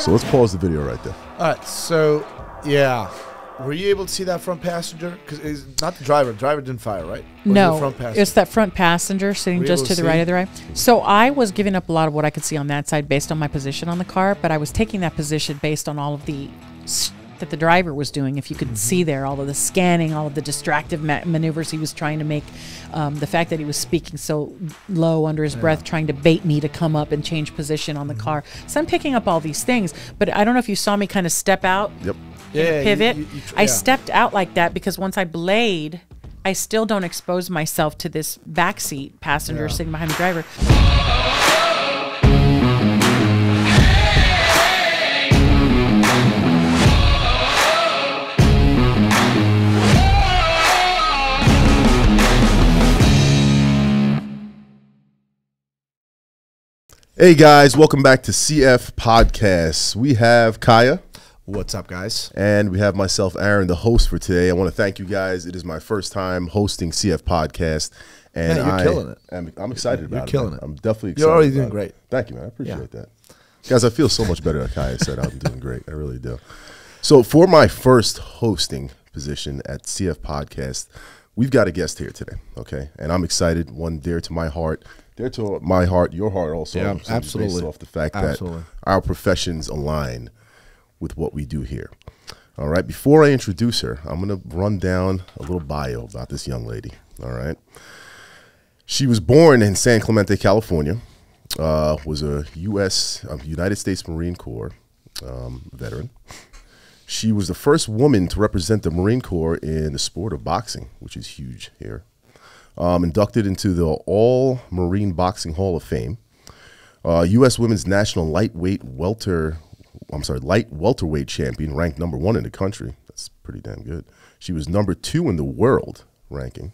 So let's pause the video right there. All right, so, yeah. Were you able to see that front passenger? Because it's not the driver. The driver didn't fire, right? No, it's that front passenger sitting just to the right of the right. So I was giving up a lot of what I could see on that side based on my position on the car, but I was taking that position based on all of the that the driver was doing. If you could see there, all of the scanning, all of the distractive maneuvers he was trying to make, the fact that he was speaking so low under his breath, trying to bait me to come up and change position on the car. So I'm picking up all these things, but I don't know if you saw me kind of step out. Yep. Yeah, pivot. I stepped out like that because once I blade, I still don't expose myself to this backseat passenger sitting behind the driver. Hey guys, welcome back to CF Podcasts. We have Kaya. What's up, guys? And we have myself, Aaron, the host for today. I want to thank you guys. It is my first time hosting CF Podcast. And you're killing it. I'm excited about it. You're killing it. I'm definitely excited. You're already doing great. Thank you, man. I appreciate that. Guys, I feel so much better, like Kaya said. I'm doing great. I really do. So for my first hosting position at CF Podcast, we've got a guest here today, okay? And I'm excited, one dear to my heart. Dear to my heart, your heart also. Yeah, absolutely. Based off the fact that our professions align with what we do here. All right, before I introduce her, I'm going to run down a little bio about this young lady. All right. She was born in San Clemente, California, was a United States Marine Corps veteran. She was the first woman to represent the Marine Corps in the sport of boxing, which is huge here. Inducted into the All Marine Boxing Hall of Fame. U.S. Women's National light welterweight champion, ranked #1 in the country. That's pretty damn good. She was #2 in the world ranking.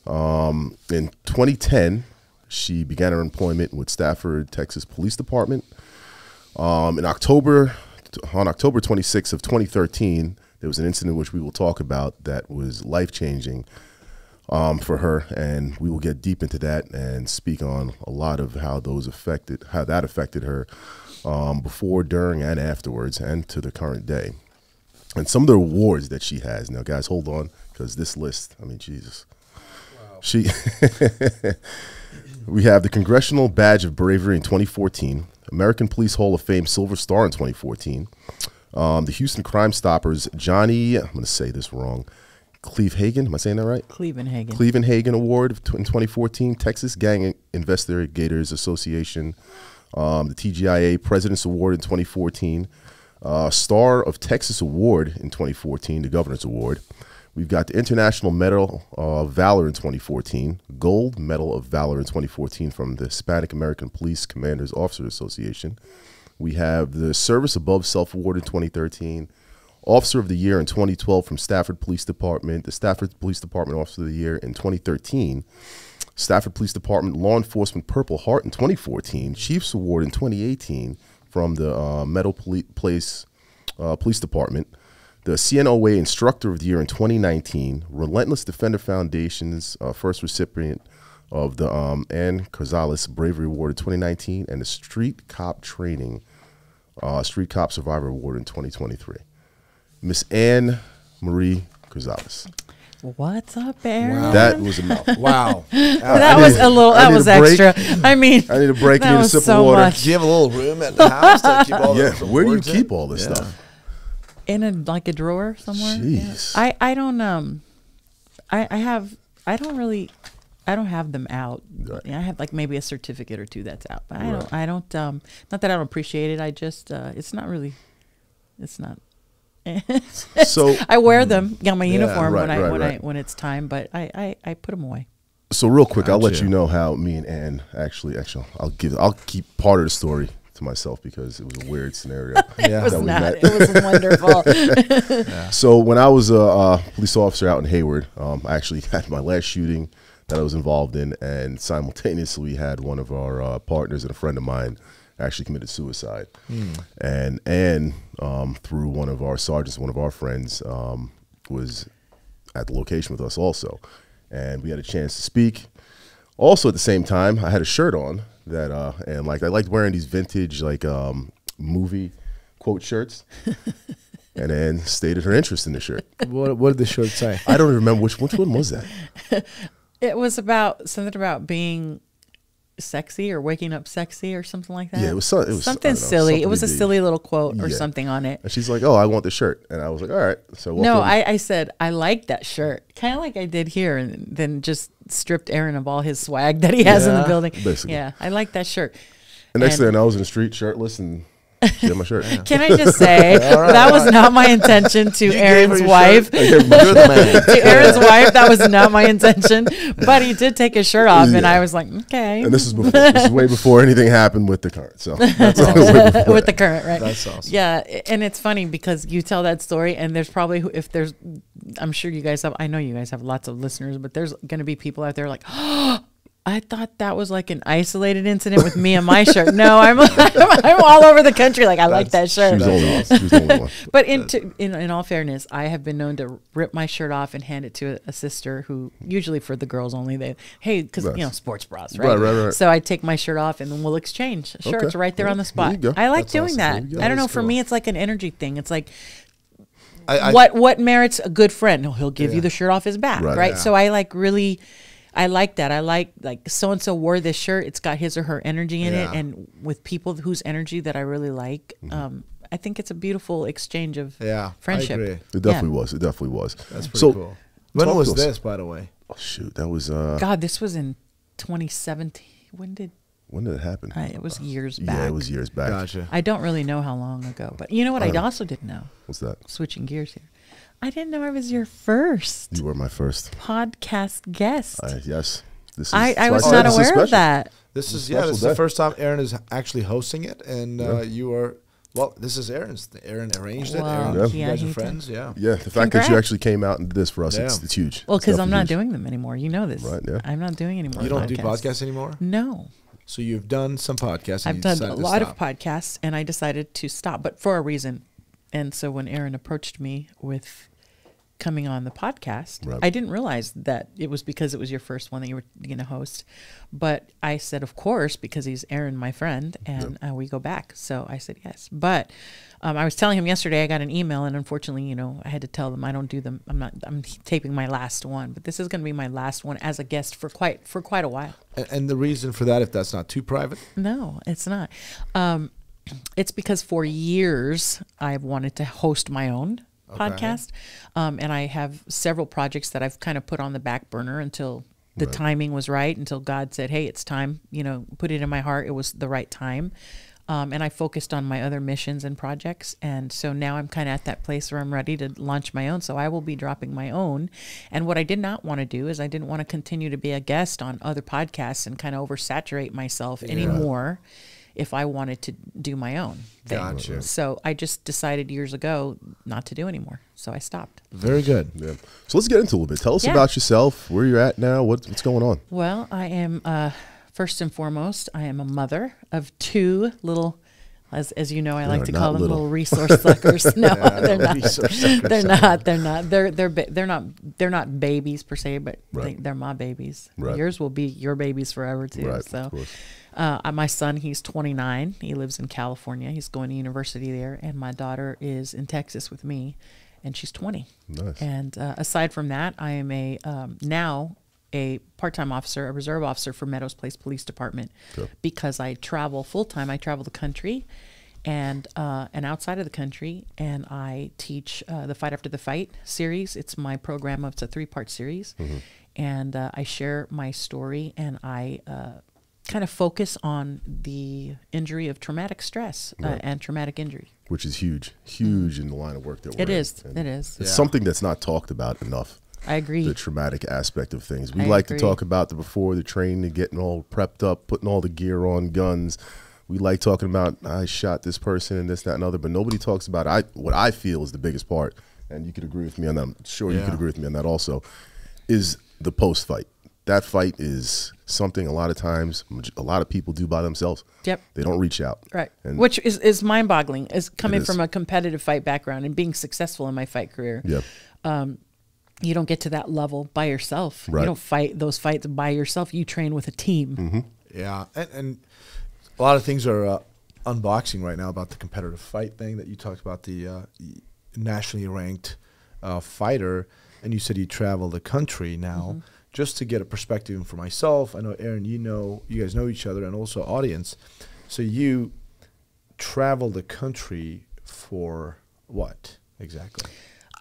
In 2010, she began her employment with Stafford, Texas Police Department. On October 26th of 2013, there was an incident which we will talk about that was life-changing for her, and we will get deep into that and speak on a lot of how that affected her before, during, and afterwards, and to the current day. And some of the awards that she has. Now, guys, hold on, because this list, I mean, Jesus. Wow. We have the Congressional Badge of Bravery in 2014, American Police Hall of Fame Silver Star in 2014, the Houston Crime Stoppers Johnny, I'm going to say this wrong, Clevehagen, am I saying that right? Clevehagen Award in 2014, Texas Gang Investigators Association, the TGIA President's Award in 2014, Star of Texas Award in 2014, the Governor's Award. We've got the International Medal of Valor in 2014, Gold Medal of Valor in 2014 from the Hispanic American Police Commanders Officers Association. We have the Service Above Self Award in 2013, Officer of the Year in 2012 from Stafford Police Department, the Stafford Police Department Officer of the Year in 2013, Stafford Police Department Law Enforcement Purple Heart in 2014, Chiefs Award in 2018 from the Meadow Police Department, the CNOA Instructor of the Year in 2019, Relentless Defender Foundation's first recipient of the Ann Carrizales Bravery Award in 2019, and the Street Cop Survivor Award in 2023. Miss Ann Marie Carrizales. What's up, Aaron? Wow. That was a mouth. Wow. That was extra. I mean, I need a break. I need a sip so of water. much. Do you have a little room at the house to keep all this? Where do you keep all this stuff? In a drawer somewhere. Jeez. Yeah. I don't have them out. Right. I have like maybe a certificate or two that's out, but I don't not that I don't appreciate it. I just it's not. So I wear them on my uniform when it's time, but I put them away. So real quick, I'll let you know how me and Ann actually I'll keep part of the story to myself because it was a weird scenario. It was not. It was wonderful. So when I was a police officer out in Hayward, I actually had my last shooting that I was involved in, and simultaneously had one of our partners and a friend of mine actually committed suicide. And through one of our sergeants, one of our friends, was at the location with us also, and we had a chance to speak. Also at the same time, I had a shirt on that, and like I liked wearing these vintage like movie quote shirts, and then stated her interest in the shirt. What did the shirt say? I don't remember which one was that. It was about something about being sexy or waking up sexy or something like that. Yeah, it was something silly. It was a silly little quote or something on it. And she's like, "Oh, I want the shirt," and I was like, "All right." So no, I said I like that shirt, kind of like I did here, and then just stripped Aaron of all his swag that he has in the building. Basically. Yeah, I like that shirt. The next thing I was in the street shirtless and she had my shirt. Can I just say that was not my intention to Aaron's wife. You're the man. To Aaron's wife, that was not my intention. But he did take his shirt off, and I was like, okay. And this is way before anything happened with the current. So that's with the current, right? That's awesome. Yeah, and it's funny because you tell that story, and there's probably I'm sure you guys have. I know you guys have lots of listeners, but there's going to be people out there like, oh, I thought that was like an isolated incident with me and my shirt. No, I'm all over the country. Like, I like that shirt. She was the only one. But in all fairness, I have been known to rip my shirt off and hand it to a sister who, usually for the girls only, because sports bras, right? Right. So I take my shirt off and then we'll exchange shirts right there on the spot. I like doing that. I don't know. For me, it's like an energy thing. It's like, what merits a good friend? He'll give you the shirt off his back, right? Yeah. So I like that. I like so-and-so wore this shirt. It's got his or her energy in it. And with people whose energy that I really like, I think it's a beautiful exchange of friendship. I agree. It definitely was. It definitely was. That's pretty cool. When was this, by the way? Oh, shoot. That was... God, this was in 2017. When did it happen? It was years back. Yeah, it was years back. Gotcha. I don't really know how long ago. But you know what I also didn't know? What's that? Switching gears here. I didn't know I was your first. You were my first podcast guest. Yes. I was not aware of that. This is the first time Aaron is actually hosting it, and you are. Well, this is Aaron's. Aaron arranged it. Aaron, you guys are friends. Yeah. Yeah. The fact that you actually came out and did this for us, it's huge. Well, because I'm not doing them anymore. You know this. Right. Yeah. I'm not doing any more. You don't do podcasts anymore? No. So you've done some podcasts. I've done a lot of podcasts, and I decided to stop, but for a reason. And so when Aaron approached me with coming on the podcast, I didn't realize that it was because it was your first one that you were going to host. But I said, of course, because he's Aaron, my friend, and we go back. So I said yes. But I was telling him yesterday I got an email, and unfortunately, I had to tell them I don't do them. I'm taping my last one, but this is going to be my last one as a guest for quite a while. And the reason for that, if that's not too private? No, it's not. It's because for years I've wanted to host my own podcast. And I have several projects that I've kind of put on the back burner until the timing was right, until God said, hey, it's time, put it in my heart. It was the right time. And I focused on my other missions and projects. And so now I'm kind of at that place where I'm ready to launch my own. So I will be dropping my own. And what I did not want to do is I didn't want to continue to be a guest on other podcasts and kind of oversaturate myself anymore. If I wanted to do my own thing. Gotcha. So I just decided years ago not to do anymore. So I stopped. Very good. Yeah. So let's get into a little bit. Tell us about yourself, where you're at now, what's going on. Well, I am, first and foremost, I am a mother of two little, as you know, I like to call them little resource suckers. No, they're not. They're not babies per se, but they're my babies. Right. Yours will be your babies forever too. Right, so. of course. My son, he's 29. He lives in California. He's going to university there. And my daughter is in Texas with me, and she's 20. Nice. And aside from that, I am now a part-time officer, a reserve officer for Meadows Place Police Department, because I travel full-time. I travel the country and outside of the country, and I teach the Fight After the Fight series. It's my program. It's a 3-part series. And I share my story, and I kind of focus on the injury of traumatic stress and traumatic injury. Which is huge in the line of work that we're in. It is. It's something that's not talked about enough. I agree. The traumatic aspect of things. We like to talk about the before, the training, getting all prepped up, putting all the gear on, guns. We like talking about, I shot this person and this, that, and other, but nobody talks about what I feel is the biggest part, and you could agree with me on that. I'm sure you could agree with me on that also, is the post-fight. That fight is something a lot of times a lot of people do by themselves. Yep. They don't reach out. Right. And which is mind-boggling, is coming from a competitive fight background and being successful in my fight career. Yep. You don't get to that level by yourself. Right. You don't fight those fights by yourself. You train with a team. Yeah. And a lot of things are unboxing right now about the competitive fight thing that you talked about, the nationally ranked fighter, and you said you travel the country now. Just to get a perspective for myself, I know, Aaron, you guys know each other, and also audience. So you travel the country for what exactly?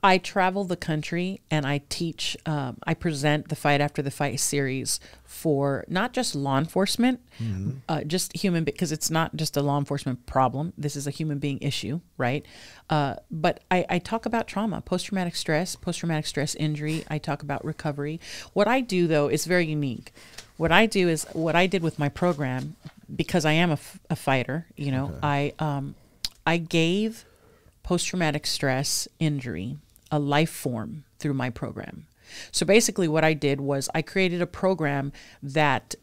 I travel the country and I teach, I present the Fight After the Fight series for not just law enforcement, just human, because it's not just a law enforcement problem. This is a human being issue, right? But I talk about trauma, post-traumatic stress injury. I talk about recovery. What I do, though, is very unique. What I do is what I did with my program, because I am a fighter, you know, I gave post-traumatic stress injury a life form through my program. So basically what I did was I created a program that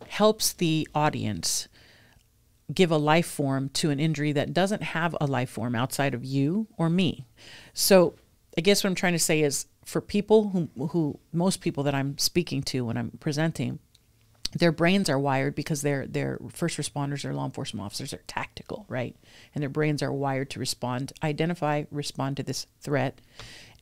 helps the audience give a life form to an injury that doesn't have a life form outside of you or me. So I guess what I'm trying to say is, for people who most people that I'm speaking to when I'm presenting, their brains are wired because they're first responders, they're law enforcement officers, they're tactical, right? And their brains are wired to respond, identify, respond to this threat,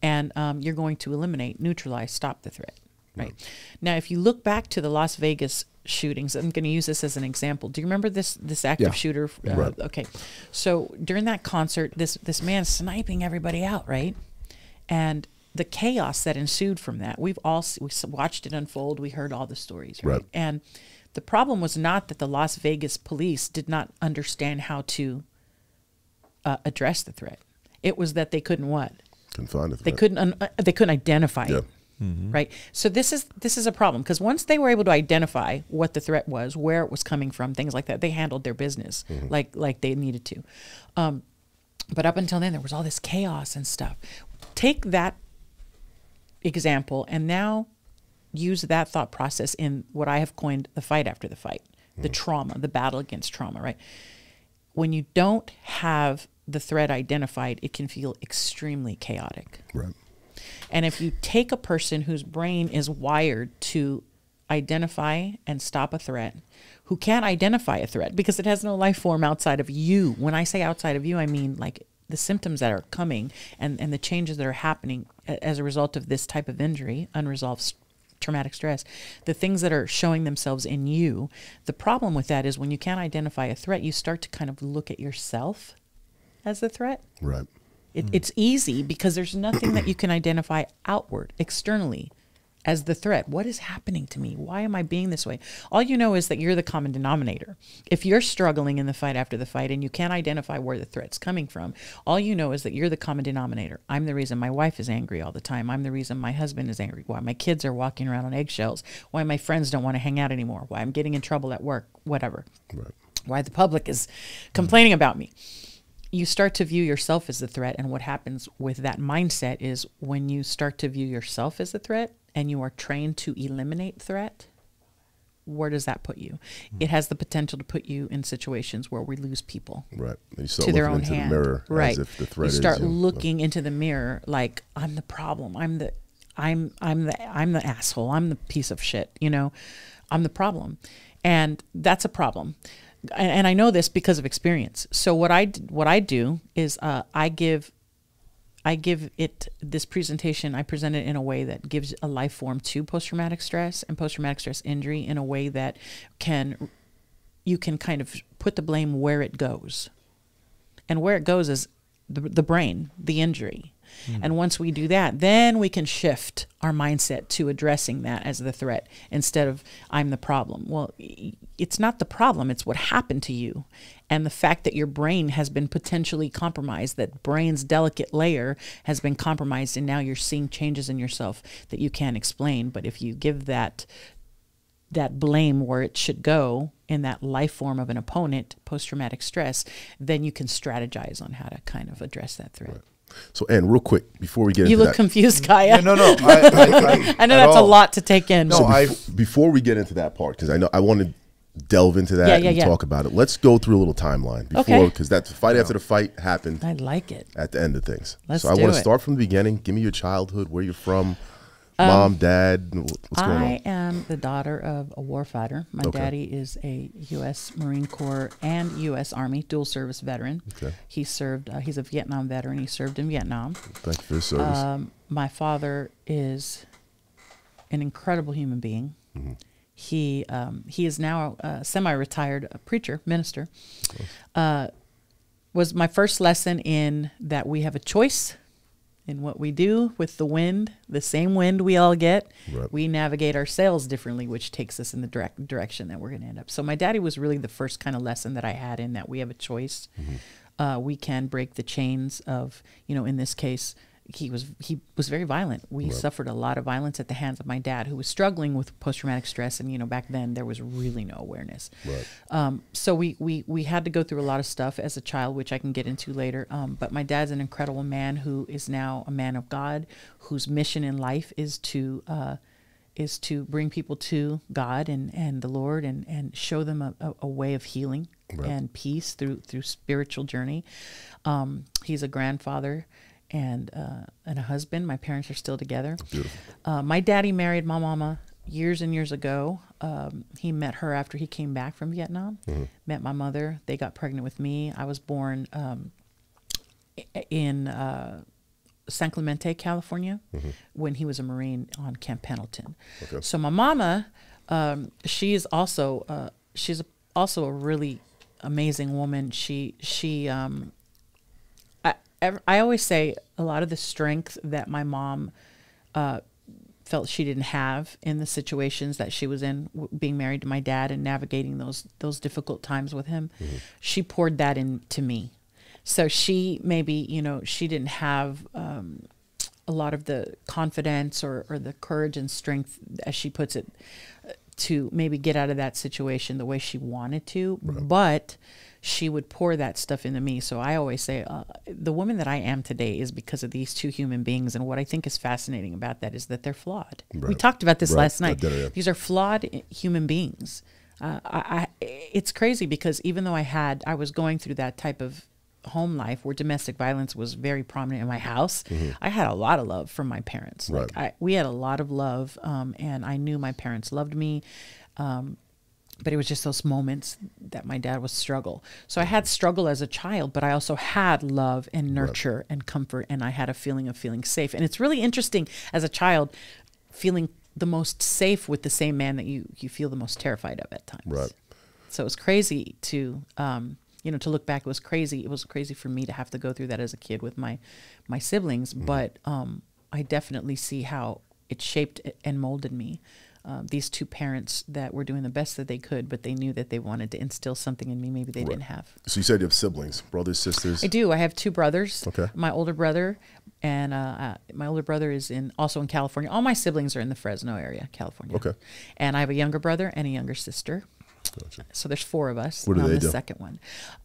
and you're going to eliminate, neutralize, stop the threat, right? Now, if you look back to the Las Vegas shootings, I'm going to use this as an example. Do you remember this active shooter? Right. Okay, so during that concert, this man sniping everybody out, right? And the chaos that ensued from that, we watched it unfold. We heard all the stories, right? And the problem was not that the Las Vegas police did not understand how to address the threat. It was that they couldn't what? Couldn't find it. They couldn't identify it, right? So this is a problem, because once they were able to identify what the threat was, where it was coming from, things like that, they handled their business like they needed to. But up until then, there was all this chaos and stuff. Take that example and now use that thought process in what I have coined the fight after the fight, the trauma, the battle against trauma, right? When you don't have the threat identified, it can feel extremely chaotic. Right. And if you take a person whose brain is wired to identify and stop a threat, who can't identify a threat because it has no life form outside of you. When I say outside of you, I mean like the symptoms that are coming and the changes that are happening as a result of this type of injury, unresolved traumatic stress, the things that are showing themselves in you. The problem with that is when you can't identify a threat, you start to kind of look at yourself as the threat. Right. It's easy because there's nothing that you can identify outward, externally, as the threat. What is happening to me? Why am I being this way? All you know is that you're the common denominator. If you're struggling in the fight after the fight and you can't identify where the threat's coming from, all you know is that you're the common denominator. I'm the reason my wife is angry all the time. I'm the reason my husband is angry. Why my kids are walking around on eggshells. Why my friends don't want to hang out anymore. Why I'm getting in trouble at work, whatever. Right. Why the public is complaining about me. You start to view yourself as the threat, and what happens with that mindset is when you start to view yourself as the threat and you are trained to eliminate threat, where does that put you? It has the potential to put you in situations where we lose people to their own hand. The mirror, right. As if the threat you start is looking into the mirror like, I'm the problem. I'm the asshole. I'm the piece of shit. You know, I'm the problem, and that's a problem. And I know this because of experience. So what I do is I give it this presentation. I present it in a way that gives a life form to post-traumatic stress and post-traumatic stress injury in a way that you can kind of put the blame where it goes, and where it goes is the brain, the injury. And once we do that, then we can shift our mindset to addressing that as the threat instead of I'm the problem. Well, it's not the problem. It's what happened to you. And the fact that your brain has been potentially compromised, that brain's delicate layer has been compromised, and now you're seeing changes in yourself that you can't explain. But if you give that blame where it should go in that life form of an opponent, post-traumatic stress, then you can strategize on how to kind of address that threat. Right. So, Ann, real quick, before we get into that. You look confused, Kaya. Yeah, no. I know that's a lot to take in. No, before we get into that part, because I want to delve into that and talk about it, let's go through a little timeline before, because that fight after the fight happened. I like it. At the end of things. Let's so I want to start from the beginning. Give me your childhood, where you're from, Mom, dad, what's going on? I am the daughter of a warfighter. My daddy is a U.S. Marine Corps and U.S. Army dual service veteran. Okay. He served. He's a Vietnam veteran. He served in Vietnam. Thank you for your service. My father is an incredible human being. He is now a semi-retired preacher, minister. Was my first lesson in that we have a choice in what we do with the wind, the same wind we all get. Right. We navigate our sails differently, which takes us in the direction that we're going to end up. So my daddy was really the first kind of lesson that I had in that we have a choice. We can break the chains of, in this case, he was very violent. We suffered a lot of violence at the hands of my dad, who was struggling with post-traumatic stress. And, back then there was really no awareness. Right. So we had to go through a lot of stuff as a child, which I can get into later. But my dad's an incredible man who is now a man of God, whose mission in life is to bring people to God and the Lord and show them a way of healing and peace through spiritual journey. He's a grandfather and a husband. My parents are still together. Beautiful. My daddy married my mama years and years ago. He met her after he came back from Vietnam. Met my mother. They got pregnant with me. I was born in San Clemente, California, when he was a Marine on Camp Pendleton. Okay. So my mama, she's also a really amazing woman. I always say a lot of the strength that my mom felt she didn't have in the situations that she was in, being married to my dad and navigating those difficult times with him, she poured that into me. So she maybe, she didn't have a lot of the confidence or the courage and strength, as she puts it, to maybe get out of that situation the way she wanted to, but she would pour that stuff into me. So I always say the woman that I am today is because of these two human beings. And what I think is fascinating about that is that they're flawed. We talked about this last night. These are flawed human beings. It's crazy because even though I was going through that type of home life where domestic violence was very prominent in my house, I had a lot of love from my parents. We had a lot of love, and I knew my parents loved me. But it was just those moments that my dad would struggle. So I had struggle as a child, but I also had love and nurture and comfort, and I had a feeling of feeling safe. And it's really interesting as a child, feeling the most safe with the same man that you feel the most terrified of at times. Right. So it was crazy to to look back. It was crazy. It was crazy for me to have to go through that as a kid with my siblings. But I definitely see how it shaped and molded me. These two parents that were doing the best that they could, but they knew that they wanted to instill something in me maybe they didn't have. So you said you have siblings, brothers, sisters? I do. I have two brothers. Okay. My older brother and my older brother is also in California. All my siblings are in the Fresno area, California. Okay. And I have a younger brother and a younger sister. Gotcha. So there's four of us. What do they do? Second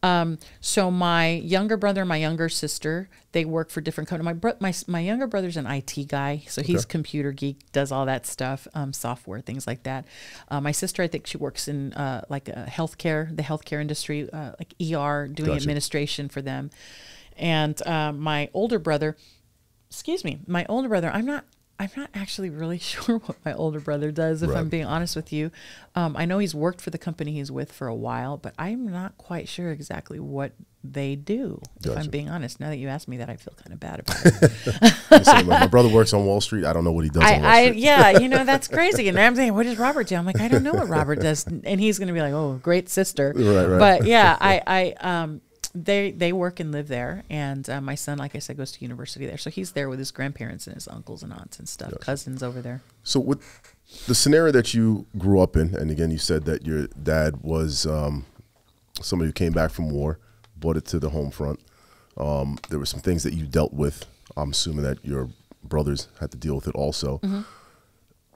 one. So my younger brother and my younger sister, they work for different companies. My younger brother's an IT guy, so he's computer geek, does all that stuff, software, things like that. My sister, I think she works in the healthcare industry, like ER, doing administration for them. And my older brother, I'm not actually really sure what my older brother does, if I'm being honest with you. I know he's worked for the company he's with for a while, but I'm not quite sure exactly what they do, if I'm being honest. Now that you asked me that, I feel kind of bad about it. My brother works on Wall Street. I don't know what he does on Wall Street. Yeah, that's crazy. And I'm saying, what does Robert do? I'm like, I don't know what Robert does. And he's going to be like, oh, great sister. Right. But yeah, they work and live there, and my son, like I said, goes to university there. So he's there with his grandparents and his uncles and aunts and stuff, cousins over there. So with the scenario that you grew up in, and again, you said that your dad was somebody who came back from war, brought it to the home front. There were some things that you dealt with. I'm assuming that your brothers had to deal with it also.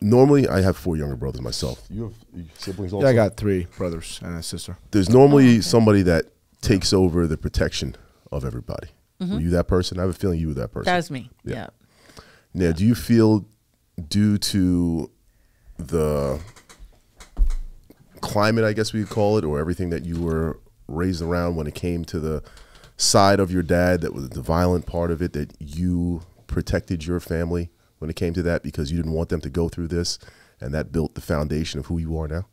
Normally, I have 4 younger brothers myself. You have siblings also? Yeah, I got 3 brothers and a sister. There's normally somebody that takes over the protection of everybody. Were you that person? I have a feeling you were that person. That was me. Yeah. Now, do you feel, due to the climate, I guess we could call it, or everything that you were raised around when it came to the side of your dad that was the violent part of it, that you protected your family when it came to that because you didn't want them to go through this, and that built the foundation of who you are now?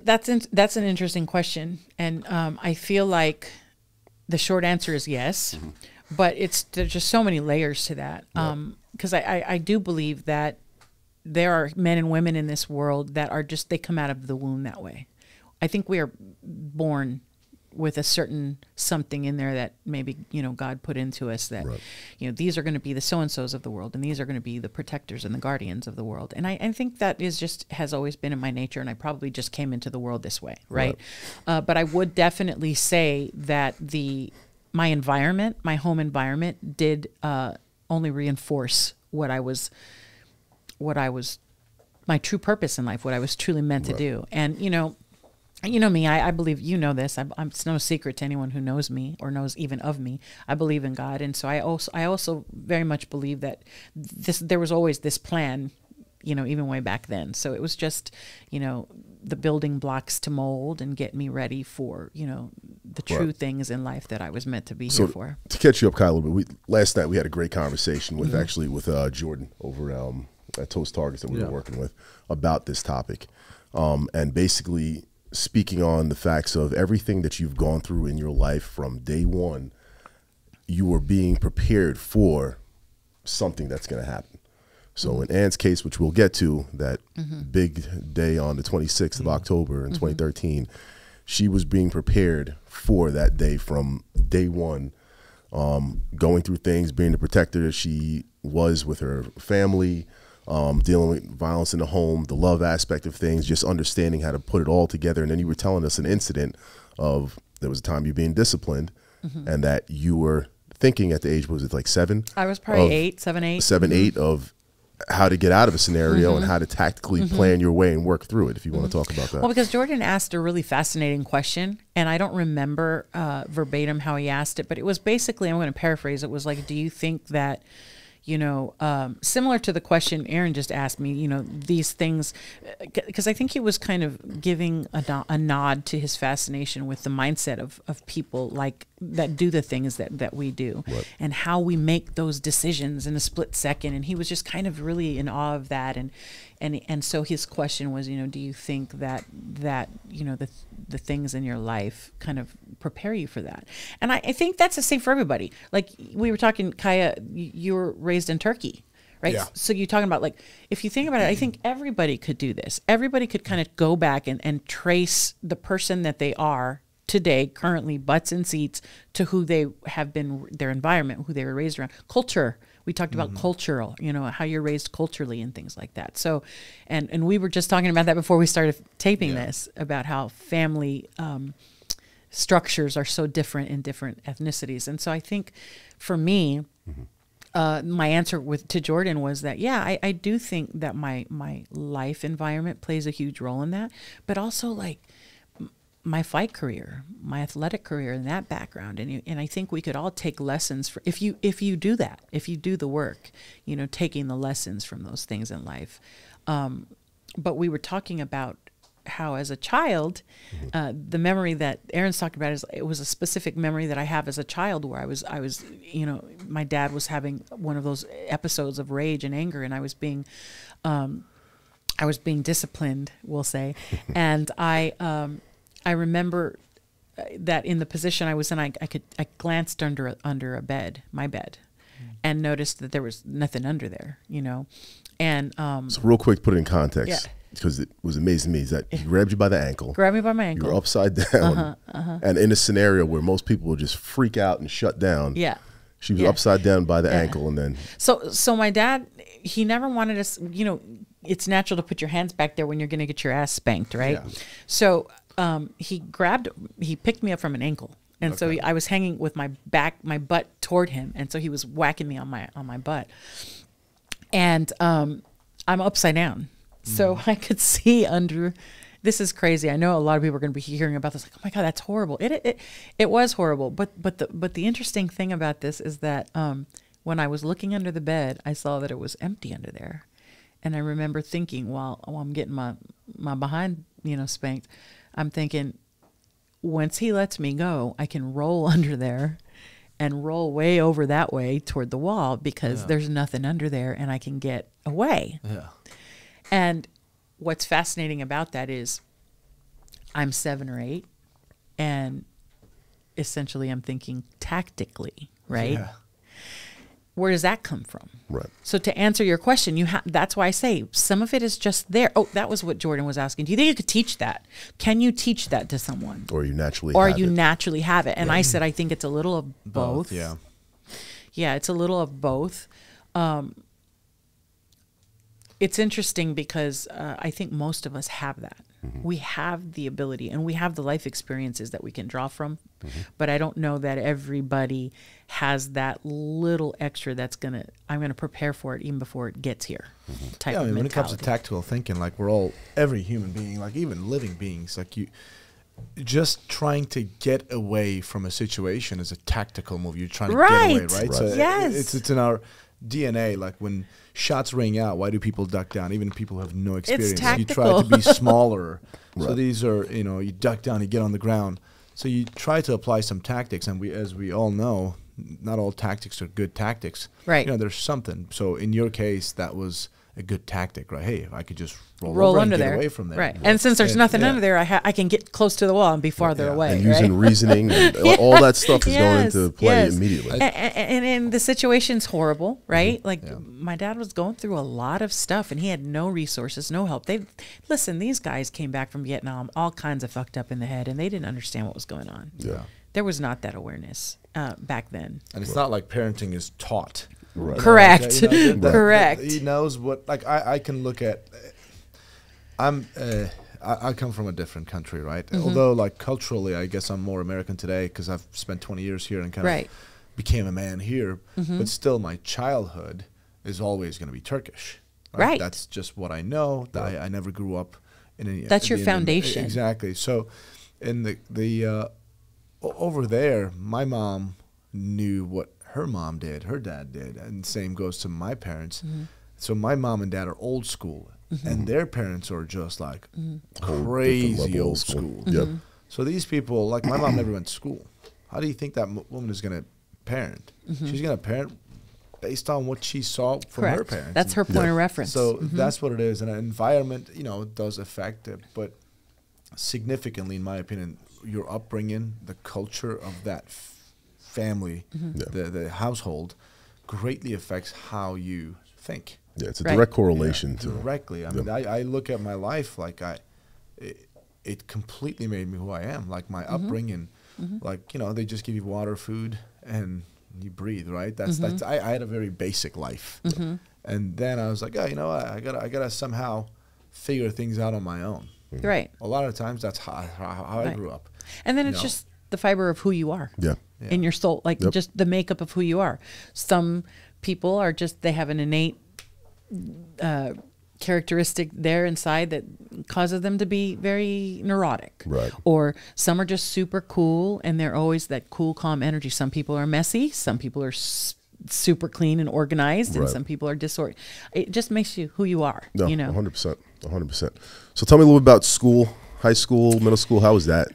That's an interesting question, and I feel like the short answer is yes, but there's just so many layers to that. Because I do believe that there are men and women in this world that are they come out of the womb that way. I think we are born with a certain something in there that maybe, God put into us that, these are going to be the so-and-sos of the world, and these are going to be the protectors and the guardians of the world. And I think that has always been in my nature, and I probably just came into the world this way, right? But I would definitely say that my environment, my home environment, did only reinforce what I was, my true purpose in life, what I was truly meant to do. And, you know me, I believe, this, it's no secret to anyone who knows me or knows even of me. I believe in God. And so I also very much believe that there was always this plan, even way back then. So it was just, the building blocks to mold and get me ready for, the true things in life that I was meant to be here for. To catch you up, Kyle, a little bit, last night we had a great conversation with Jordan over at Toast Targets that we were working with about this topic. And basically speaking on the facts of everything that you've gone through in your life from day one, you were being prepared for something that's going to happen. So in Ann's case, which we'll get to, that big day on the 26th of October in 2013, she was being prepared for that day from day one, going through things, being the protector that she was with her family, dealing with violence in the home, the love aspect of things, just understanding how to put it all together. And then you were telling us an incident of there was a time you being disciplined and that you were thinking at the age, was it like 7? I was probably 7, 8 of how to get out of a scenario and how to tactically plan your way and work through it, if you want to talk about that. Well, because Jordan asked a really fascinating question, and I don't remember verbatim how he asked it, but it was basically, I'm going to paraphrase, it was like, do you think that, similar to the question Aaron just asked me, these things, because I think he was kind of giving a nod to his fascination with the mindset of people like that do the things that we do and how we make those decisions in a split second. And he was just kind of really in awe of that. And so his question was, do you think that the things in your life kind of prepare you for that? And I think that's the same for everybody. Like we were talking, Kaya, you were raised in Turkey, right? Yeah. So you're talking about, like, if you think about it, I think everybody could do this. Everybody could kind of go back and trace the person that they are today, currently, butts and seats, to who they have been, their environment, who they were raised around, culture. We talked about cultural, how you're raised culturally and things like that. So, and we were just talking about that before we started taping this, about how family structures are so different in different ethnicities. And so I think for me, my answer to Jordan was that, I do think that my life environment plays a huge role in that, but also like my fight career, my athletic career, and that background, and I think we could all take lessons for if you do that, if you do the work, taking the lessons from those things in life. But we were talking about how, as a child, the memory that Aaron's talking about it was a specific memory that I have as a child, where I was, my dad was having one of those episodes of rage and anger, and I was being disciplined, we'll say, and I remember that in the position I was in, I glanced under a bed, my bed, and noticed that there was nothing under there, And so real quick, put it in context, because it was amazing to me, is that he grabbed you by the ankle. Grabbed me by my ankle. You were upside down, and in a scenario where most people would just freak out and shut down. Yeah. She was upside down by the ankle, and then. So my dad, he never wanted us. It's natural to put your hands back there when you're going to get your ass spanked, right? Yeah. So. He picked me up from an ankle. And so I was hanging with my butt toward him. And so he was whacking me on my butt. And I'm upside down. So I could see under, this is crazy. I know a lot of people are going to be hearing about this. Like, oh my God, that's horrible. It was horrible. But the interesting thing about this is that when I was looking under the bed, I saw that it was empty under there. And I remember thinking, while I'm getting my behind, spanked, I'm thinking, once he lets me go, I can roll under there and roll way over that way toward the wall because Yeah. there's nothing under there and I can get away. Yeah. And what's fascinating about that is I'm 7 or 8 and essentially I'm thinking tactically, right? Yeah. Where does that come from? Right. So to answer your question, that's why I say some of it is just there. Oh, that was what Jordan was asking. Do you think you could teach that? Can you teach that to someone? Or you naturally Or have you it. naturally have it? And I said I think it's a little of both. Yeah. Yeah, it's a little of both. It's interesting because I think most of us have that. We have the ability and we have the life experiences that we can draw from, but I don't know that everybody has that little extra that's I'm going to prepare for it even before it gets here type Yeah, I of mean, when it comes to mentality. tactical thinking, like every human being, like even living beings, like just trying to get away from a situation is a tactical move. You're trying to get away, Right. right? Right. So Yes. it's in our DNA. Like when shots ring out, why do people duck down? Even people who have no experience. You try tactical. to be smaller. So Right. these are, you duck down, you get on the ground. So you try to apply some tactics, and as we all know, not all tactics are good tactics. Right. There's something. So in your case, that was a good tactic, right? Hey, if I could just roll Roll over under and get there. away from there. Right. And since there's nothing under there, I can get close to the wall and be farther Yeah. away. And using right? reasoning, and all that stuff is going Yes, into play yes. immediately. And the situation's horrible, right? Like Yeah. my dad was going through a lot of stuff and he had no resources, no help. These guys came back from Vietnam all kinds of fucked up in the head and they didn't understand what was going on. Yeah. There was not that awareness back then. And it's not like parenting is taught. Right. Correct. Correct. He knows what. Like I can look at. I come from a different country, right? Although, like culturally, I guess I'm more American today because I've spent 20 years here and kind Right. of became a man here. But still, my childhood is always going to be Turkish. Right. That's just what I know. I never grew up in any. That's your in- foundation. Exactly. So, in over there, my mom knew what her mom did, her dad did, and same goes to my parents. So my mom and dad are old school, and their parents are just like Whole crazy different level old school. Yep. So these people, like my mom never went to school. How do you think that woman is going to parent? She's going to parent based on what she saw from her Correct. parents. That's her point of reference. So that's what it is. And an environment, does affect it. But significantly, in my opinion, your upbringing, the culture of that family, the household, greatly affects how you think. Yeah, it's a Right. direct correlation to Directly. I mean, I look at my life like it completely made me who I am. Like my upbringing, like they just give you water, food, and you breathe. Right. That's I had a very basic life, and then I was like, oh, you know what? I gotta somehow figure things out on my own. Right. A lot of times that's how I Right. grew up. And then it's just the fiber of who you are. Yeah. In your soul, like Yep. just the makeup of who you are. Some people are they have an innate characteristic there inside that causes them to be very neurotic. Right. Or some are just super cool and they're always that cool, calm energy. Some people are messy. Some people are super clean and organized, and Right. some people are disordered. It just makes you who you are. No, you know. 100%. 100%. So tell me a little bit about school, high school, middle school. How was that?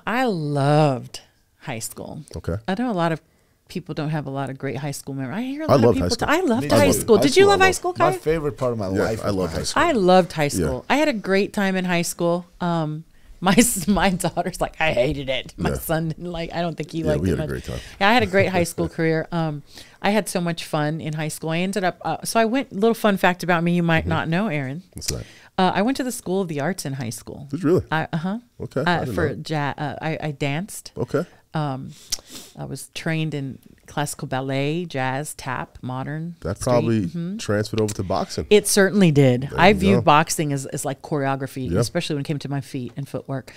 I loved high school. Okay. I know a lot of people don't have a lot of great high school memories. I hear a I lot of loved people. high school. I loved Me too. high school. High Did you school, love I high loved. school, My Kai? favorite part of my Yeah, life. I was love my high school. I loved high Yeah. school. I had a great time in high school. My daughter's like, I hated it. My Yeah. son didn't like. I don't think he Yeah, liked we it had a much. great time. Yeah, I had a great high school career. I had so much fun in high school. I ended up. So I went. Little fun fact about me, you might not know, Aaron. What's that? I went to the School of the Arts in high school. Did you really? Okay. I didn't For know. jazz, I danced. Okay. I was trained in classical ballet, jazz, tap, modern. That street. probably transferred over to boxing. It certainly did. I you viewed go. boxing as like choreography, Yeah. especially when it came to my feet and footwork.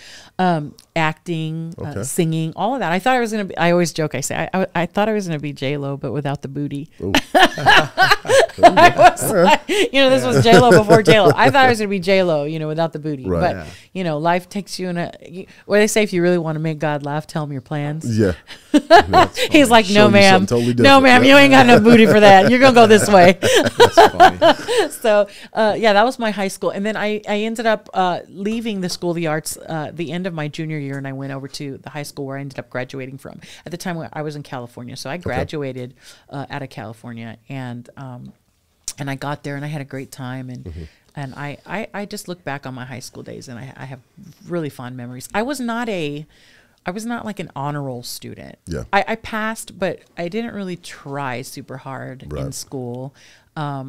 Acting, Okay. singing, all of that. I thought I was going to be, I always joke, I say, I thought I was going to be J-Lo, but without the booty. Ooh. I was like, this was J-Lo before J-Lo. I thought I was going to be J-Lo, without the booty. Right. But, life takes you in what they say, if you really want to make God laugh, tell him your plans. Yeah. He's like, Show no, you ma'am. something totally No, different. ma'am, Yep. you ain't got no booty for that. You're going to go this way. That's funny. So, that was my high school. And then I ended up leaving the School of the Arts the end of my junior year, and I went over to the high school where I ended up graduating from. At the time, I was in California. So I graduated out of California, and I got there, and I had a great time. And I just look back on my high school days, and I have really fond memories. I was not like an honor roll student. Yeah. I passed, but I didn't really try super hard in school. I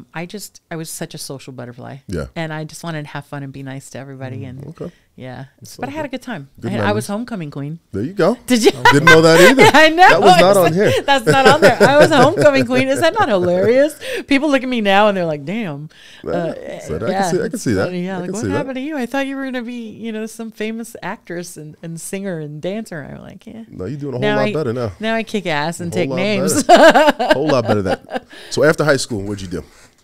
was such a social butterfly. Yeah. And I just wanted to have fun and be nice to everybody. And Okay. yeah. But I had a good time. Good I was memories. homecoming queen. There you go. Did you? Didn't know that either. I know. That was not on here. That's not on there. I was a homecoming queen. Is that not hilarious? People look at me now and they're like, damn. So I can see that. Yeah, I like, can what see that. happened to you? I thought you were going to be, some famous actress and singer and dancer. I'm like, yeah. No, you're doing a whole lot better now. Now I kick ass and A whole take lot names. A whole lot better than that. So after high school, what'd you do?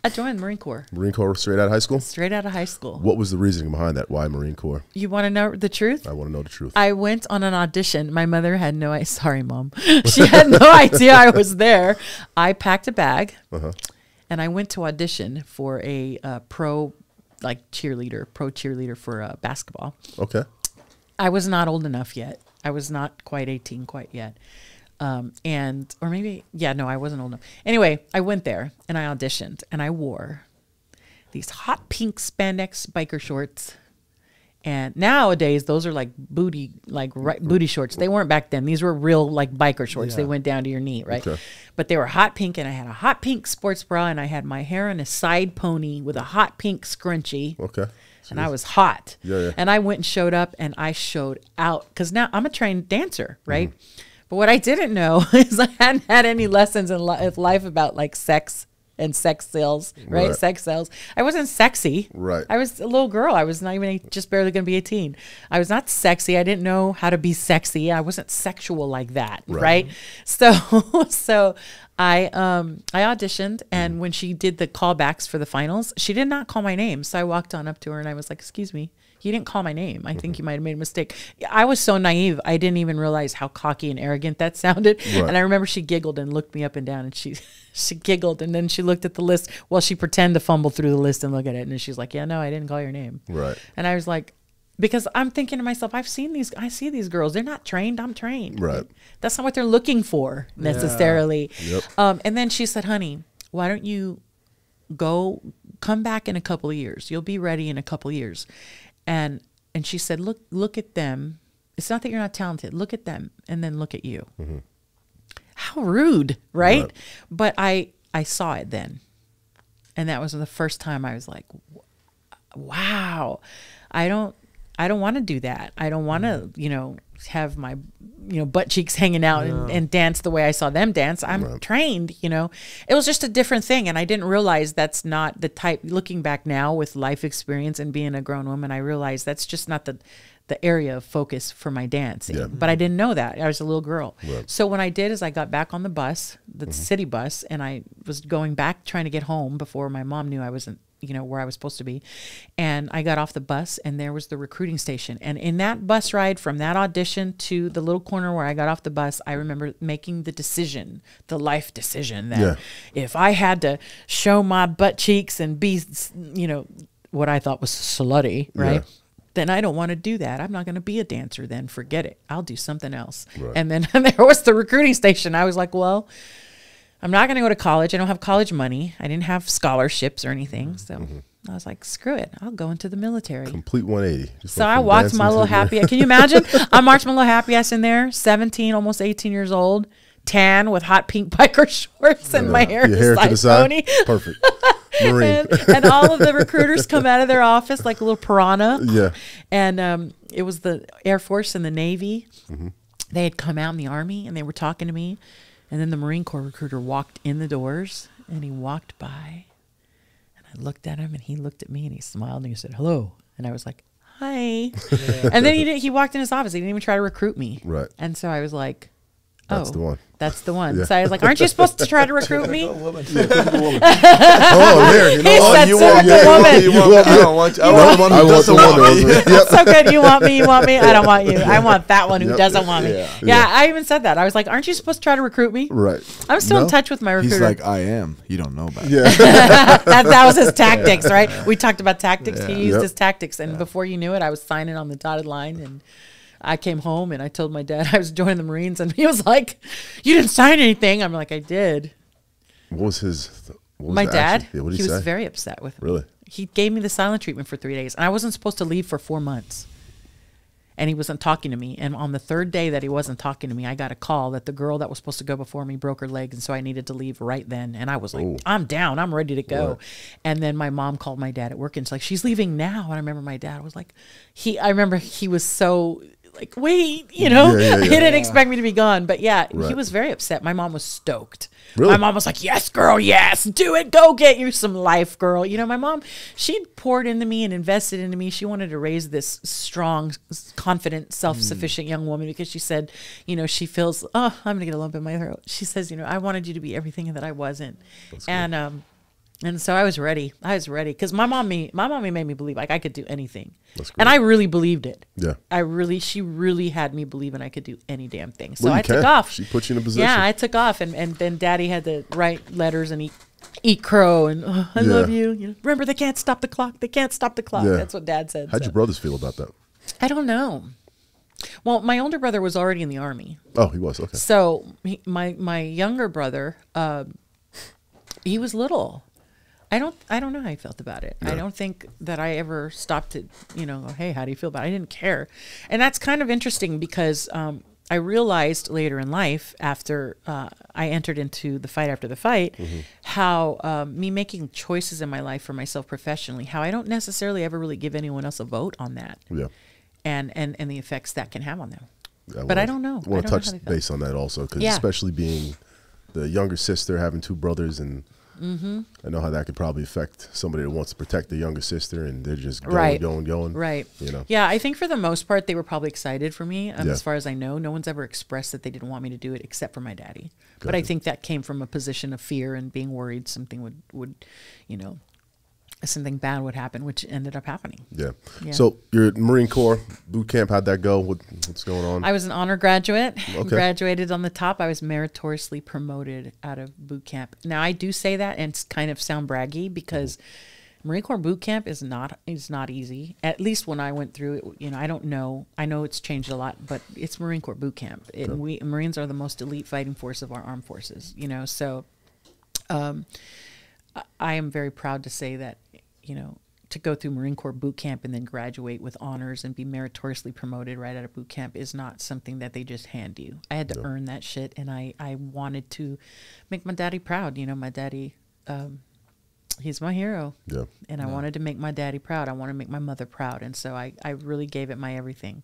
I joined the Marine Corps. Marine Corps straight out of high school? Straight out of high school. What was the reasoning behind that? Why Marine Corps? You want to know the truth? I want to know the truth. I went on an audition. My mother had no idea. Sorry, Mom. She had no idea I was there. I packed a bag, and I went to audition for a pro cheerleader for basketball. Okay. I was not old enough yet. I was not quite 18 quite yet. I wasn't old enough. Anyway, I went there and I auditioned, and I wore these hot pink spandex biker shorts. And nowadays, those are like booty shorts. They weren't back then. These were real like biker shorts. Yeah. They went down to your knee, right? Okay. But they were hot pink, and I had a hot pink sports bra, and I had my hair in a side pony with a hot pink scrunchie. Okay. And I was hot. Yeah. And I went and showed up, and I showed out because now I'm a trained dancer, right? But what I didn't know is I hadn't had any lessons in life about like sex and sex sales, right? Right. Sex sales. I wasn't sexy. Right. I was a little girl. I was not even just barely going to be 18. I was not sexy. I didn't know how to be sexy. I wasn't sexual like that, right? So I auditioned, and when she did the callbacks for the finals, she did not call my name. So I walked on up to her and I was like, "Excuse me, you didn't call my name. I think you might have made a mistake." I was so naive. I didn't even realize how cocky and arrogant that sounded. Right. And I remember she giggled and looked me up and down, and she giggled, and then she looked at the list. Well, she pretended to fumble through the list and look at it, and she's like, "Yeah, no, I didn't call your name." Right. And I was like, because I'm thinking to myself, I see these girls. They're not trained. I'm trained. Right. That's not what they're looking for necessarily. Yep. And then she said, "Honey, why don't you come back in a couple of years? You'll be ready in a couple of years." And she said, look at them. It's not that you're not talented. Look at them, and then look at you. How rude, right? But I saw it then. And that was the first time I was like, wow, I don't want to do that. I don't want to, have my, butt cheeks hanging out and dance the way I saw them dance. I'm trained, It was just a different thing. And I didn't realize that's not the type, looking back now with life experience and being a grown woman, I realized that's just not the area of focus for my dancing. Yeah. But I didn't know that. I was a little girl. Right. So what I did is I got back on the bus, the city bus, and I was going back trying to get home before my mom knew I wasn't, where I was supposed to be. And I got off the bus, and there was the recruiting station. And in that bus ride from that audition to the little corner where I got off the bus, I remember making the life decision that if I had to show my butt cheeks and be, what I thought was slutty, right? Yeah. Then I don't want to do that. I'm not going to be a dancer then. Forget it. I'll do something else. Right. And then there was the recruiting station. I was like, well, I'm not going to go to college. I don't have college money. I didn't have scholarships or anything. So I was like, screw it. I'll go into the military. Complete 180. Just So went I from walked dancing my to little the- happy. Can you imagine? I marched my little happy ass in there, 17, almost 18 years old, tan with hot pink biker shorts and my hair, Your hair to the side. pony. Perfect. Marine. and all of the recruiters come out of their office like a little piranha. Yeah. And it was the Air Force and the Navy. They had come out in the Army, and they were talking to me. And then the Marine Corps recruiter walked in the doors, and he walked by. And I looked at him, and he looked at me, and he smiled, and he said, "Hello." And I was like, "Hi." And then he walked in his office. He didn't even try to recruit me. Right. And so I was like, That's the one. That's the one. So I was like, aren't you supposed to try to recruit me? Oh, here. You know He what? said You typical woman. You want me? I don't want you. I want the one who doesn't want me. Yep. So good. You want me? You want me? I don't want you. I want that one who Yep. doesn't want me. Yeah, I even said that. I was like, aren't you supposed to try to recruit me? Right. I'm still No? in touch with my recruiter. He's like, I am. You don't know about it. Yeah. that was his tactics, right? We talked about tactics. He used Yep. his tactics. And before you knew it, I was signing on the dotted line. And I came home and I told my dad I was joining the Marines. And he was like, you didn't sign anything. I'm like, I did. What was his? My dad, Yeah, what did he he say? was very upset with me. Really? He gave me the silent treatment for 3 days. And I wasn't supposed to leave for 4 months. And he wasn't talking to me. And on the third day that he wasn't talking to me, I got a call that the girl that was supposed to go before me broke her leg. And so I needed to leave right then. And I was like, I'm down. I'm ready to go. Right. And then my mom called my dad at work and she's like, she's leaving now. And I remember my dad was like, I remember he was so like, wait, you know, he didn't expect me to be gone. But yeah, he Right. was very upset. My mom was stoked. Really? My mom was like, yes, girl, yes, do it. Go get you some life, girl. You know, my mom, she'd poured into me and invested into me. She wanted to raise this strong, confident, self-sufficient young woman because she said, you know, she feels, oh, I'm going to get a lump in my throat. She says, you know, I wanted you to be everything that I wasn't. And so I was ready. I was ready because my mommy made me believe like I could do anything. And I really believed it. Yeah. She really had me believing I could do any damn thing. So Well, I took off. She put you in a position. Yeah, I took off, and then Daddy had to write letters and eat crow and I love you. You know, remember they can't stop the clock. They can't stop the clock. Yeah. That's what Dad said. How'd your brothers feel about that? I don't know. Well, my older brother was already in the Army, Oh, he was. Okay. so my younger brother, he was little. I don't know how he felt about it. I don't think that I ever stopped to, you know, hey, how do you feel about it? I didn't care. And that's kind of interesting because I realized later in life after I entered into the fight after the fight, how me making choices in my life for myself professionally, how I don't necessarily ever really give anyone else a vote on that. Yeah. And the effects that can have on them. Yeah, But I don't know. I want I to don't know touch how they felt. base on that also because Yeah. especially being the younger sister, having two brothers, and I know how that could probably affect somebody that wants to protect the younger sister, and they're just going, going. Right. You know. Yeah, I think for the most part, they were probably excited for me. Yeah. As far as I know, no one's ever expressed that they didn't want me to do it except for my daddy. But I Gotcha. think that came from a position of fear and being worried something would, you know, something bad would happen, which ended up happening. Yeah. Yeah. So you're at Marine Corps boot camp. How'd that go? What's going on? I was an honor graduate, Okay. graduated on the top. I was meritoriously promoted out of boot camp. Now I do say that and it's kind of sound braggy because Marine Corps boot camp is not easy. At least when I went through it, you know, I don't know. I know it's changed a lot, but it's Marine Corps boot camp. We Marines are the most elite fighting force of our armed forces, you know. So I am very proud to say that, you know, to go through Marine Corps boot camp and then graduate with honors and be meritoriously promoted right out of boot camp is not something that they just hand you. I had to earn that shit, and I wanted to make my daddy proud. You know, my daddy, he's my hero. Yeah. And I wanted to make my daddy proud. I wanted to make my mother proud. And so I really gave it my everything.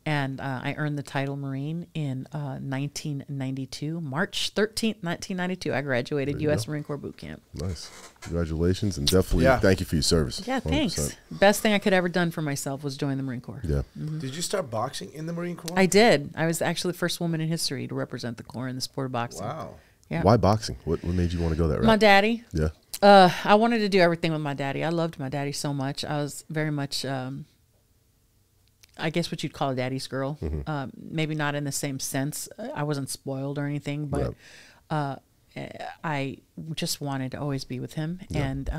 And I earned the title Marine in 1992, March 13th, 1992. I graduated U.S. Marine Corps boot camp. Nice. Congratulations, and definitely thank you for your service. Yeah, thanks. 100%. Best thing I could ever done for myself was join the Marine Corps. Yeah. Did you start boxing in the Marine Corps? I did. I was actually the first woman in history to represent the Corps in the sport of boxing. Wow. Yeah. Why boxing? What made you want to go that route? My daddy. Yeah. I wanted to do everything with my daddy. I loved my daddy so much. I was very much, I guess what you'd call a daddy's girl. Maybe not in the same sense. I wasn't spoiled or anything, but I just wanted to always be with him. And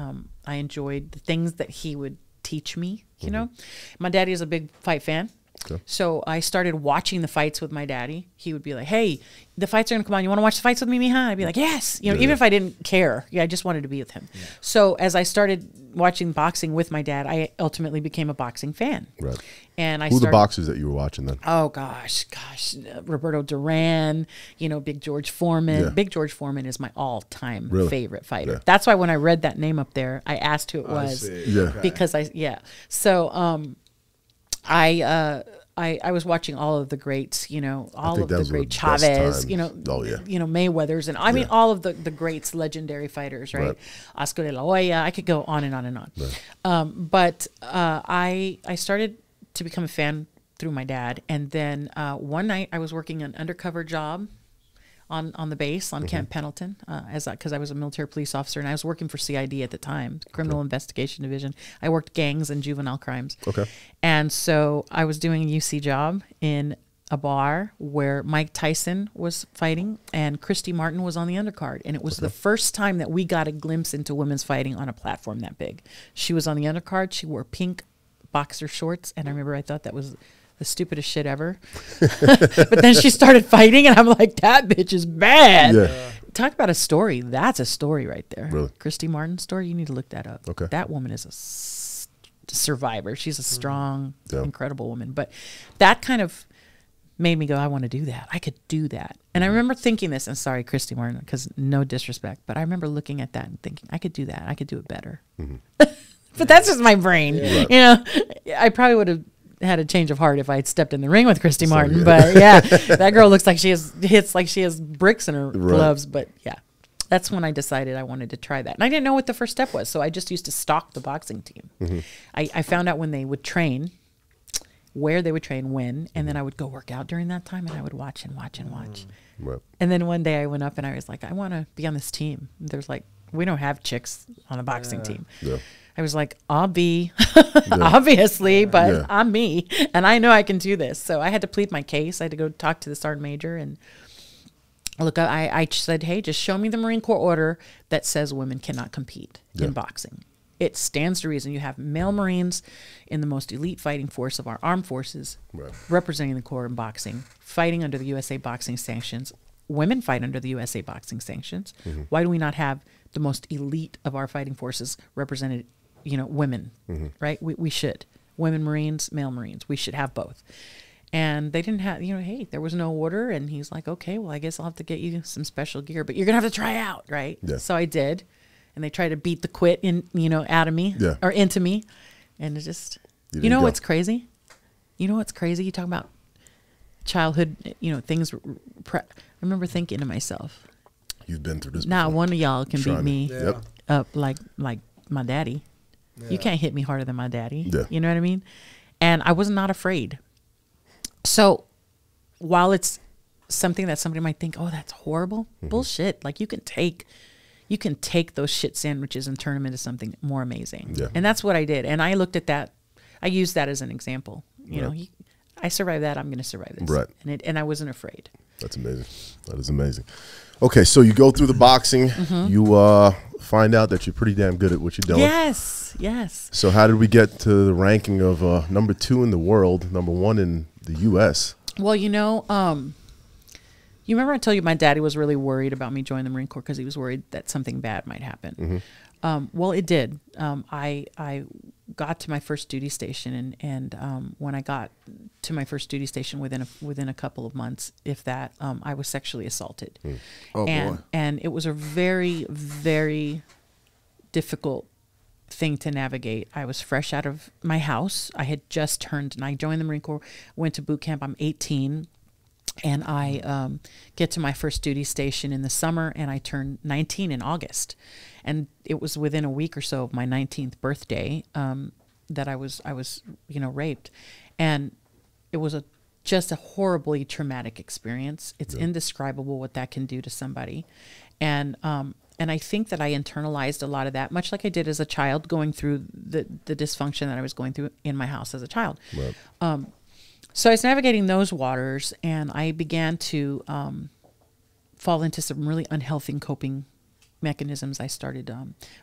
I enjoyed the things that he would teach me, you know. My daddy is a big fight fan. Okay. So I started watching the fights with my daddy. He would be like, hey, the fights are going to come on. You want to watch the fights with me, Mija? I'd be like, yes. You know, even if I didn't care. Yeah, I just wanted to be with him. Yeah. So as I started watching boxing with my dad, I ultimately became a boxing fan. Right. And Who are the boxers that you were watching then? Oh, gosh. Roberto Duran, you know, Big George Foreman. Yeah. Big George Foreman is my all-time favorite fighter. Yeah. That's why when I read that name up there, I asked who it was. Yeah. Because So I was watching all of the greats, you know, all of the great Chavez, you know, you know, Mayweather's, and I mean all of the greats, legendary fighters, right? Oscar de la Hoya. I could go on and on and on. Right. But I started to become a fan through my dad, and then one night I was working an undercover job on the base on Camp Pendleton, because I was a military police officer and I was working for CID at the time, Criminal Investigation Division. I worked gangs and juvenile crimes. Okay. And so I was doing a UC job in a bar where Mike Tyson was fighting and Christy Martin was on the undercard. And it was the first time that we got a glimpse into women's fighting on a platform that big. She was on the undercard. She wore pink boxer shorts. And I remember I thought that was the stupidest shit ever. But then she started fighting and I'm like, that bitch is bad. Yeah. Talk about a story. That's a story right there. Really? Christy Martin's story. You need to look that up. Okay. That woman is a survivor. She's a strong, incredible woman. But that kind of made me go, I want to do that. I could do that. And I remember thinking this, and sorry, Christy Martin, because no disrespect, but I remember looking at that and thinking, I could do that. I could do it better. But that's just my brain. Yeah. You know, I probably would have had a change of heart if I had stepped in the ring with Christy Martin. But yeah, that girl looks like she has hits like she has bricks in her gloves. But yeah, that's when I decided I wanted to try that. And I didn't know what the first step was. So I just used to stalk the boxing team. I found out when they would train, where they would train, when, and then I would go work out during that time and I would watch and watch and watch. Right. And then one day I went up and I was like, I want to be on this team. There's like, we don't have chicks on a boxing team. Yeah. I was like, I'll be, obviously, but I'm me. And I know I can do this. So I had to plead my case. I had to go talk to the sergeant major and look, I said, hey, just show me the Marine Corps order that says women cannot compete in boxing. It stands to reason. You have male Marines in the most elite fighting force of our armed forces, representing the Corps in boxing, fighting under the USA boxing sanctions. Women fight under the USA boxing sanctions. Why do we not have the most elite of our fighting forces represented, you know, women, right? We should. Women Marines, male Marines. We should have both. And they didn't have, you know, hey, there was no order. And he's like, okay, well, I guess I'll have to get you some special gear, but you're going to have to try out, right? Yeah. So I did. And they tried to beat the quit in, you know, out of me or into me. And it just, you know what's crazy? You know what's crazy? You talk about childhood, you know, things. I remember thinking to myself, you've been through this not before. One of y'all can beat me up like my daddy. Yeah. You can't hit me harder than my daddy. Yeah. You know what I mean? And I was not afraid. So while it's something that somebody might think, oh, that's horrible, bullshit. Like you can take those shit sandwiches and turn them into something more amazing. Yeah. And that's what I did. And I looked at that. I used that as an example. You know, I survived that. I'm going to survive this. Right. And I wasn't afraid. That's amazing. That is amazing. Okay, so you go through the boxing. You find out that you're pretty damn good at what you're doing. Yes, yes. So how did we get to the ranking of #2 in the world, #1 in the U.S.? Well, you know, you remember I told you my daddy was really worried about me joining the Marine Corps because he was worried that something bad might happen. Well, it did. I got to my first duty station, and when I got to my first duty station, within a couple of months, if that, I was sexually assaulted. Oh, boy. And it was a very, very difficult thing to navigate. I was fresh out of my house. I had just turned, and I joined the Marine Corps, went to boot camp. I'm 18. And I get to my first duty station in the summer, and I turned 19 in August. And it was within a week or so of my 19th birthday that I was you know, raped. And it was just a horribly traumatic experience. It's indescribable what that can do to somebody. And I think that I internalized a lot of that, much like I did as a child, going through the dysfunction that I was going through in my house as a child. Right. So I was navigating those waters, and I began to fall into some really unhealthy coping mechanisms. I started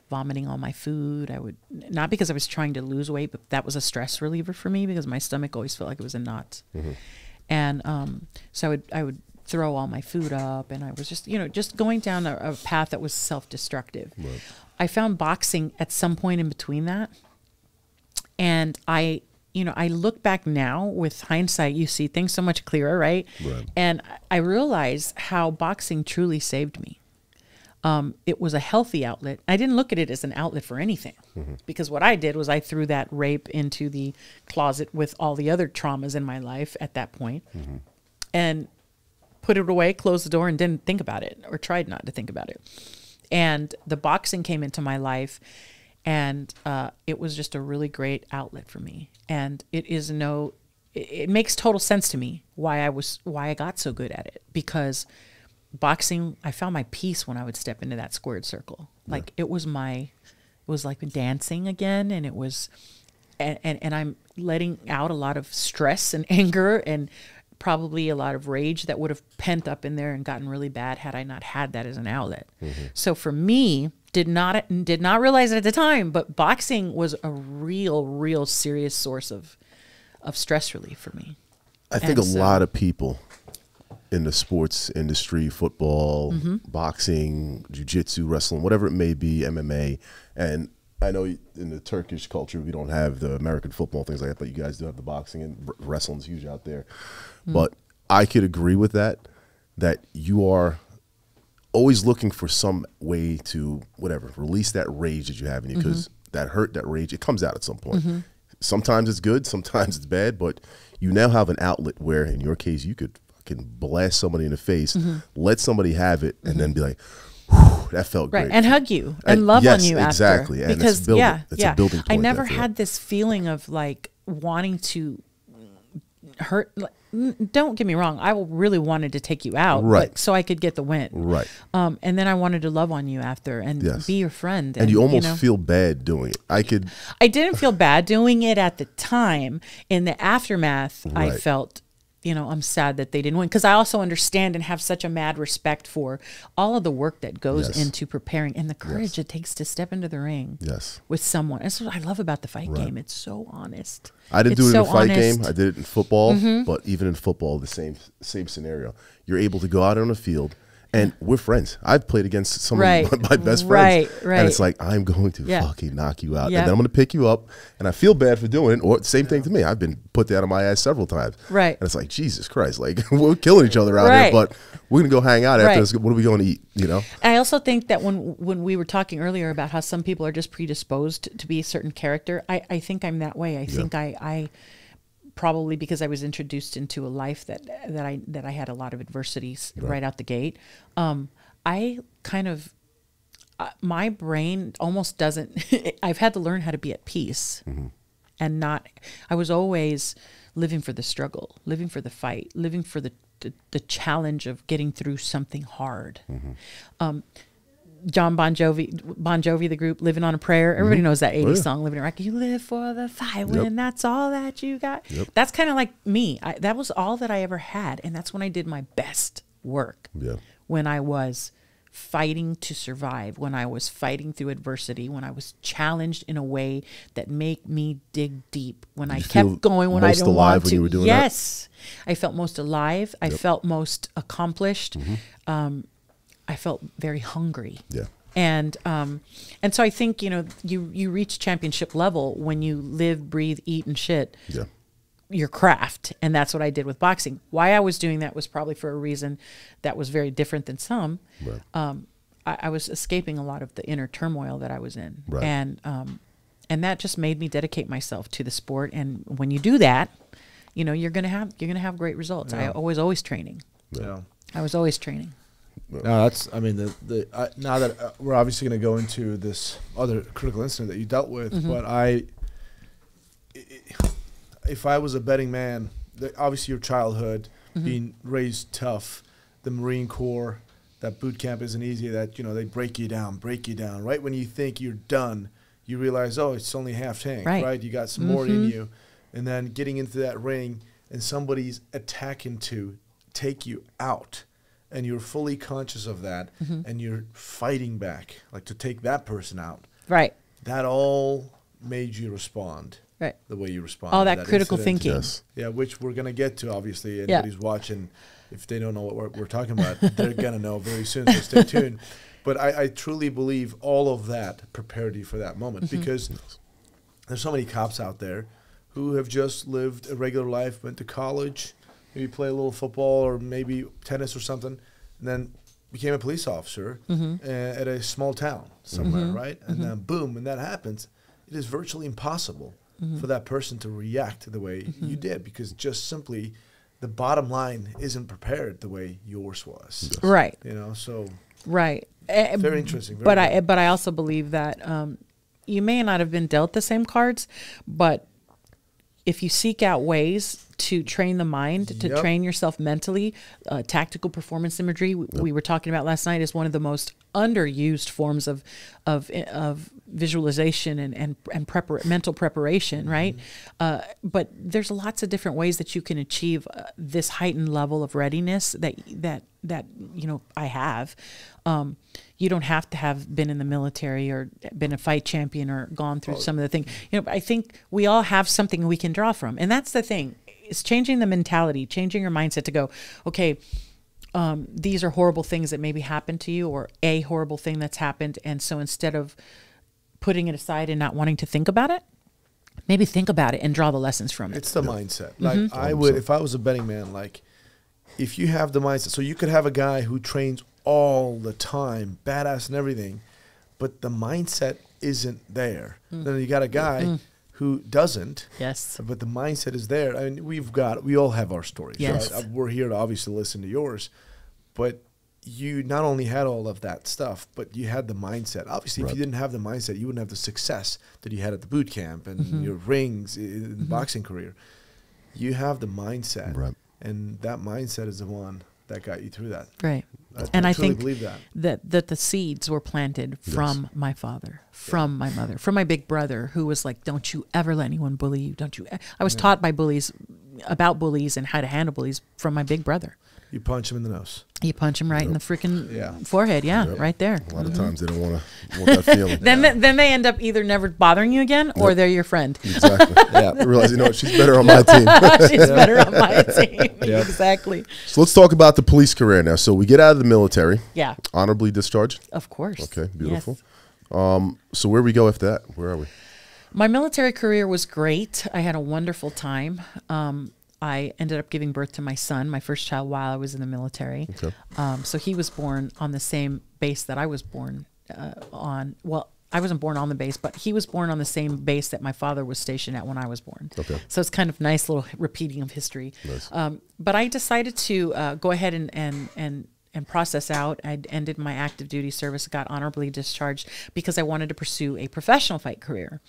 vomiting all my food. I would, not because I was trying to lose weight, but that was a stress reliever for me because my stomach always felt like it was in knots. And so I would throw all my food up, and I was just, you know, just going down a path that was self-destructive. Right. I found boxing at some point in between that, and I look back now with hindsight, you see things so much clearer, right? And I realized how boxing truly saved me. It was a healthy outlet. I didn't look at it as an outlet for anything because what I did was I threw that rape into the closet with all the other traumas in my life at that point and put it away, closed the door, and didn't think about it, or tried not to think about it. And the boxing came into my life, and it was just a really great outlet for me. And it makes total sense to me why I got so good at it, because boxing, I found my peace when I would step into that squared circle. Like it was like dancing again, and it was, and I'm letting out a lot of stress and anger and probably a lot of rage that would have pent up in there and gotten really bad had I not had that as an outlet. So for me, did not realize it at the time, but boxing was a real serious source of stress relief for me. I think a lot of people in the sports industry, football, boxing, jiu-jitsu, wrestling, whatever it may be, MMA, and I know in the Turkish culture we don't have the American football, things like that, but you guys do have the boxing, and wrestling's huge out there. But I could agree with that you are always looking for some way to, whatever, release that rage that you have in you, because that hurt, that rage, it comes out at some point. Sometimes it's good, sometimes it's bad, but you now have an outlet where, in your case, you could fucking blast somebody in the face, let somebody have it, and then be like, whew, that felt great. And hug you and love on you after. Exactly. And because, it's a building point. I never had this feeling of like wanting to hurt. Don't get me wrong. I really wanted to take you out, but so I could get the win. Right. And then I wanted to love on you after and be your friend. And you almost feel bad doing it. I didn't feel bad doing it at the time. In the aftermath, I felt, I'm sad that they didn't win, because I also understand and have such a mad respect for all of the work that goes into preparing and the courage it takes to step into the ring with someone. That's what I love about the fight game. It's so honest. I didn't do it in a fight game. I did it in football, but even in football, the same scenario. You're able to go out on the field, and we're friends. I've played against some of my best friends, and it's like, I'm going to fucking knock you out, and then I'm going to pick you up, and I feel bad for doing it. Or same thing to me. I've been put down on my ass several times, and it's like, Jesus Christ, like we're killing each other out here, but we're going to go hang out after this. What are we going to eat? I also think that when we were talking earlier about how some people are just predisposed to be a certain character, I think I'm that way. I think I probably because I was introduced into a life that I had a lot of adversities right out the gate. I kind of my brain almost doesn't. I've had to learn how to be at peace, and not. I was always living for the struggle, living for the fight, living for the challenge of getting through something hard. John Bon Jovi, the group, Living on a Prayer. Everybody knows that 80s song, Living on a Prayer. You live for the fight when that's all that you got. That's kind of like me. That was all that I ever had. And that's when I did my best work. When I was fighting to survive, when I was fighting through adversity, when I was challenged in a way that made me dig deep, when I kept going when I didn't want to. When you were doing that? I felt most alive. I felt most accomplished. I felt very hungry. And so I think, you reach championship level when you live, breathe, eat, and shit your craft. And that's what I did with boxing. Why I was doing that was probably for a reason that was very different than some. I was escaping a lot of the inner turmoil that I was in. And that just made me dedicate myself to the sport. And when you do that, you're gonna have great results. I was always training. I was always training. No, that's. I mean, now that we're obviously going to go into this other critical incident that you dealt with, but if I was a betting man, obviously your childhood, being raised tough, the Marine Corps, that boot camp isn't easy. That they break you down. Right when you think you're done, you realize, oh, it's only half tank. Right? You got some more in you, and then getting into that ring and somebody's attacking to take you out. And you're fully conscious of that, and you're fighting back, like to take that person out. That all made you respond the way you respond. All that critical thinking. Yeah, which we're going to get to, obviously. Anybody's watching, if they don't know what we're talking about, they're going to know very soon, so stay tuned. But I truly believe all of that prepared you for that moment, because there's so many cops out there who have just lived a regular life, went to college, maybe play a little football or maybe tennis or something, and then became a police officer at a small town somewhere, right? And then boom, when that happens, it is virtually impossible for that person to react the way you did, because just simply the bottom line isn't prepared the way yours was. So very interesting. But I also believe that you may not have been dealt the same cards, but if you seek out ways to train the mind, to train yourself mentally. Tactical performance imagery, we were talking about last night, is one of the most underused forms of visualization and mental preparation, right? But there's lots of different ways that you can achieve this heightened level of readiness that I have. You don't have to have been in the military or been a fight champion or gone through some of the things. I think we all have something we can draw from. And that's the thing. It's changing the mentality, changing your mindset to go, okay, these are horrible things that maybe happened to you, or a horrible thing that's happened. And so instead of putting it aside and not wanting to think about it, maybe think about it and draw the lessons from it. It's the mindset. Like I would, if I was a betting man, like if you have the mindset, so you could have a guy who trains all the time, badass and everything, but the mindset isn't there. Then you got a guy who doesn't. Yes. But the mindset is there. I mean, we all have our stories. Yes. Right? We're here to obviously listen to yours, but you not only had all of that stuff, but you had the mindset. Obviously, if you didn't have the mindset, you wouldn't have the success that you had at the boot camp and your rings in the boxing career. You have the mindset. Right. And that mindset is the one that got you through that. Right. I think believe that the seeds were planted from my father, from my mother, from my big brother, who was like, don't you ever let anyone bully you. Don't you. I was taught by bullies about bullies and how to handle bullies from my big brother. You punch him in the nose. You punch him right in the freaking forehead. Yeah, right there. A lot of times they don't want that feeling. Then they end up either never bothering you again, or they're your friend. Exactly. You realize, she's better on my team. She's better on my team. Exactly. So let's talk about the police career now. So we get out of the military. Yeah. Honorably discharged. Of course. Okay, beautiful. Yes. So where we go after that? Where are we? My military career was great. I had a wonderful time. I ended up giving birth to my son, my first child, while I was in the military. Okay. So he was born on the same base that I was born on. Well, I wasn't born on the base, but he was born on the same base that my father was stationed at when I was born. Okay. So it's kind of nice little repeating of history. Nice. But I decided to go ahead and process out. I ended my active duty service, got honorably discharged because I wanted to pursue a professional fight career,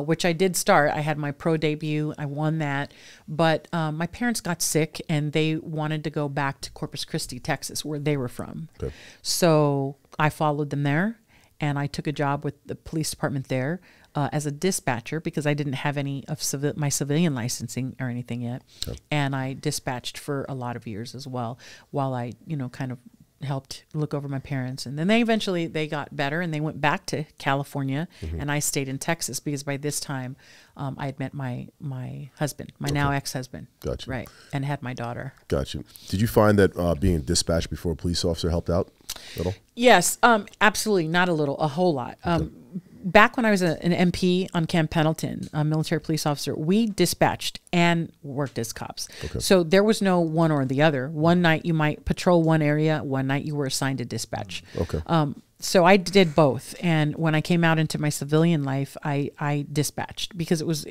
which I did start. I had my pro debut. I won that. But my parents got sick and they wanted to go back to Corpus Christi, Texas, where they were from. Okay. So I followed them there and I took a job with the police department there as a dispatcher because I didn't have any of my civilian licensing or anything yet. Okay. And I dispatched for a lot of years as well while I, kind of helped look over my parents. And then they got better and they went back to California and I stayed in Texas because by this time I had met my husband, my now ex-husband. Gotcha. Right. And had my daughter. Gotcha. Did you find that being dispatched before a police officer helped out a little? Yes, absolutely. Not a little, a whole lot. Back when I was an MP on Camp Pendleton, a military police officer, we dispatched and worked as cops. Okay. So there was no one or the other. One night you might patrol one area, one night you were assigned to dispatch. Okay. So I did both. And when I came out into my civilian life, I dispatched because it was,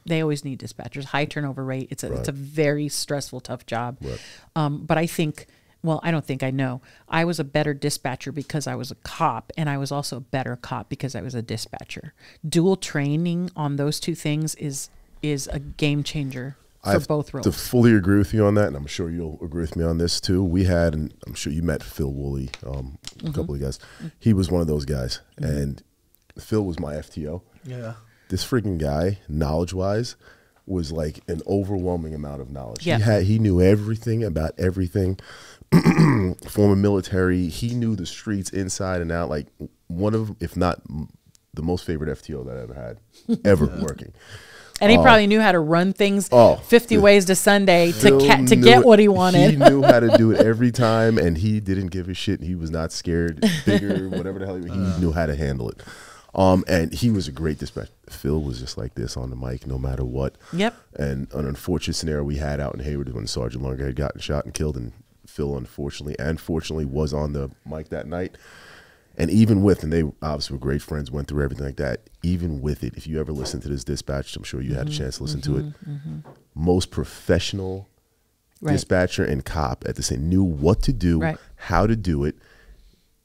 they always need dispatchers, high turnover rate. It's a very stressful, tough job. Right. But I think, well, I don't think I know. I was a better dispatcher because I was a cop, and I was also a better cop because I was a dispatcher. Dual training on those two things is a game changer for both roles. To fully agree with you on that, and I'm sure you'll agree with me on this too. We had, and I'm sure you met Phil Woolley, a couple of guys. He was one of those guys, and Phil was my FTO. Yeah. This freaking guy, knowledge-wise, was like an overwhelming amount of knowledge. Yeah. He knew everything about everything. Former military, he knew the streets inside and out. Like one of, if not the most favorite FTO that I ever had, ever working. And he probably knew how to run things 50 ways to Sunday to get what he wanted. He knew how to do it every time, and he didn't give a shit. He was not scared, bigger, whatever the hell. He knew how to handle it. And he was a great dispatcher. Phil was just like this on the mic, no matter what. Yep. And an unfortunate scenario we had out in Hayward when Sergeant Lunger had gotten shot and killed, and Phil, unfortunately and fortunately, was on the mic that night. And even with, and they obviously were great friends, went through everything like that. Even with it, if you ever listen to this dispatch, I'm sure you had a chance to listen to it. Most professional dispatcher and cop at the same knew what to do, how to do it.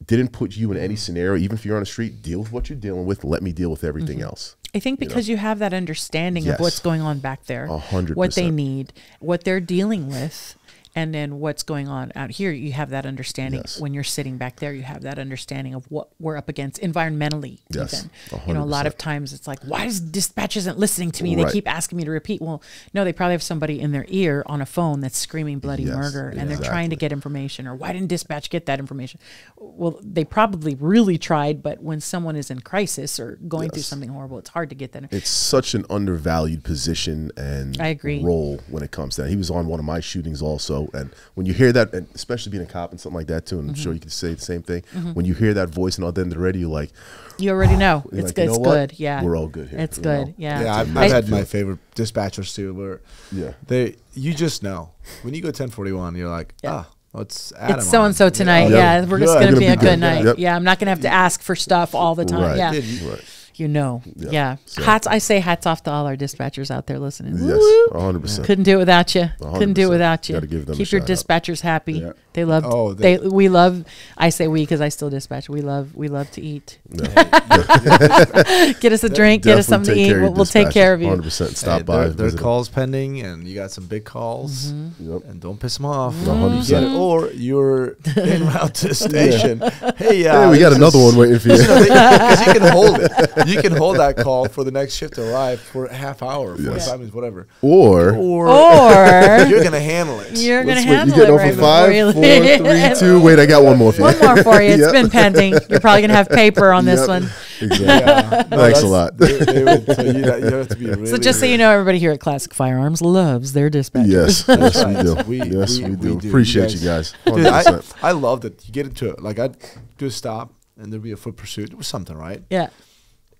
Didn't put you in any scenario, even if you're on the street. Deal with what you're dealing with. Let me deal with everything else. I think because you have that understanding of what's going on back there, 100%. what they need, what they're dealing with, and then what's going on out here. You have that understanding. When you're sitting back there, you have that understanding of what we're up against environmentally. Yes, even. You know, a lot of times it's like, why does dispatch isn't listening to me? They keep asking me to repeat. Well, no, they probably have somebody in their ear on a phone that's screaming bloody murder, and they're trying to get information. Or why didn't dispatch get that information? Well, they probably really tried, but when someone is in crisis or going through something horrible, it's hard to get that. It's such an undervalued position and I agree. role when it comes to that. He was on one of my shootings also, and when you hear that, and especially being a cop and something like that too, and I'm sure you can say the same thing. When you hear that voice and all that already, you're like, you already know it's like, good. It's good. Yeah, we're all good here. It's good. Yeah, Yeah, I've had my favorite dispatchers too, where you just know when you go 1041, you're like, it's Adam. It's so and so tonight. We're just gonna be a good night. Yeah, I'm not gonna have to ask for stuff all the time. Yeah. You know, So. I say hats off to all our dispatchers out there listening. Yes, 100%. Couldn't do it without you. Couldn't do it without you. Gotta give them Keep a your shout out. dispatchers happy. Yeah. They love. We love. I say we because I still dispatch. We love to eat. No. Get us a drink. Get us something to eat. We'll take care of you. 100%. Stop by. There are calls pending, and you got some big calls, and don't piss them off. 100%. Or you're en route to the station. Hey, we got another one waiting for you. Because you can hold it. You can hold that call for the next shift to arrive for a half hour, 45 minutes, whatever. Or you're gonna handle it. You're gonna you handle get it over right 5, 4, before 3, 2. Wait, I got one more for you. One more for you. It's been pending. You're probably gonna have paper on this one. Exactly. Thanks a lot. They would tell you that you have to be really. So just so you know, everybody here at Classic Firearms loves their dispatchers. Yes, we do. We do. Appreciate you guys. Dude, I love that you get into it. Like I'd do a stop and there'd be a foot pursuit. It was something, right? Yeah.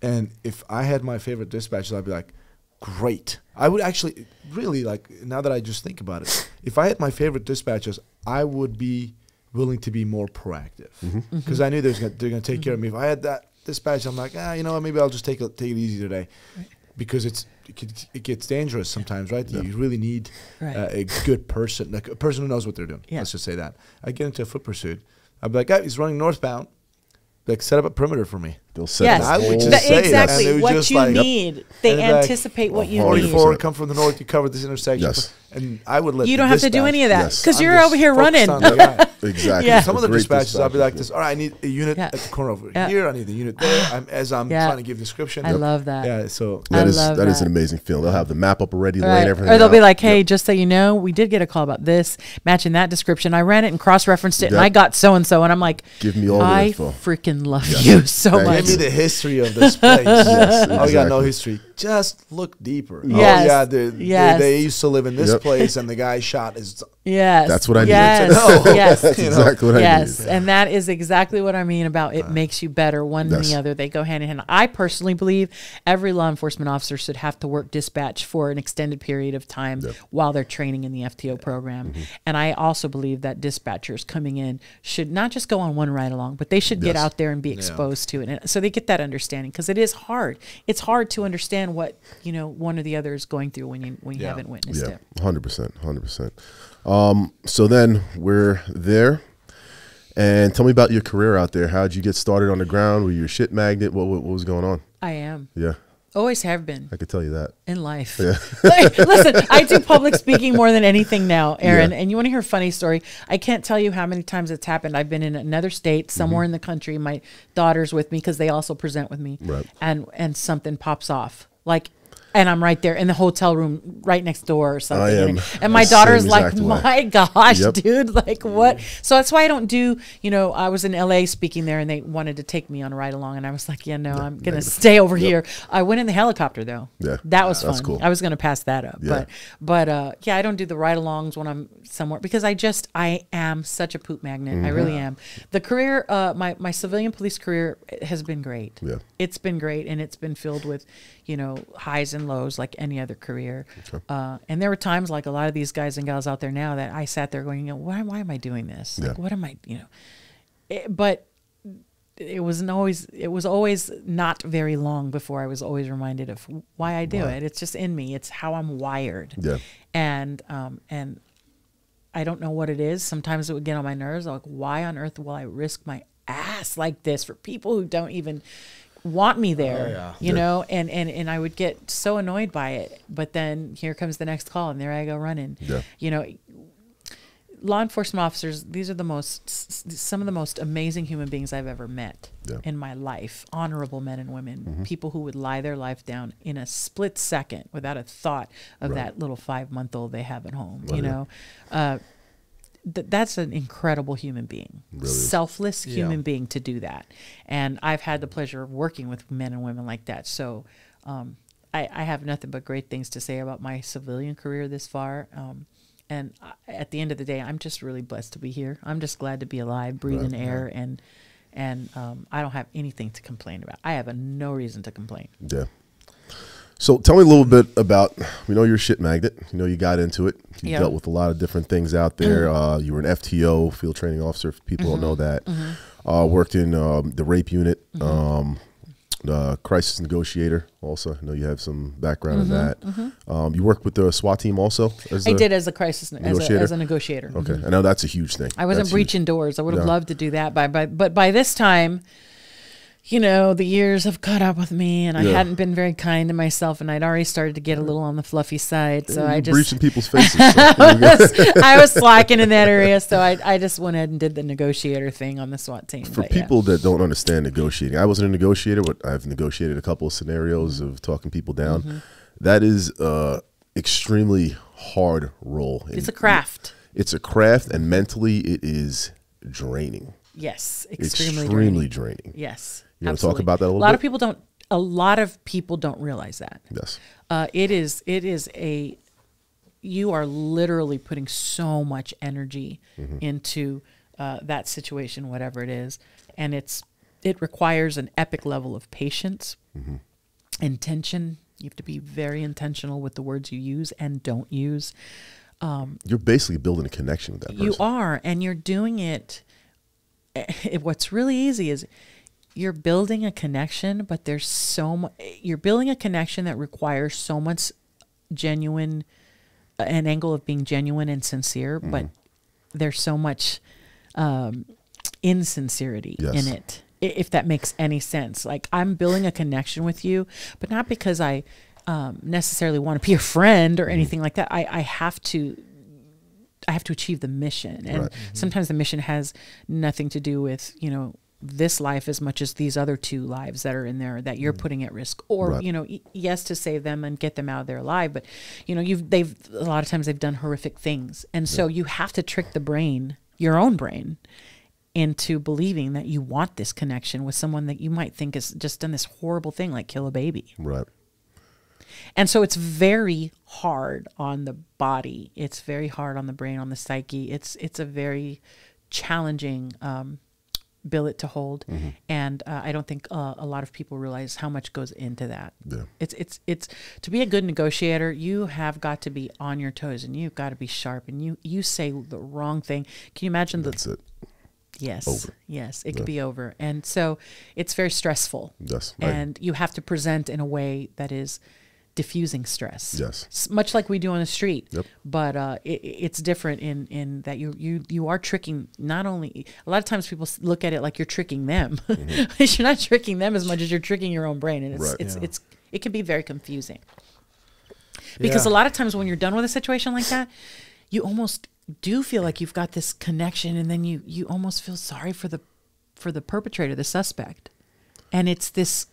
And if I had my favorite dispatchers, I'd be like, great. I would actually really like, now that I just think about it, if I had my favorite dispatchers, I would be willing to be more proactive because I knew they're going to take care of me. If I had that dispatch, I'm like, you know what, maybe I'll just take it easy today, because it gets dangerous sometimes, right? Yeah. You really need a good person, like a person who knows what they're doing. Yeah. Let's just say that. I get into a foot pursuit. I'd be like, he's running northbound. Like, set up a perimeter for me. They'll set I would just say exactly what just you need. They anticipate what you need. 44, come from the north, you cover this intersection. Yes. And I would let you don't have to do any of that because you're just over here running. Exactly. Yeah. Some of the dispatches, I'll be like this. All right, I need a unit at the corner over here. I need a unit there. I'm trying to give description. I love that. Yeah. So that is an amazing feeling. They'll have the map up already, laying everything. Or they'll be like, "Hey, just so you know, we did get a call about this, matching that description. I ran it and cross-referenced it, and I got so and so." And I'm like, "Give me all the info." I freaking love you so much. Give me the history of this place. Exactly. Oh, you got no history. Just look deeper. Yes. They used to live in this place, and the guy shot his. Yes. That's what I need. Yes. That's exactly what I need. Yes. And that is exactly what I mean about it makes you better. One and the other. They go hand in hand. I personally believe every law enforcement officer should have to work dispatch for an extended period of time while they're training in the FTO program. And I also believe that dispatchers coming in should not just go on one ride along, but they should get out there and be exposed to it. And so they get that understanding, because it is hard. It's hard to understand what, one or the other is going through when you haven't witnessed it. 100%. So then we're there, and tell me about your career out there. How'd you get started on the ground? Were you a shit magnet? What was going on? I am. Yeah. Always have been. I could tell you that. In life. Yeah. Listen, I do public speaking more than anything now, Aaron. And you want to hear a funny story? I can't tell you how many times it's happened. I've been in another state, somewhere in the country. My daughter's with me because they also present with me. Right. And something pops off. And I'm right there in the hotel room right next door or something. And my daughter's like, my gosh, dude, like what? So that's why I don't do, I was in LA speaking there and they wanted to take me on a ride along. And I was like, I'm going to stay over here. I went in the helicopter though. Yeah. That was fun. That's cool. I was going to pass that up. Yeah. But I don't do the ride alongs when I'm somewhere because I am such a poop magnet. I really am. The career, my civilian police career has been great. Yeah. It's been great. And it's been filled with, highs and lows like any other career. Okay. And there were times like a lot of these guys and gals out there now that I sat there going, why am I doing this? Like, what am I, but it was always not very long before I was always reminded of why I do it. It's just in me. It's how I'm wired. Yeah. And I don't know what it is. Sometimes it would get on my nerves. Like, why on earth will I risk my ass like this for people who don't even want me there, yeah. you know, and I would get so annoyed by it. But then here comes the next call, and there I go running. Yeah. You know, law enforcement officers, these are some of the most amazing human beings I've ever met in my life. Honorable men and women, people who would lie their life down in a split second without a thought of that little 5-month-old they have at home, you know. That's an incredible human being, really selfless human being to do that. And I've had the pleasure of working with men and women like that. So I have nothing but great things to say about my civilian career this far. And at the end of the day, I'm just really blessed to be here. I'm just glad to be alive, breathing air, and I don't have anything to complain about. I have no reason to complain. Yeah. So tell me a little bit about, we know you're a shit magnet. You know, you got into it. You dealt with a lot of different things out there. You were an FTO, field training officer, if people don't know that. Worked in the rape unit, crisis negotiator also. I know you have some background in that. You worked with the SWAT team also? I did as a crisis negotiator. As a negotiator. Okay. I know that's a huge thing. I wasn't breaching doors. I would have loved to do that. But by this time, you know, the years have caught up with me, and I hadn't been very kind to myself, and I'd already started to get a little on the fluffy side. So I just breaching people's faces. So. I was slacking in that area, so I just went ahead and did the negotiator thing on the SWAT team. For people that don't understand negotiating, I wasn't a negotiator, but I've negotiated a couple of scenarios of talking people down. That is extremely hard role. It's a craft. It's a craft, and mentally it is draining. Yes, extremely draining. Yes. You want to talk about that a little bit? A lot of people don't realize that. Yes. It is you are literally putting so much energy into that situation, whatever it is. And it requires an epic level of patience, intention. You have to be very intentional with the words you use and don't use. You're basically building a connection with that person. You are, and you're doing it. What's really easy is you're building a connection, but there's you're building a connection that requires so much an angle of being genuine and sincere, but there's so much insincerity in it, if that makes any sense. Like, I'm building a connection with you, but not because I necessarily want to be a friend or anything like that. I have to achieve the mission. And sometimes the mission has nothing to do with, you know, this life as much as these other two lives that are in there that you're putting at risk, or, you know, yes, to save them and get them out of there alive. But, you know, a lot of times they've done horrific things. And so you have to trick the brain, your own brain, into believing that you want this connection with someone that you might think has just done this horrible thing, like kill a baby. Right. And so it's very hard on the body. It's very hard on the brain, on the psyche. It's a very challenging billet to hold. And I don't think a lot of people realize how much goes into that. Yeah. It's to be a good negotiator, you have got to be on your toes, and you've got to be sharp, and you say the wrong thing. Can you imagine That's it. Yes. Over. Yes, it could be over. And so it's very stressful. Yes. And you have to present in a way that is diffusing stress. Yes. Much like we do on the street. Yep. But it's different in that you are tricking. Not only, a lot of times people look at it like you're tricking them. You're not tricking them as much as you're tricking your own brain, and it can be very confusing. Because a lot of times when you're done with a situation like that, you almost do feel like you've got this connection, and then you almost feel sorry for the perpetrator, the suspect. And it's this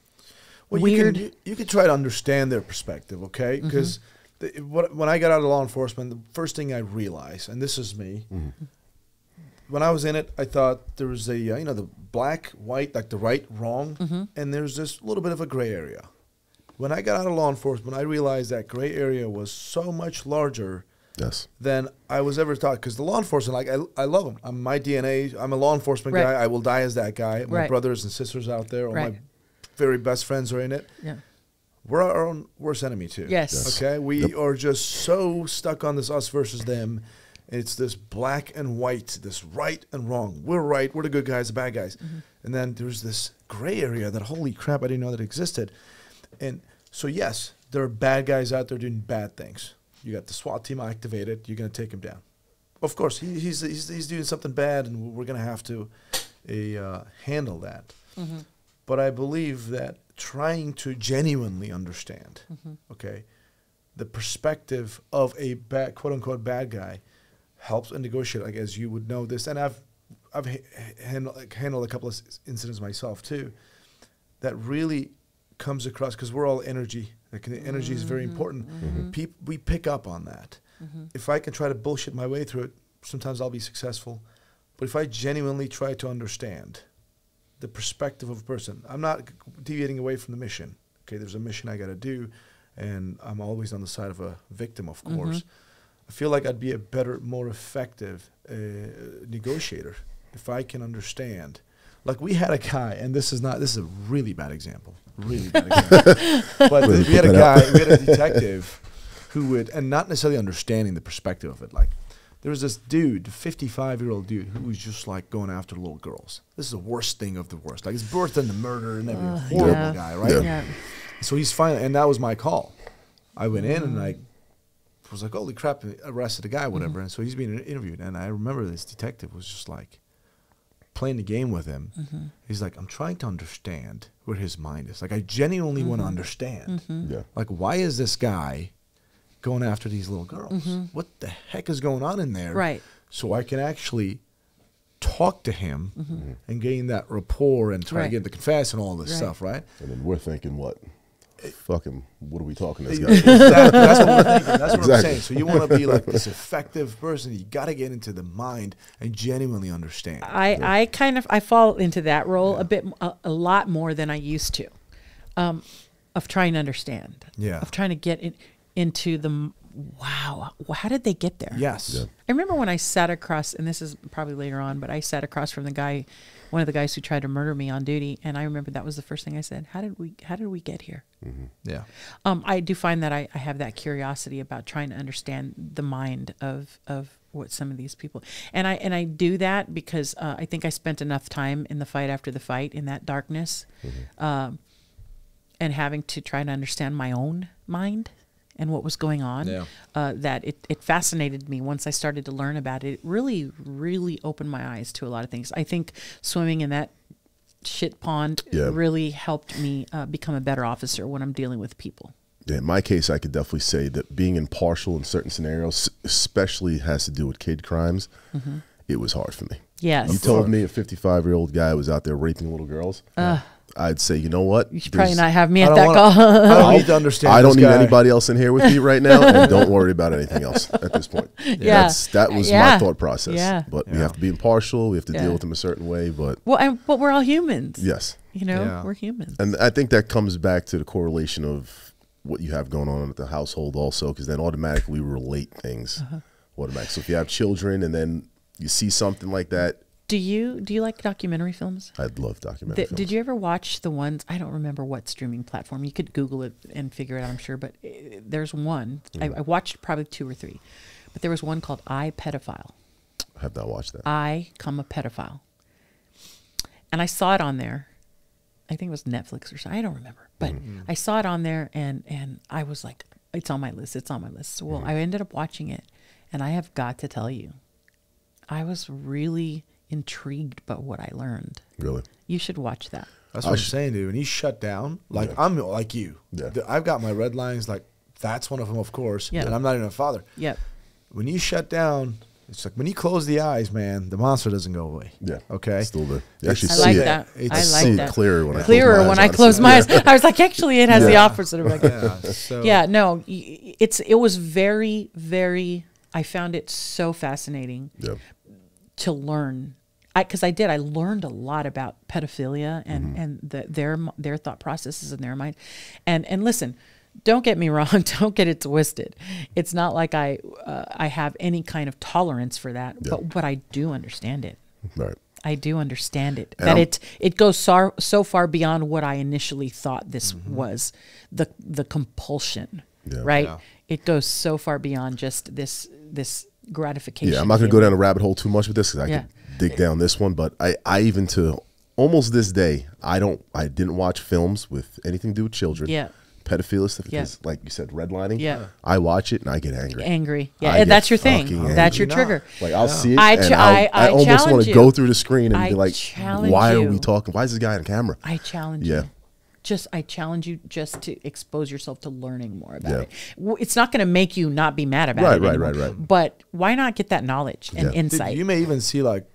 weird. You could try to understand their perspective, okay? Because when I got out of law enforcement, the first thing I realized, and this is me, when I was in it, I thought there was the black, white, like the right, wrong, and there's this little bit of a gray area. When I got out of law enforcement, I realized that gray area was so much larger than I was ever taught. Because the law enforcement, like, I love them. I'm my DNA. I'm a law enforcement guy. I will die as that guy. My brothers and sisters out there, all my very best friends are in it. Yeah. We're our own worst enemy too. Yes. Okay. We are just so stuck on this us versus them. It's this black and white, this right and wrong. We're right. We're the good guys, the bad guys. And then there's this gray area that, holy crap, I didn't know that existed. And so, yes, there are bad guys out there doing bad things. You got the SWAT team activated. You're going to take him down. Of course, he's doing something bad, and we're going to have to handle that. But I believe that trying to genuinely understand, okay, the perspective of a bad, quote unquote bad guy helps a negotiator. Like, as you would know this, and I've handled a couple of incidents myself too, that really comes across, because we're all energy. Like, the energy is very important. We pick up on that. If I can try to bullshit my way through it, sometimes I'll be successful. But if I genuinely try to understand the perspective of a person, I'm not deviating away from the mission. Okay, there's a mission I got to do, and I'm always on the side of a victim, of course. I feel like I'd be a better, more effective negotiator if I can understand. Like, we had a guy, and this is a really bad example. Really bad example. But we had a detective who would, and not necessarily understanding the perspective of it. Like, there was this dude, 55-year-old dude, who was just like going after little girls. This is the worst thing of the worst. Like, it's worse than the murder and everything. Horrible guy, right? Yeah. So he's finally, and that was my call. I went in and I was like, holy crap, arrested a guy, whatever. And so he's being interviewed. And I remember this detective was just like playing the game with him. He's like, I'm trying to understand where his mind is. Like, I genuinely want to understand. Like, why is this guy going after these little girls? What the heck is going on in there? Right. So I can actually talk to him and gain that rapport and try to get him to confess and all this stuff, right? And then we're thinking, what? Fucking, what are we talking to this guy? Exactly. That's what we're thinking. That's what I'm saying. So you want to be like this effective person. You got to get into the mind and genuinely understand. I fall into that role a lot more than I used to, of trying to understand. Of trying to get into the, wow, how did they get there? Yes. I remember when I sat across, and this is probably later on, but I sat across from the guy, one of the guys who tried to murder me on duty, and I remember that was the first thing I said. How did we get here? Yeah. I do find that I have that curiosity about trying to understand the mind of what some of these people, and I do that because I think I spent enough time in the fight after the fight in that darkness, and having to try to understand my own mind and what was going on, that it fascinated me once I started to learn about it. It really, really opened my eyes to a lot of things. I think swimming in that shit pond really helped me become a better officer when I'm dealing with people. Yeah, in my case, I could definitely say that being impartial in certain scenarios, especially has to do with kid crimes, it was hard for me. Yes. You told me a 55-year-old guy was out there raping little girls. I'd say, you know what? You should probably not have me at that call. I don't need to understand. I don't need anybody else in here with me right now, and don't worry about anything else at this point. That was my thought process. But we have to be impartial. We have to deal with them a certain way. But we're all humans. Yes, we're humans. And I think that comes back to the correlation of what you have going on at the household, also, because then automatically we relate things. Automatically. So if you have children, and then you see something like that. Do you like documentary films? I'd love documentary films. Did you ever watch the ones, I don't remember what streaming platform, you could Google it and figure it out, I'm sure, but there's one, I watched probably 2 or 3, but there was one called I, Pedophile. I have not watched that. I, a pedophile. And I saw it on there. I think it was Netflix or something, I don't remember. But I saw it on there, and I was like, it's on my list, it's on my list. So, well, I ended up watching it, and I have got to tell you, I was really intrigued by what I learned. Really? You should watch that. That's what I'm saying, dude. When he shut down, like I'm like you. I've got my red lines, like that's one of them, of course. And I'm not even a father. When you shut down, it's like when you close the eyes, man, the monster doesn't go away. Okay. Still there. You actually I see like it. that. I see it clearer when I close my eyes. I was like, actually, it has the opposite of like. No, it was very, very. I found it so fascinating to learn. Because I learned a lot about pedophilia and their thought processes in their mind. And listen, don't get me wrong, don't get it twisted. It's not like I have any kind of tolerance for that, but I do understand it. Right. I do understand it. And that it goes so far beyond what I initially thought this was, the compulsion, right? It goes so far beyond just this gratification. I'm not going to go down a rabbit hole too much with this because I could dig down this one, but I even to almost this day, I didn't watch films with anything to do with children. Pedophilia stuff, because like you said, redlining. I watch it and I get angry. And that's your thing. That's your trigger. Like I'll see it and I almost want to go through the screen and be like, why are we talking? Why is this guy on camera? I challenge you. I challenge you just to expose yourself to learning more about it. It's not going to make you not be mad about it anymore, right. but why not get that knowledge and insight? You may even see like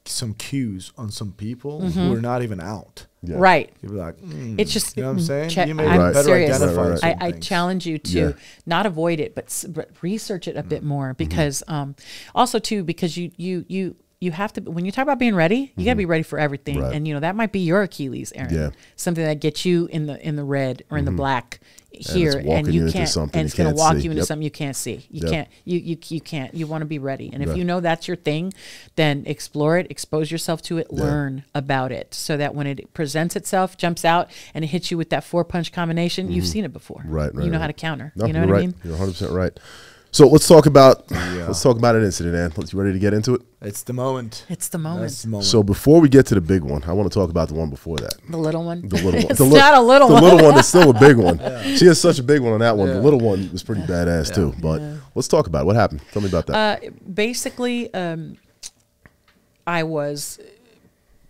some cues on some people who are not even out. Right. You'll be like, it's just, you know what I'm saying? Check, You may I'm better serious. identify I challenge you to not avoid it, but research it a bit more, because also too, because you have to, when you talk about being ready, you got to be ready for everything. And you know, that might be your Achilles, Aaron. Something that gets you in the red or in the black here, and you can't, and it's going to walk you into something you can't see. You can't, you can't, you want to be ready. And if you know that's your thing, then explore it, expose yourself to it, learn about it, so that when it presents itself, jumps out, and it hits you with that 4-punch combination, you've seen it before. You know how to counter. No, you know what I mean? You're 100% right. So let's talk about an incident, Ann. You ready to get into it? It's the moment. It's the moment. So before we get to the big one, I want to talk about the one before that. The little one. The little one. It's not a little one. The little one is still a big one. She has such a big one on that one. The little one was pretty badass too. But let's talk about it. What happened. Tell me about that. Basically, I was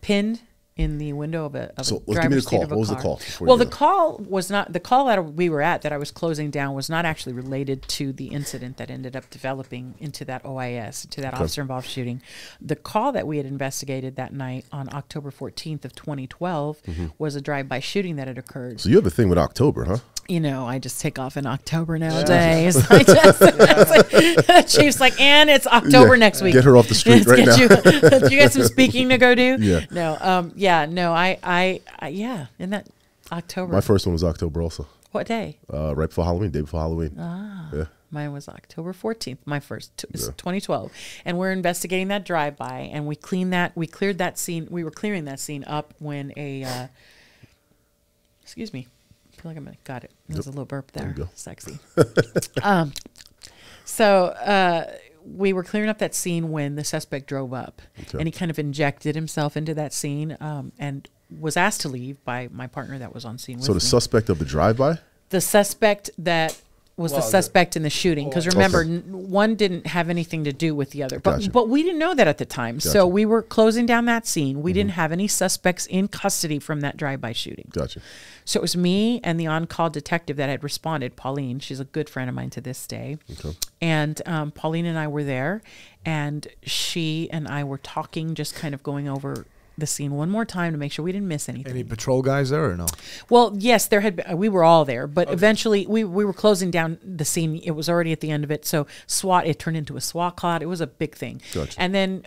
pinned in the window of a driver's seat of a car. What was the call? Well, the call was not, the call that we were at, that I was closing down, was not actually related to the incident that ended up developing into that OIS, to that officer-involved shooting. The call that we had investigated that night on October 14th of 2012 was a drive-by shooting that had occurred. So you have a thing with October, huh? You know, I just take off in October nowadays. The chief's like, and it's October next week. Get her off the street right now. You got some speaking to go do? Yeah. No, in that October. My first one was October also. What day? Right before Halloween, day before Halloween. Mine was October 14th, my first, 2012. And we're investigating that drive-by, and we cleared that scene. We were clearing that scene up when excuse me. I feel like got it. There's a little burp there. Sexy. So we were clearing up that scene when the suspect drove up, and he kind of injected himself into that scene, and was asked to leave by my partner that was on scene with me. So the suspect of the drive-by? The suspect that was the suspect in the shooting, because remember, one didn't have anything to do with the other, but we didn't know that at the time. So we were closing down that scene. We didn't have any suspects in custody from that drive-by shooting. Gotcha. So it was me and the on-call detective that had responded, Pauline. She's a good friend of mine to this day. And Pauline and I were there, and she and I were talking, just kind of going over the scene one more time to make sure we didn't miss anything. Any patrol guys there or no? Well, yes, there had been, we were all there, but eventually we were closing down the scene. It was already at the end of it. So it turned into a SWAT call. It was a big thing. Gotcha. And then,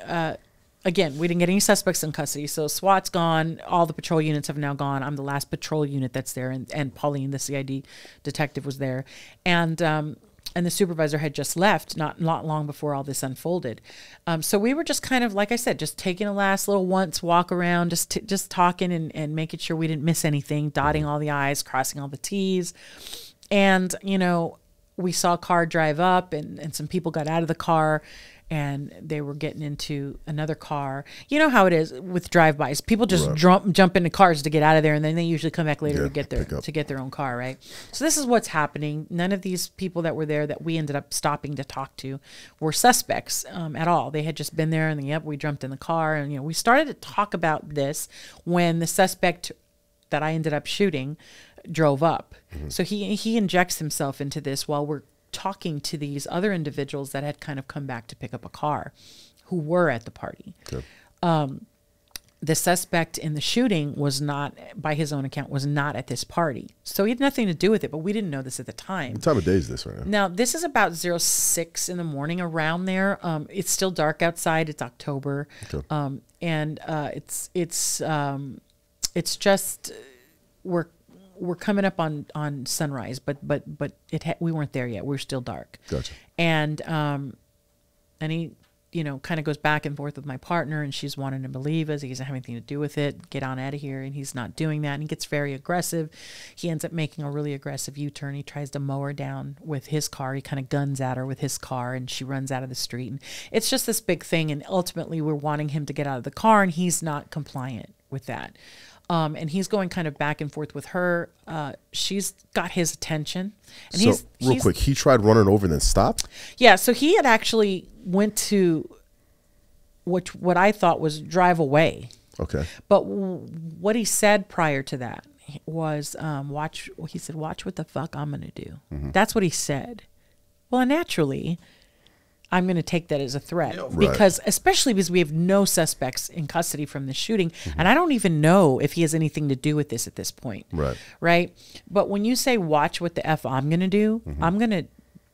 again, we didn't get any suspects in custody. So SWAT's gone. All the patrol units have now gone. I'm the last patrol unit that's there. And Pauline, the CID detective, was there. And the supervisor had just left not long before all this unfolded. So we were just kind of, like I said, just taking a last little walk around, just talking and making sure we didn't miss anything, dotting all the I's, crossing all the T's. And, you know, we saw a car drive up, and some people got out of the car, and they were getting into another car. You know how it is with drive-bys. People just jump into cars to get out of there, and then they usually come back later to get their own car, right? So this is what's happening. None of these people that were there that we ended up stopping to talk to were suspects at all. They had just been there, and then, we jumped in the car. And, we started to talk about this when the suspect that I ended up shooting drove up. So he injects himself into this while we're talking to these other individuals that had kind of come back to pick up a car, who were at the party. The suspect in the shooting was not, by his own account, was not at this party. So he had nothing to do with it, but we didn't know this at the time. What time of day is this right now? Now, this is about 06 in the morning, around there. It's still dark outside. It's October. And it's just, we're coming up on sunrise, but we weren't there yet. We're still dark. Gotcha. And he, kind of goes back and forth with my partner, and she's wanting to believe us. He doesn't have anything to do with it. Get on out of here. And he's not doing that. And he gets very aggressive. He ends up making a really aggressive U-turn. He tries to mow her down with his car. He kind of guns at her with his car, and she runs out of the street. And it's just this big thing. And ultimately, we're wanting him to get out of the car, and he's not compliant with that. And he's going kind of back and forth with her. She's got his attention. And so, real quick, he tried running over and then stopped? Yeah, so he had actually went to what I thought was drive away. Okay. But what he said prior to that, was watch. He said, "Watch what the fuck I'm gonna do." That's what he said. Well, naturally, I'm going to take that as a threat because, especially because we have no suspects in custody from the shooting, and I don't even know if he has anything to do with this at this point. Right. Right. But when you say watch what the F I'm going to do, I'm going to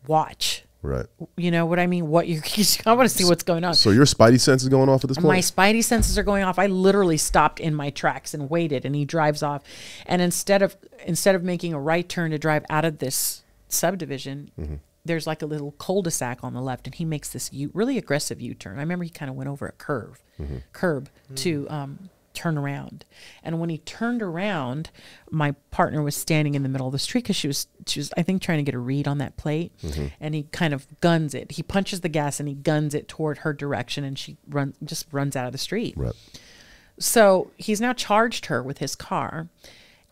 watch. Right. You know what I mean? What you're, I want to see what's going on. So your spidey sense is going off at this point? My spidey senses are going off. I literally stopped in my tracks and waited, and he drives off. And instead of making a right turn to drive out of this subdivision, there's like a little cul-de-sac on the left, and he makes this really aggressive U-turn. I remember he kind of went over a curb to turn around. And when he turned around, my partner was standing in the middle of the street because she was I think trying to get a read on that plate, and he kind of guns it. He punches the gas and he guns it toward her direction, and she just runs out of the street. Right. So he's now charged her with his car,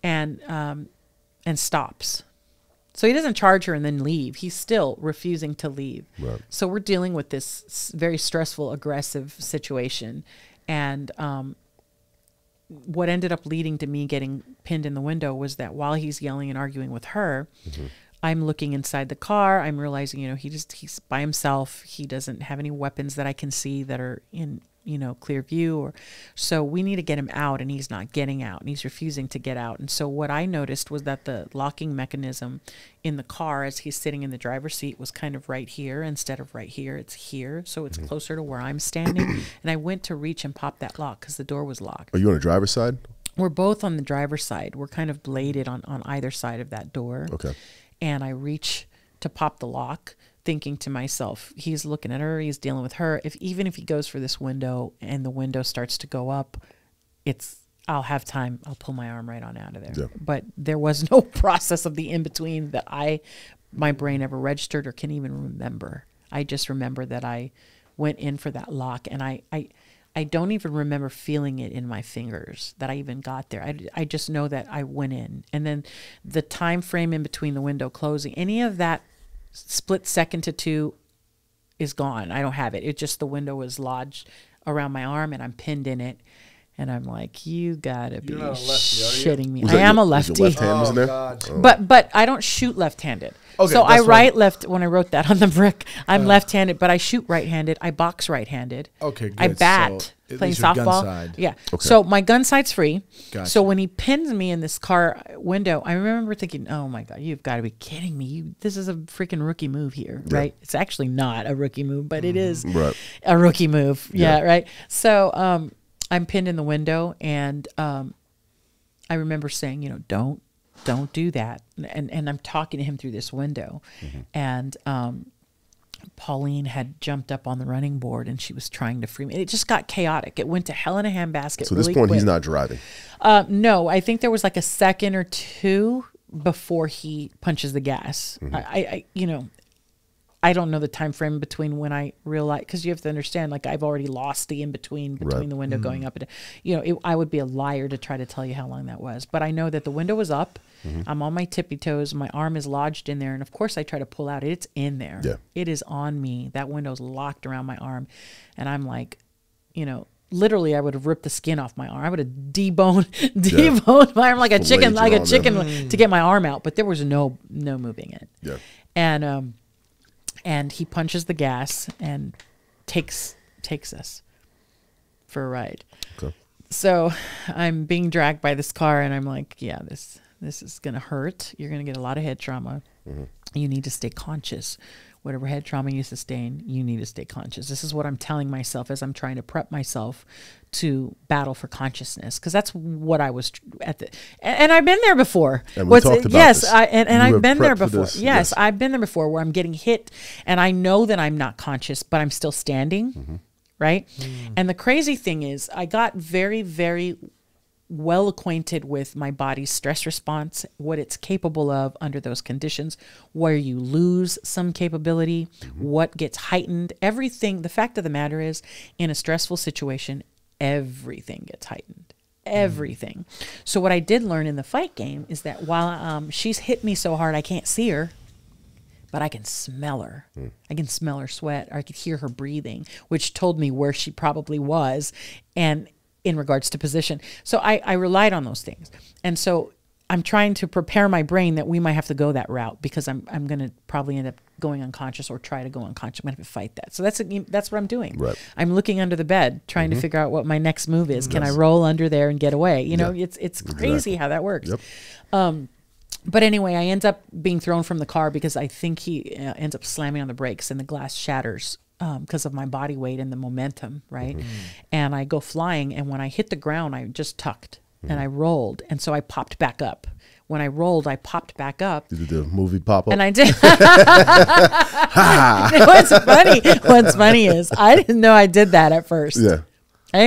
and stops. So he doesn't charge her and then leave. He's still refusing to leave. Right. So we're dealing with this very stressful, aggressive situation. And what ended up leading to me getting pinned in the window was that while he's yelling and arguing with her, I'm looking inside the car. I'm realizing, he's by himself. He doesn't have any weapons that I can see that are in, clear view. So we need to get him out, and he's not getting out, and he's refusing to get out. And so what I noticed was that the locking mechanism in the car as he's sitting in the driver's seat was kind of right here instead of right here. It's here, so it's closer to where I'm standing. And I went to reach and pop that lock because the door was locked. Are you on the driver's side? We're both on the driver's side. We're kind of bladed on either side of that door. Okay. And I reach to pop the lock, thinking to myself, he's looking at her, he's dealing with her. Even if he goes for this window and the window starts to go up, I'll have time. I'll pull my arm right on out of there. Yeah. But there was no process of the in-between that my brain ever registered or can even remember. I just remember that I went in for that lock, and I don't even remember feeling it in my fingers that I even got there. I just know that I went in. And then the time frame in between the window closing, any of that split second to two is gone. I don't have it. It just, the window was lodged around my arm, and I'm pinned in it. And I'm like, you gotta be shitting me. I am a lefty. Left hand was in there? God. Oh. But I don't shoot left-handed. Okay, so I that's write left when I wrote that on the brick. I'm left-handed, but I shoot right-handed. I box right-handed. Okay, good. I bat So at playing least your gun softball. side. Yeah. Okay. So my gun side's free. Gotcha. So when he pins me in this car window, I remember thinking, "Oh my God, you've got to be kidding me! This is a freaking rookie move here, right? It's actually not a rookie move, but it is a rookie move. Yeah, right. So I'm pinned in the window, and I remember saying, don't do that. And I'm talking to him through this window. And Pauline had jumped up on the running board, and she was trying to free me. It just got chaotic. It went to hell in a handbasket. So at this point, he's not driving. No, I think there was like a second or two before he punches the gas. I don't know the time frame between when I realized, because you have to understand, like, I've already lost the in between the window going up and I would be a liar to try to tell you how long that was. But I know that the window was up. I'm on my tippy toes. My arm is lodged in there, and of course I try to pull out. It's in there. Yeah. It is on me. That window's locked around my arm, and I'm like, literally, I would have ripped the skin off my arm. I would have deboned my arm like a chicken, to get my arm out. But there was no moving it. Yeah. And he punches the gas and takes us for a ride. Okay. So I'm being dragged by this car, and I'm like, yeah, this is going to hurt. You're going to get a lot of head trauma. You need to stay conscious. Whatever head trauma you sustain, you need to stay conscious. This is what I'm telling myself as I'm trying to prep myself to battle for consciousness, because that's what I was and I've been there before. And we talked about yes, this. I've been there before. Yes, I've been there before, where I'm getting hit, and I know that I'm not conscious, but I'm still standing, right? And the crazy thing is, I got very, very well acquainted with my body's stress response, what it's capable of under those conditions, where you lose some capability, what gets heightened, everything. The fact of the matter is, in a stressful situation, everything gets heightened. Everything. So what I did learn in the fight game is that while she's hit me so hard I can't see her, but I can smell her. I can smell her sweat, or I could hear her breathing, which told me where she probably was, and in regards to position. So I relied on those things. And so I'm trying to prepare my brain that we might have to go that route because I'm going to probably end up going unconscious or try to go unconscious. I'm going to have to fight that. So that's what I'm doing. Right. I'm looking under the bed, trying to figure out what my next move is. Can I roll under there and get away? You know, it's crazy how that works. Yep. But anyway, I end up being thrown from the car because I think he ends up slamming on the brakes and the glass shatters because of my body weight and the momentum, right? And I go flying, and when I hit the ground, I just tucked and I rolled, and so I popped back up. When I rolled, I popped back up. Did the movie pop up? And I did. What's funny is I didn't know I did that at first. Yeah. I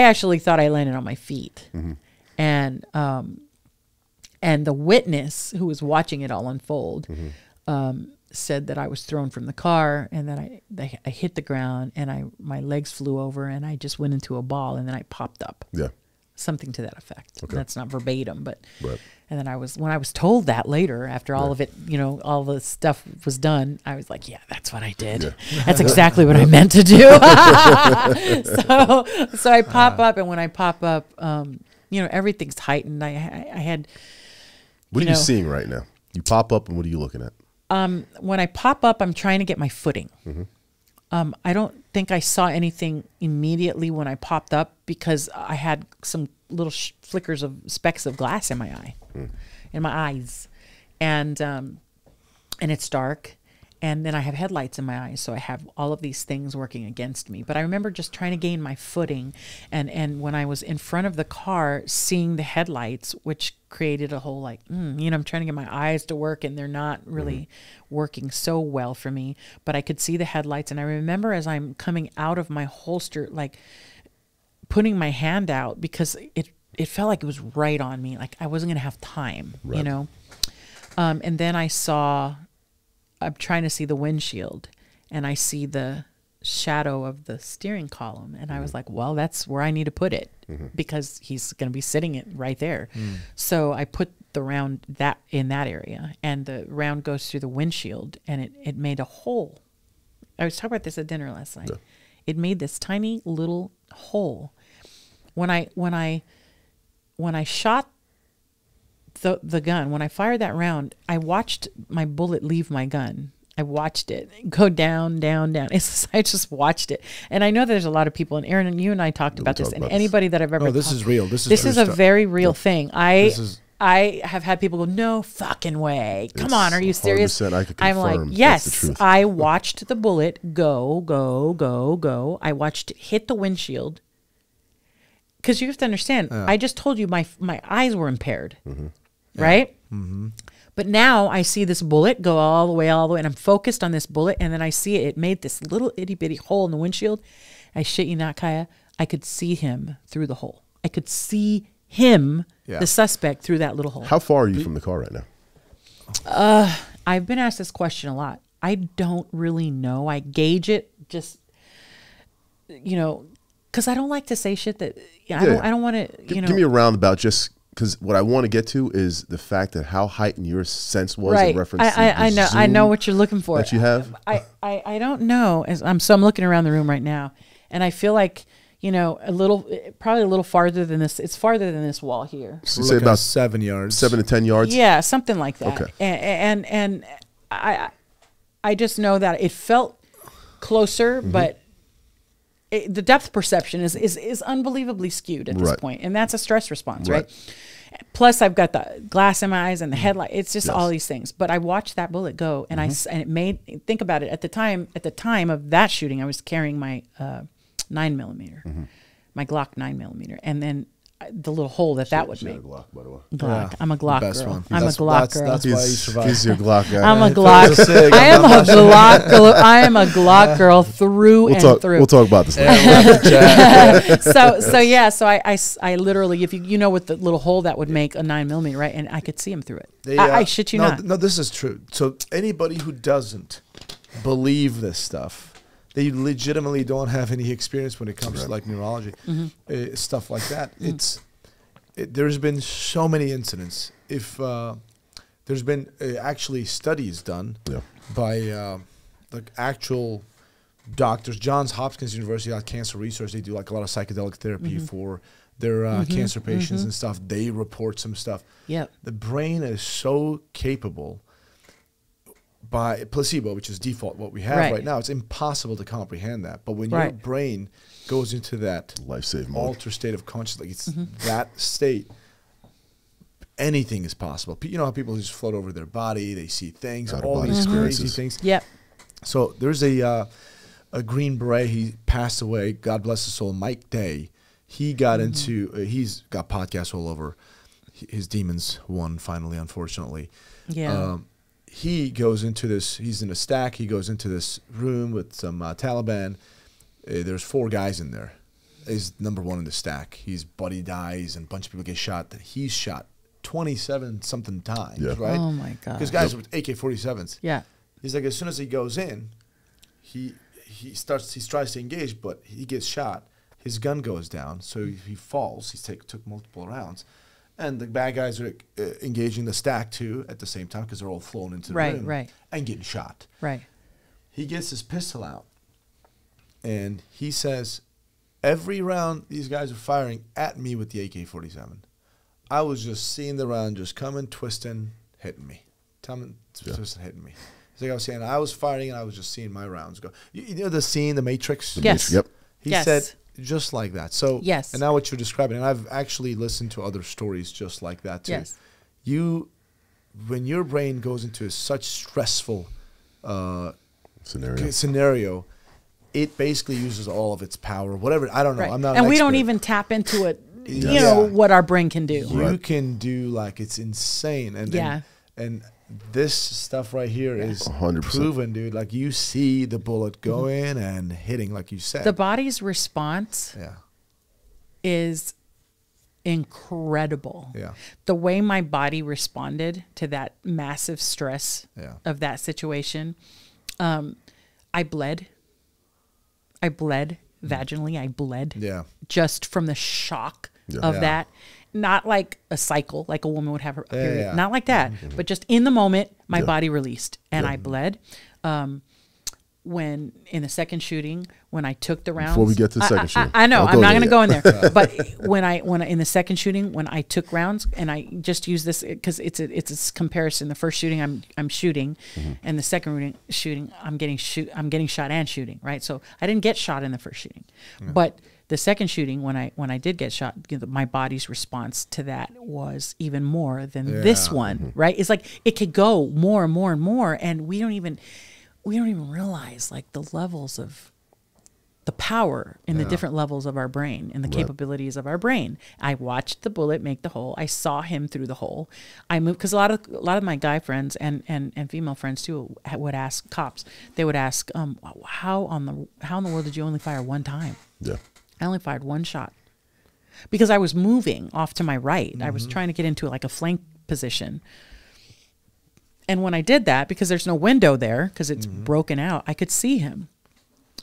actually thought I landed on my feet. And the witness who was watching it all unfold said that I was thrown from the car and that I hit the ground and my legs flew over and I just went into a ball and then I popped up. Yeah. Something to that effect. Okay. That's not verbatim, but Right. and then when I was told that later, after all of it, you know, all the stuff was done, I was like, yeah, that's what I did. Yeah. That's exactly what I meant to do. so I pop up, and when I pop up, you know, everything's heightened. I had. What are you seeing right now? You pop up, and what are you looking at? When I pop up, I'm trying to get my footing. I don't think I saw anything immediately when I popped up because I had some little flickers of specks of glass in my eye, in my eyes, and it's dark, and then I have headlights in my eyes, so I have all of these things working against me. But I remember just trying to gain my footing, and when I was in front of the car, seeing the headlights, which created a whole like, you know, I'm trying to get my eyes to work, and they're not really working so well for me. But I could see the headlights, and I remember as I'm coming out of my holster, like putting my hand out because it felt like it was right on me, like I wasn't gonna have time, you know. And then I'm trying to see the windshield, and I see the shadow of the steering column, and I was like, well, that's where I need to put it because he's going to be sitting it right there. So I put the round in that area, and the round goes through the windshield, and it made a hole. I was talking about this at dinner last night. It made this tiny little hole. When I shot the gun, when I fired that round, I watched my bullet leave my gun. I watched it go down, down, down. I just watched it. And I know there's a lot of people, and Aaron, and you and I talked about this, and anybody that I've ever this is real. This is a very real thing. I have had people go, no fucking way. Come on, are you serious? I could I'm like, yes, I watched the bullet go, go, go, go. I watched it hit the windshield. Because you have to understand, I just told you my eyes were impaired, right? But now I see this bullet go all the way, and I'm focused on this bullet, and then I see it made this little itty-bitty hole in the windshield. I shit you not, Kaya, I could see him through the hole. I could see him, the suspect, through that little hole. How far are you from the car right now? I've been asked this question a lot. I don't really know. I gauge it just, you know, because I don't like to say shit that I don't want to. Give me a roundabout, just because what I want to get to is the fact that how heightened your sense was in reference to I know what you're looking for. That you have. I don't know. I'm looking around the room right now, and I feel like, you know, probably a little farther than this. It's farther than this wall here. So say about 7 yards, 7 to 10 yards. Yeah, something like that. Okay. And I just know that it felt closer, but the depth perception is unbelievably skewed at this point, and that's a stress response, right? Plus, I've got the glass in my eyes and the headlight. It's just all these things. But I watched that bullet go, and and it made, think about it. At the time of that shooting, I was carrying my 9mm, my Glock 9mm, and then the little hole that would make. Glock, by the way. Glock. I'm a Glock girl. One. I'm a Glock girl. That's why you survived. He's your Glock guy. I'm a Glock. I am a Glock girl. I am a Glock girl through and through. We'll talk about this later. So I literally, if you know what the little hole that would make a 9mm, right? And I could see him through it. I shit you not. No, this is true. So anybody who doesn't believe this stuff, they legitimately don't have any experience when it comes to like neurology, stuff like that. There's been so many incidents. If there's been actually studies done by like actual doctors, Johns Hopkins University Cancer Research, they do like a lot of psychedelic therapy for their cancer patients and stuff. They report some stuff. Yep. The brain is so capable by placebo, which is default what we have right now. It's impossible to comprehend that. But when your brain goes into that life-saving alter state of consciousness, like it's that state, anything is possible. You know how people just float over their body, they see things, all these crazy things. Yep. So there's a Green Beret, he passed away, God bless his soul, Mike Day. He got into, he's got podcasts all over. His demons won finally, unfortunately. Yeah. He goes into this, he's in a stack, he goes into this room with some Taliban. There's 4 guys in there. He's number 1 in the stack. His buddy dies and a bunch of people get shot. He's shot 27-something times, right? Oh, my God. Because guys with AK-47s. Yeah. He's like, as soon as he goes in, he tries to engage, but he gets shot. His gun goes down, so he falls. He took multiple rounds. And the bad guys are engaging the stack, too, at the same time, because they're all flown into the room and getting shot. Right. He gets his pistol out, and he says, every round these guys are firing at me with the AK-47, I was just seeing the round just coming, twisting, hitting me. Twisting, hitting me. It's like I was saying, I was firing, and I was just seeing my rounds go. You know the scene, The Matrix? Yes. Yep. He said just like that. So, yes. And now what you're describing, and I've actually listened to other stories just like that too. Yes. When your brain goes into such stressful scenario, it basically uses all of its power, whatever. I don't know. Right. I'm not. And an we don't expert. even tap into it. You know what our brain can do. You can do like it's insane, and this stuff right here is 100%. proven, dude. Like you see the bullet going and hitting, like you said. The body's response is incredible. Yeah. The way my body responded to that massive stress of that situation, I bled. I bled vaginally. I bled. Yeah. Just from the shock of that. Not like a cycle, like a woman would have her period. Not like that, but just in the moment, my body released and I bled. When in the second shooting, when I took the rounds, Before we get to the second shooting, I know I'm not going to go in there. But when in the second shooting, when I took rounds, and I just use this because it's a comparison. The first shooting I'm shooting, and the second shooting I'm getting shot and shooting. Right, so I didn't get shot in the first shooting, but the second shooting, when I did get shot, my body's response to that was even more than this one. Right, it's like it could go more and more and more, and we don't even realize like the levels of the power in the different levels of our brain and the capabilities of our brain. I watched the bullet make the hole. I saw him through the hole. I moved because a lot of my guy friends and female friends too would ask cops. They would ask, how in the world did you only fire one time? Yeah, I only fired one shot because I was moving off to my right. I was trying to get into like a flank position. And when I did that, because there's no window there, because it's broken out, I could see him.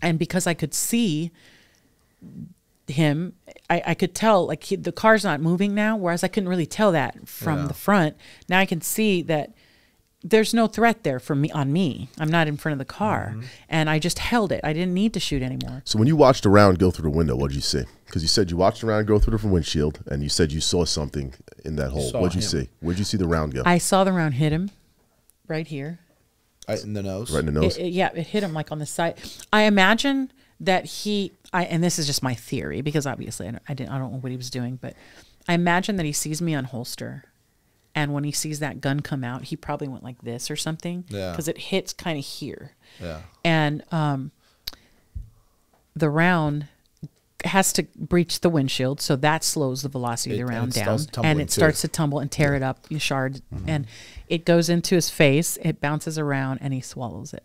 And because I could see him, I could tell, like, the car's not moving now, whereas I couldn't really tell that from the front. Now I can see that there's no threat there for me on me. I'm not in front of the car. And I just held it. I didn't need to shoot anymore. So when you watched a round go through the window, what did you see? Because you said you watched a round go through the windshield, and you said you saw something in that hole. What did you see? Where did you see the round go? I saw the round hit him. Right here. Right in the nose? Right in the nose? It hit him like on the side. I imagine that and this is just my theory because obviously I don't know what he was doing, but I imagine that he sees me unholster. And when he sees that gun come out, he probably went like this or something. Yeah. Because it hits kind of here. Yeah. And the round has to breach the windshield, so that slows the velocity of the round down, and it starts to tumble and tear it up, shards, and it goes into his face. It bounces around, and he swallows it.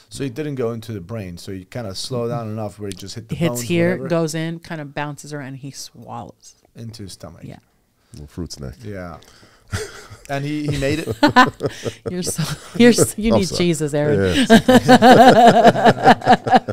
So he didn't go into the brain. So he kind of slowed down enough where he just hit the hits bones, here, whatever. Goes in, kind of bounces around, and he swallows into his stomach. Yeah, little fruit snack. Yeah. And he made it. You need Jesus, Aaron. Yeah.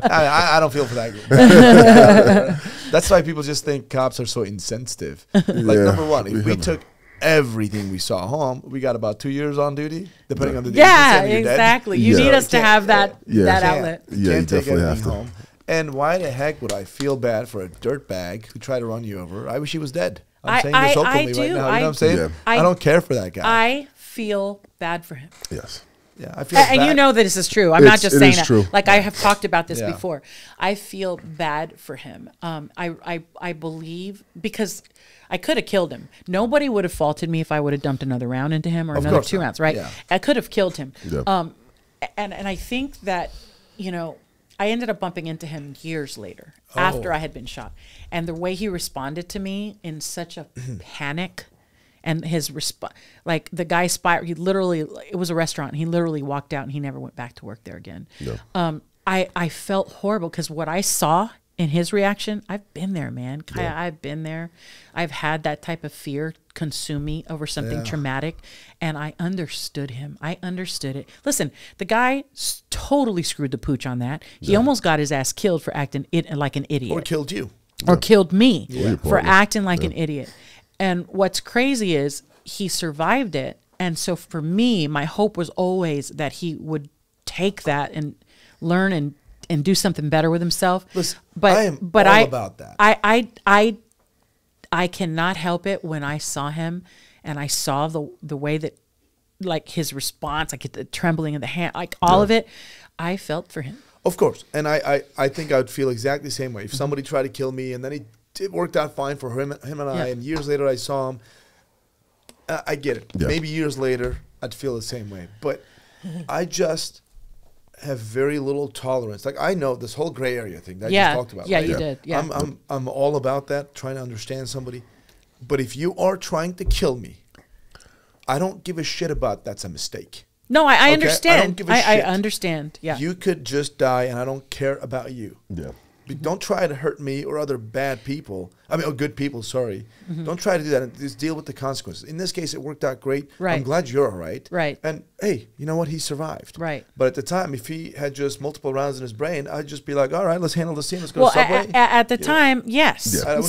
I don't feel for that. That's why people just think cops are so insensitive. Like number one, if we took everything we saw home, we got about 2 years on duty, depending on the day. Yeah, exactly. You need us to have that outlet. Yeah, you can't take definitely everything have to. home. And why the heck would I feel bad for a dirtbag who tried to run you over? I wish he was dead. I'm saying this openly right now. You know what I'm saying? Yeah. I don't care for that guy. I feel bad for him. Yes. Yeah, I feel And bad. you know that this is true. I'm not just saying that. True. Like I have talked about this Yeah. before. I feel bad for him. I believe because I could have killed him. Nobody would have faulted me if I would have dumped another round into him or Of another course 2 not. rounds, right? Yeah. I could have killed him. Yeah. And I think that, you know, I ended up bumping into him years later after I had been shot. And the way he responded to me in such a panic and his response, like the guy he literally, it was a restaurant. And he literally walked out and he never went back to work there again. Yeah. I felt horrible because what I saw in his reaction, I've been there, man. Kaya, Yeah. I've been there. I've had that type of fear consume me over something traumatic, and I understood him. I understood it. Listen, the guy totally screwed the pooch on that. He almost got his ass killed for acting like an idiot. Or killed you. Or killed me Your for partner. acting like an idiot. And what's crazy is he survived it. And so for me, my hope was always that he would take that and learn and do something better with himself. Listen, but I am but all I, about that. I cannot help it when I saw him and I saw the way that, like his response, like the trembling of the hand, like all of it, I felt for him. Of course. And I think I would feel exactly the same way. If somebody tried to kill me and then it worked out fine for him and I, and years later I saw him, I get it. Yeah. Maybe years later I'd feel the same way. But I just have very little tolerance. Like I know this whole gray area thing that I just talked about. Yeah, right? you did. Yeah. I'm all about that, trying to understand somebody. But if you are trying to kill me, I don't give a shit about that's a mistake. No, I Okay? understand. I don't give a I shit. understand. Yeah. You could just die and I don't care about you. Yeah. Don't try to hurt me or other bad people. I mean, good people, sorry. Don't try to do that and just deal with the consequences. In this case, it worked out great. Right. I'm glad you're all right. Right. And, hey, you know what? He survived. Right. But at the time, if he had just multiple rounds in his brain, I'd just be like, all right, let's handle the scene. Let's go Well, to Subway. at the time, yes. Yeah. I wouldn't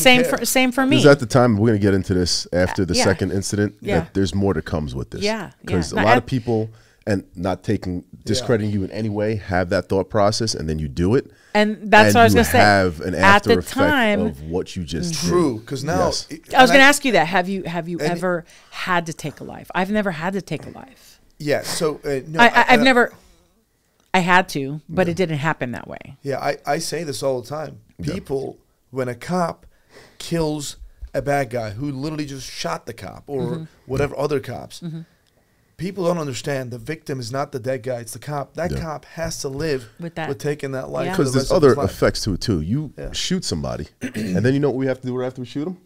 Same care. for me. Because at the time, we're going to get into this after the yeah. second incident, Yeah. that there's more that comes with this. Yeah, Because yeah. a No, lot at- of people, and not discrediting you in any way, have that thought process, and then you do it. And that's what I was going to say. have an At after the effect time, of what you just did. True, because now... Yes. I was going to to ask you that. Have you ever had to take a life? I've never had to take a life. Yeah, so... no, I've never... I had to, but it didn't happen that way. Yeah, I say this all the time. People, when a cop kills a bad guy who literally just shot the cop or whatever other cops, people don't understand the victim is not the dead guy, it's the cop. That cop has to live With that. with taking that life. Yeah. for the Because there's rest of other his life. effects to it, too. You shoot somebody, and then you know what we have to do right after we shoot him?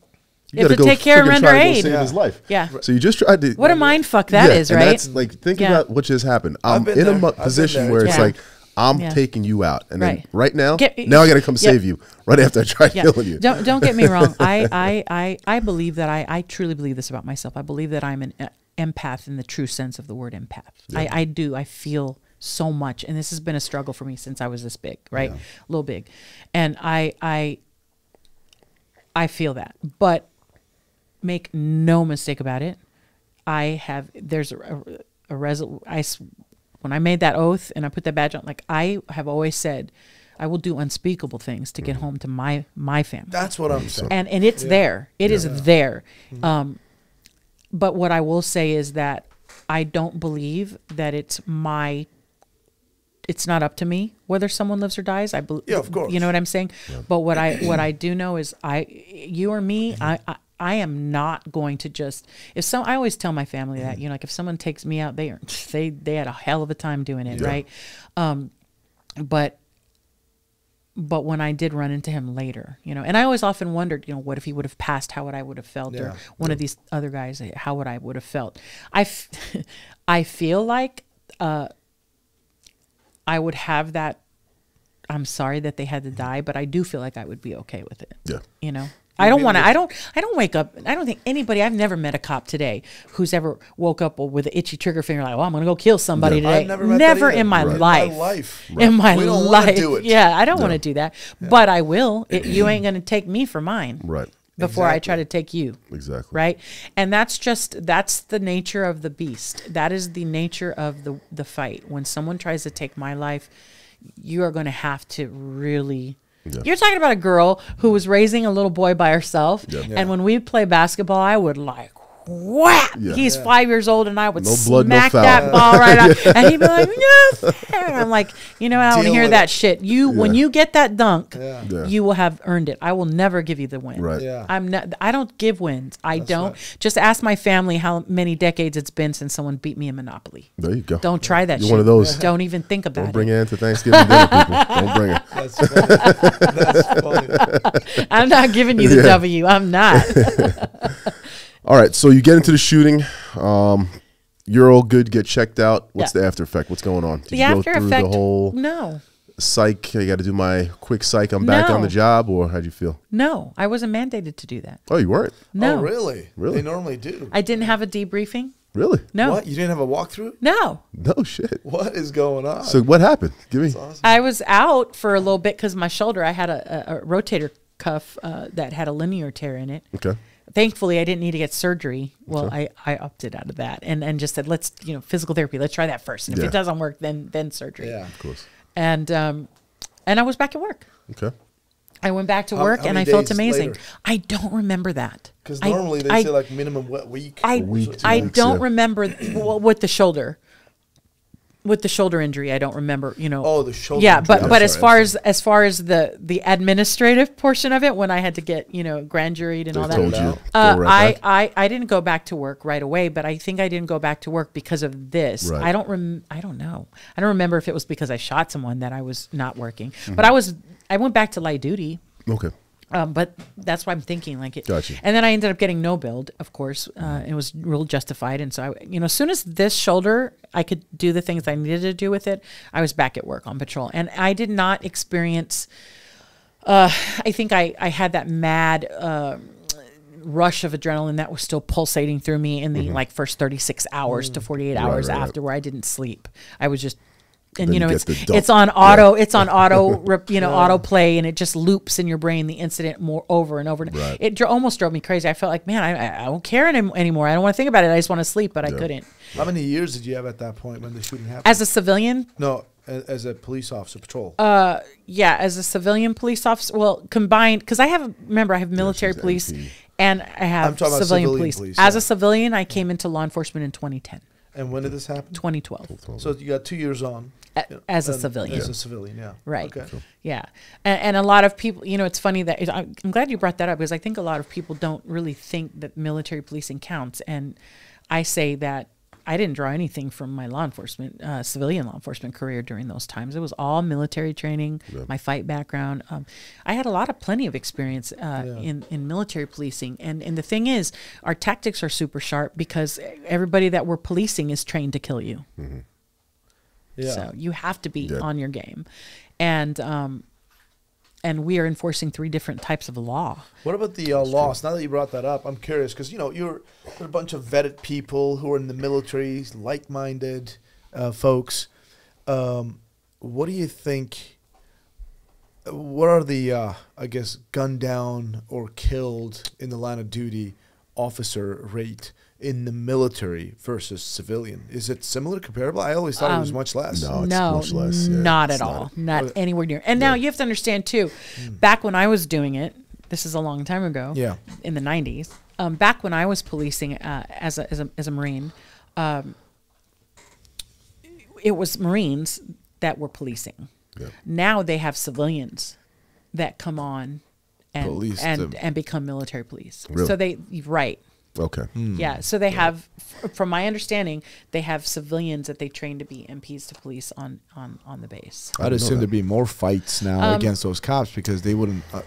You You have gotta to take care and friggin' render try to go aid. save Yeah. his life. Yeah. So you just tried to... What a mind fuck that is, and right? that's like, think Yeah. about what just happened. I'm been in there. a I've been position there. where it's Yeah. like, I'm Yeah. taking you out. And then Right. right now, Get- now I got to come yeah. save you right after I try Yeah. killing you. Don't get me wrong. I believe that I truly believe this about myself. I believe that I'm an empath in the true sense of the word empath. I do. I feel so much, and this has been a struggle for me since I was this big, right? A little big, and I feel that. But make no mistake about it. There's when I made that oath and I put that badge on, like I have always said, I will do unspeakable things to get home to my family. That's what I'm saying. And it's there. It is there. But what I will say is that I don't believe that it's not up to me whether someone lives or dies. I believe, Yeah, of course. you know what I'm saying? But what I do know is you or me, I am not going to just, I always tell my family that, like if someone takes me out, they had a hell of a time doing it. Right. But when I did run into him later, and I always often wondered, what if he would have passed, how would I would have felt, or one of these other guys, how would I would have felt? I feel like I would have that. I'm sorry that they had to die, but I do feel like I would be okay with it. Yeah. I don't want to. I don't wake up. I don't think anybody. I've never met a cop today who's ever woke up with an itchy trigger finger, like, "Well, I'm going to go kill somebody today." I've never met that either. in my Right. life. Right. In my We don't wanna life. do it. Yeah, I don't want to do that, but I will. You ain't going to take me for mine. Right. Before I try Exactly. to take you. Exactly. Right. And that's the nature of the beast. That is the nature of the fight. When someone tries to take my life, you are going to have to really Yeah. You're talking about a girl who was raising a little boy by herself, Yeah. and when we play basketball, I would like whap. Yeah. He's 5 years old, and I would No blood, no smack foul. that ball right out, and he'd be like, "Yes." And I'm like, I don't want to Deal hear with that it. shit. When you get that dunk, Yeah. you will have earned it. I will never give you the win. Right. Yeah. I don't give wins. I don't. right. Just ask my family how many decades it's been since someone beat me in Monopoly. There you go. Don't try that You're shit. one of those. Don't even think about Don't it. bring it into Thanksgiving dinner, people. Don't bring it. That's funny. That's funny. I'm not giving you the W. I'm not. All right, so you get into the shooting. You're all good. Get checked out. What's the after effect? What's going on? Did The you go after through effect. the whole No. psych? I got to do my quick psych. I'm back on No. the job, or how'd you feel? No. I wasn't mandated to do that. Oh, you weren't? No. Oh, really? Really? They normally do. I didn't have a debriefing. Really? No. What? You didn't have a walkthrough? No. No shit. What is going on? So what happened? Give me. That's awesome. I was out for a little bit because my shoulder, I had a rotator cuff that had a linear tear in it. Okay. Thankfully, I didn't need to get surgery. Well, I opted out of that and just said, let's, physical therapy. Let's try that first. And if Yeah. it doesn't work, then surgery. Yeah. Of course. And I was back at work. Okay. I went back to How work and many I felt days amazing. later? I don't remember that. Because normally they say like minimum week. I week, 2 I weeks, don't yeah. remember with the shoulder. With the shoulder injury, I don't remember. Oh, the shoulder. Yeah, injury. but I'm sorry. as far as the administrative portion of it, when I had to get grand juried and They all told that, you. Go right back? I didn't go back to work right away, but I think I didn't go back to work because of this. Right. I don't know. I don't remember if it was because I shot someone that I was not working, Mm-hmm. but I went back to light duty. Okay. But that's why I'm thinking like it. Gotcha. And then I ended up getting no billed, of course. It was real justified. And so as soon as this shoulder, I could do the things I needed to do with it, I was back at work on patrol. And I did not experience, I think I had that mad rush of adrenaline that was still pulsating through me in the first 36 hours to 48 hours right. after, where I didn't sleep. I was just, and Then you know, you it's get the dump. it's on auto, it's on auto, auto play, and it just loops in your brain the incident more over and over. Right. It almost drove me crazy. I felt like, man, I don't care anymore. I don't want to think about it. I just want to sleep, but I couldn't. How many years did you have at that point when the shooting happened? As a civilian, No, as a police officer, patrol. yeah, as a civilian police officer, well, combined, because I have military she's police MP. and I I'm have talking about civilian civilian police. police, As yeah. a civilian, I came into law enforcement in 2010, And when did this happen? 2012, So you got 2 years on. as a And- civilian. As a civilian, yeah. Right. Okay. Yeah. And a lot of people, it's funny that I'm glad you brought that up because I think a lot of people don't really think that military policing counts. And I say that I didn't draw anything from my law enforcement, civilian law enforcement career during those times. It was all military training, my fight background. I had plenty of experience in military policing. And the thing is, our tactics are super sharp because everybody that we're policing is trained to kill you. Mm-hmm. Yeah. So you have to be on your game. And we are enforcing 3 different types of law. What about the loss? Now that you brought that up, I'm curious because you're a bunch of vetted people who are in the military, like-minded folks. What do you think? What are the gunned down or killed in the line of duty officer rate in the military versus civilian? Is it similar, comparable? I always thought it was much less. No, it's No, much less. Yeah, not it's at all. Not anywhere near. And now you have to understand too, Hmm. back when I was doing it, this is a long time ago, Yeah. in the 90s, back when I was policing as a Marine, it was Marines that were policing. Yeah. Now they have civilians that come on Police them. and become military police. Really? So right. Okay. Yeah, so they have, from my understanding, they have civilians that they train to be MPs to police on the base. I'd assume there'd be more fights now against those cops because they wouldn't. I'm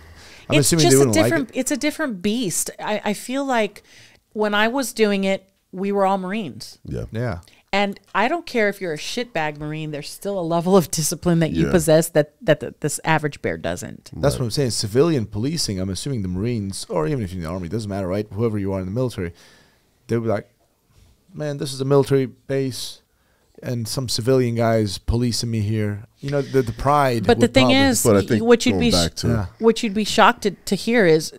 It's assuming just they a wouldn't like different. it. It's a different beast. I feel like when I was doing it, we were all Marines. Yeah. Yeah. And I don't care if you're a shitbag Marine. There's still a level of discipline that you Yeah. possess that this average bear doesn't. That's what I'm saying. Civilian policing, I'm assuming the Marines, or even if you're in the Army, doesn't matter, right? Whoever you are in the military, they'll be like, man, this is a military base, and some civilian guys policing me here. The pride. But the would thing probably- is, But I think what you'd going be back to Yeah. what you'd be shocked to hear is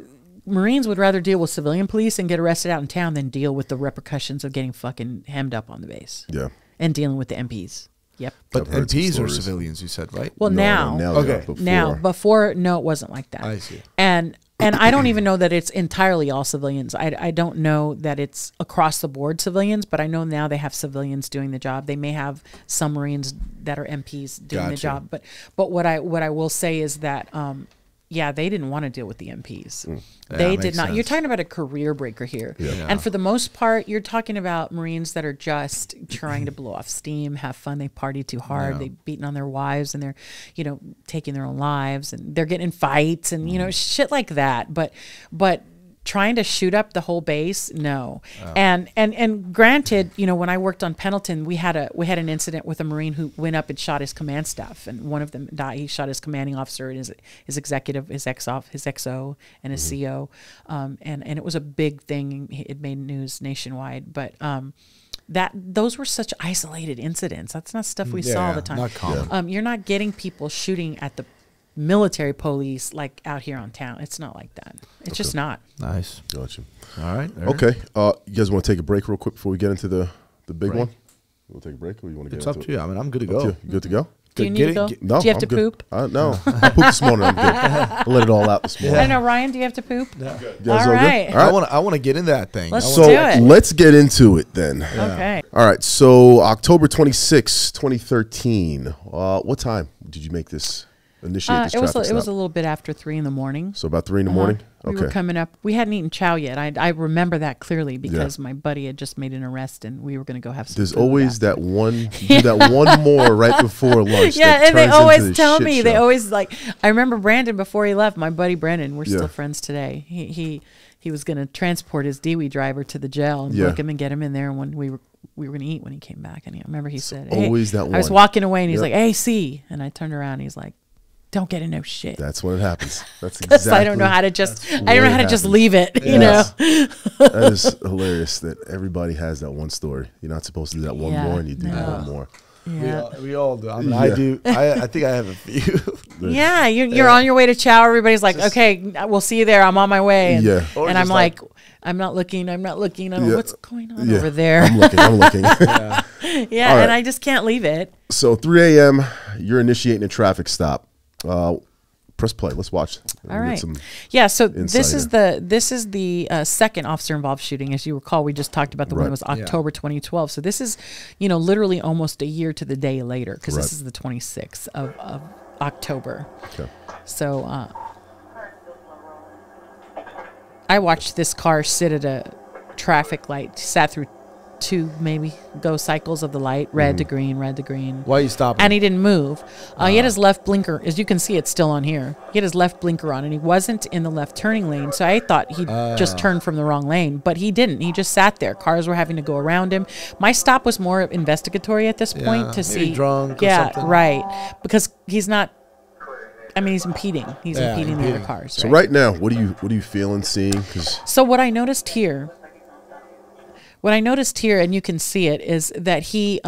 Marines would rather deal with civilian police and get arrested out in town than deal with the repercussions of getting fucking hemmed up on the base yeah. and dealing with the MPs. Yep. But I've heard some MPs are stories. civilians, you said, right? Well, now, now, Okay. before, no, it wasn't like that. I see. And I don't even know that it's entirely all civilians. I don't know that it's across the board civilians, but I know now they have civilians doing the job. They may have some Marines that are MPs doing the Gotcha. job. But what I will say is that yeah, they didn't want to deal with the MPs. They did makes not. You're sense. talking about a career breaker here. Yeah. And for the most part, you're talking about Marines that are just trying to blow off steam, have fun. They party too hard. Yeah. They've beaten on their wives and they're, taking their own lives and they're getting in fights and, shit like that. But trying to shoot up the whole base, no. And granted, when I worked on Pendleton, we had an incident with a Marine who went up and shot his command staff, and one of them died. He shot his commanding officer and his executive, his XO, and his CO, and it was a big thing. It made news nationwide, but those were such isolated incidents. That's not stuff we saw all the time. Not common. You're not getting people shooting at the military police like out here on town. It's not like that. It's just not. Nice. Gotcha. All right. Eric? Okay. You guys want to take a break real quick before we get into the big one? We'll take a break, or you want to get It's into up to you. I mean, I'm good to Up to go. you good to go? Do you need to go? No, Do you have I'm to good. poop? No, I pooped this morning. I'm good. I let it all out this morning. I don't know, Ryan. Do you have to poop? You guys All all good? right. All right. I want to get in that thing. Let's I So do wanna- it. let's get into it then. Okay. All right. So October 26, 2013. What time did you make this? Initiate this It was traffic a stop? little bit after 3 a.m. So about 3 in the morning. We Okay. were coming up. We hadn't eaten chow yet. I remember that clearly because my buddy had just made an arrest and we were going to go have some There's food always after. that one. You do that one more right before lunch. Yeah, that and they turns into always this tell shit me. They show. always I remember Brandon before he left. My buddy Brandon. We're Yeah. still friends today. He was going to transport his DWI driver to the jail and Yeah. book him and get him in there. And when we were going to eat when he came back, and I remember he said, always "Hey," that I was one. walking away and he's Yep. like, "Hey, see," and I turned around and he's like, "Don't get in no shit." That's when it happens. That's Because exactly. I don't know how to just. I when don't know it how to just happens. leave it. You Yes. know. That is hilarious. That everybody has that one story. You're not supposed to do that one Yeah, more, and you do that no. one more. Yeah. We all do. I mean, Yeah. I do. I think I have a few. Yeah, you're on your way to chow. Everybody's like, "Okay, we'll see you there. I'm on my way." And, Yeah. Or and I'm just like, "I'm not looking. I'm not looking. Yeah. What's going on Yeah. over there?" I'm looking. I'm looking. Yeah. Yeah, All right. and I just can't leave it. So 3 a.m. You're initiating a traffic stop. Press play. Let's watch. All Get right. some- Yeah. So insight this is the second officer involved shooting. As you recall, we just talked about the one that was Right. October 2012. So this is, literally almost a year to the day later because Right. this is the 26th of October. Okay. So I watched this car sit at a traffic light, sat through 2 maybe go cycles of the light, red to green, red to green. Why are you stopping? And he didn't move. He had his left blinker, as you can see, it's still on here. He had his left blinker on, and he wasn't in the left turning lane. So I thought he just turned from the wrong lane, but he didn't. He just sat there. Cars were having to go around him. My stop was more investigatory at this point to maybe see. drunk or yeah, something. right. Because he's not. I mean, he's impeding. He's Yeah, impeding the other impeding. cars. So right? right now, what are you feeling, seeing? Because So what I noticed here, and you can see it, is that he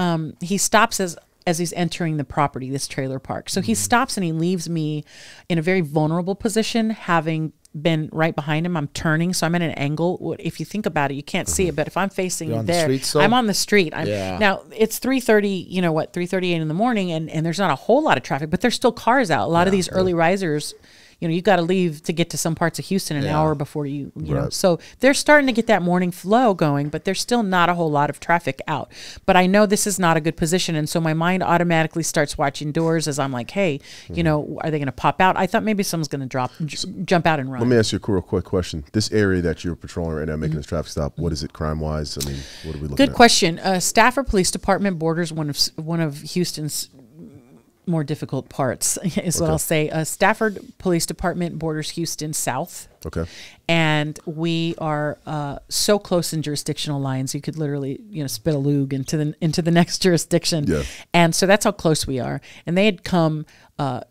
stops as he's entering the property, this trailer park. So he stops and he leaves me in a very vulnerable position, having been right behind him. I'm turning, so I'm at an angle. If you think about it, you can't see it, but if I'm facing You're on the there, street still? I'm on the street. Yeah. Now, it's 3:30, 3:38 in the morning, and there's not a whole lot of traffic, but there's still cars out. A lot of these early risers, you got to leave to get to some parts of Houston an Yeah. hour before you know. Right. So they're starting to get that morning flow going, but there's still not a whole lot of traffic out. But I know this is not a good position, and so my mind automatically starts watching doors as I'm like, hey, are they going to pop out? I thought maybe someone's going to jump out and run. let me ask you a real quick question. This area that you're patrolling right now, making this traffic stop, what is it crime-wise? I mean, what are we looking Good at? question. Stafford Police Department borders one of Houston's more difficult parts, is what I'll say. Stafford Police Department borders Houston south. Okay. And we are so close in jurisdictional lines, you could literally, spit a lug into the next jurisdiction. Yeah. And so that's how close we are. And they had come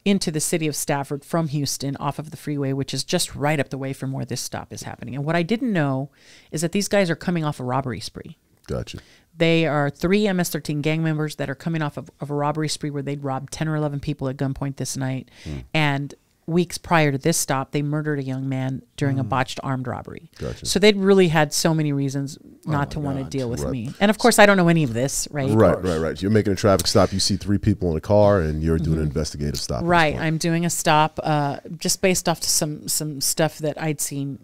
into the city of Stafford from Houston off of the freeway, which is just right up the way from where this stop is happening. And what I didn't know is that these guys are coming off a robbery spree. Gotcha. They are 3 MS-13 gang members that are coming off of a robbery spree where they'd robbed 10 or 11 people at gunpoint this night. And weeks prior to this stop, they murdered a young man during a botched armed robbery. Gotcha. So they'd really had so many reasons not to want to deal with me. And of course, I don't know any of this, right? Right. You're making a traffic stop. You see 3 people in a car, and you're doing an investigative stop. Right. I'm doing a stop just based off some stuff that I'd seen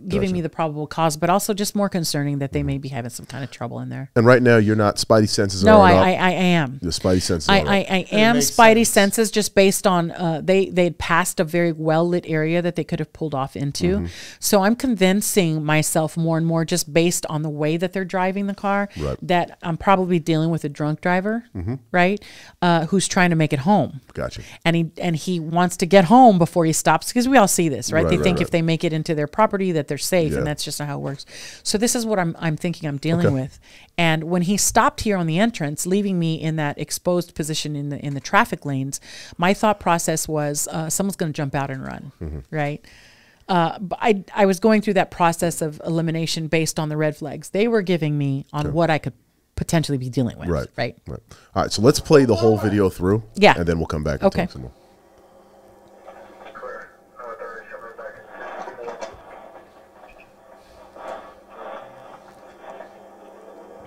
giving me the probable cause, but also just more concerning that they may be having some kind of trouble in there. And right now, you're not Spidey senses. No, are I am. Your Spidey senses. I am Spidey senses just based on they'd passed a very well lit area that they could have pulled off into. So I'm convincing myself more and more just based on the way that they're driving the car that I'm probably dealing with a drunk driver, right? Who's trying to make it home. Gotcha. And he wants to get home before he stops, because we all see this, right? They think if they make it into their property that they're safe, and that's just not how it works. So this is what I'm thinking I'm dealing with. And when he stopped here on the entrance, leaving me in that exposed position in the traffic lanes, my thought process was someone's going to jump out and run, right? But I was going through that process of elimination based on the red flags they were giving me on what I could potentially be dealing with. Right. All right. So let's play the whole video through. Yeah. And then we'll come back and talk some more.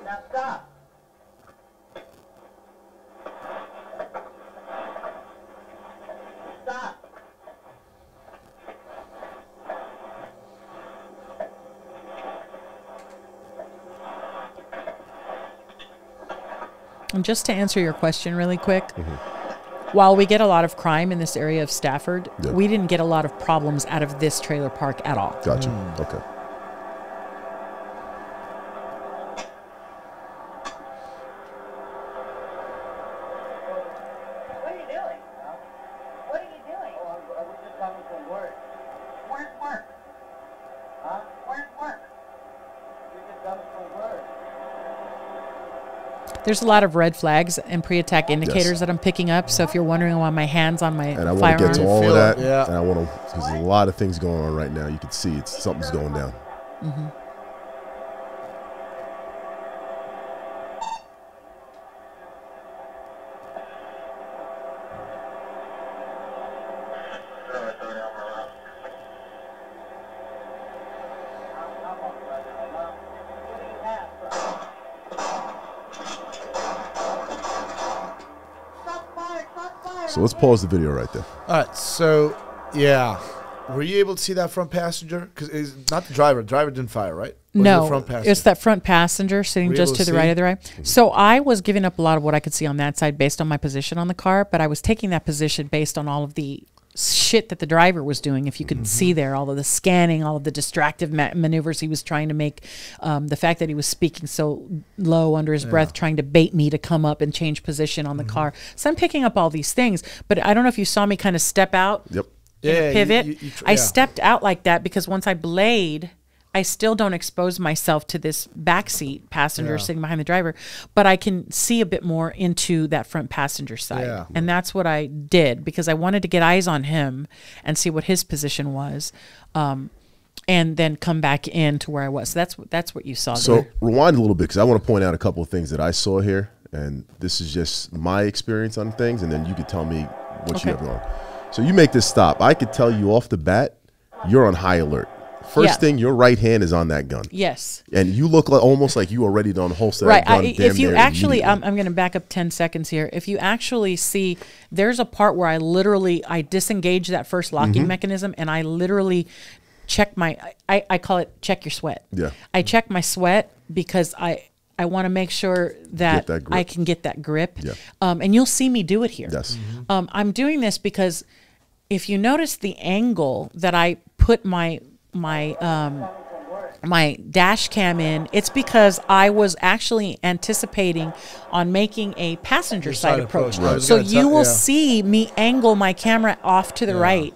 Now stop. Stop. And just to answer your question really quick, while we get a lot of crime in this area of Stafford, we didn't get a lot of problems out of this trailer park at all. Gotcha. Okay. What are you doing? What are you doing? Oh, I was just coming from work. Work. Huh? Work. You're just coming from work. There's a lot of red flags and pre-attack indicators that I'm picking up. So if you're wondering why my hand's on my And I want firearm, to get to all of that. Yeah. And I want to, because there's a lot of things going on right now. You can see something's going down. So let's pause the video right there. All right, so yeah, were you able to see that front passenger? Because it's not the driver. The driver didn't fire, right? Was it no, the front passenger? it's that front passenger sitting Were you just able to to the right see? of the right. So I was giving up a lot of what I could see on that side based on my position on the car, but I was taking that position based on all of the shit that the driver was doing. If you could see there, all of the scanning, all of the distractive maneuvers he was trying to make, the fact that he was speaking so low under his breath, trying to bait me to come up and change position on the car. So I'm picking up all these things, but I don't know if you saw me kind of step out. Yep. Yeah, Pivot. I yeah. stepped out like that because once I blade, I still don't expose myself to this backseat passenger sitting behind the driver, but I can see a bit more into that front passenger side. Yeah. And that's what I did because I wanted to get eyes on him and see what his position was. And then come back in to where I was. So that's what you saw So there. rewind a little bit because I want to point out a couple of things that I saw here. And this is just my experience on things. And then you could tell me what you have going. So you make this stop. I could tell you off the bat, you're on high alert. First thing, your right hand is on that gun. Yes. And you look like, almost like you are ready to unholster Right. that gun. If you actually, I'm going to back up 10 seconds here. If you actually see, there's a part where I disengage that first locking mechanism and I literally check I call it check your sweat. Yeah. I check my sweat because I want to make sure that I can get that grip. Yeah. And you'll see me do it here. Yes. I'm doing this because if you notice the angle that I put my dash cam in, it's because I was actually anticipating on making a passenger side approach. Right. So you will see me angle my camera off to the right.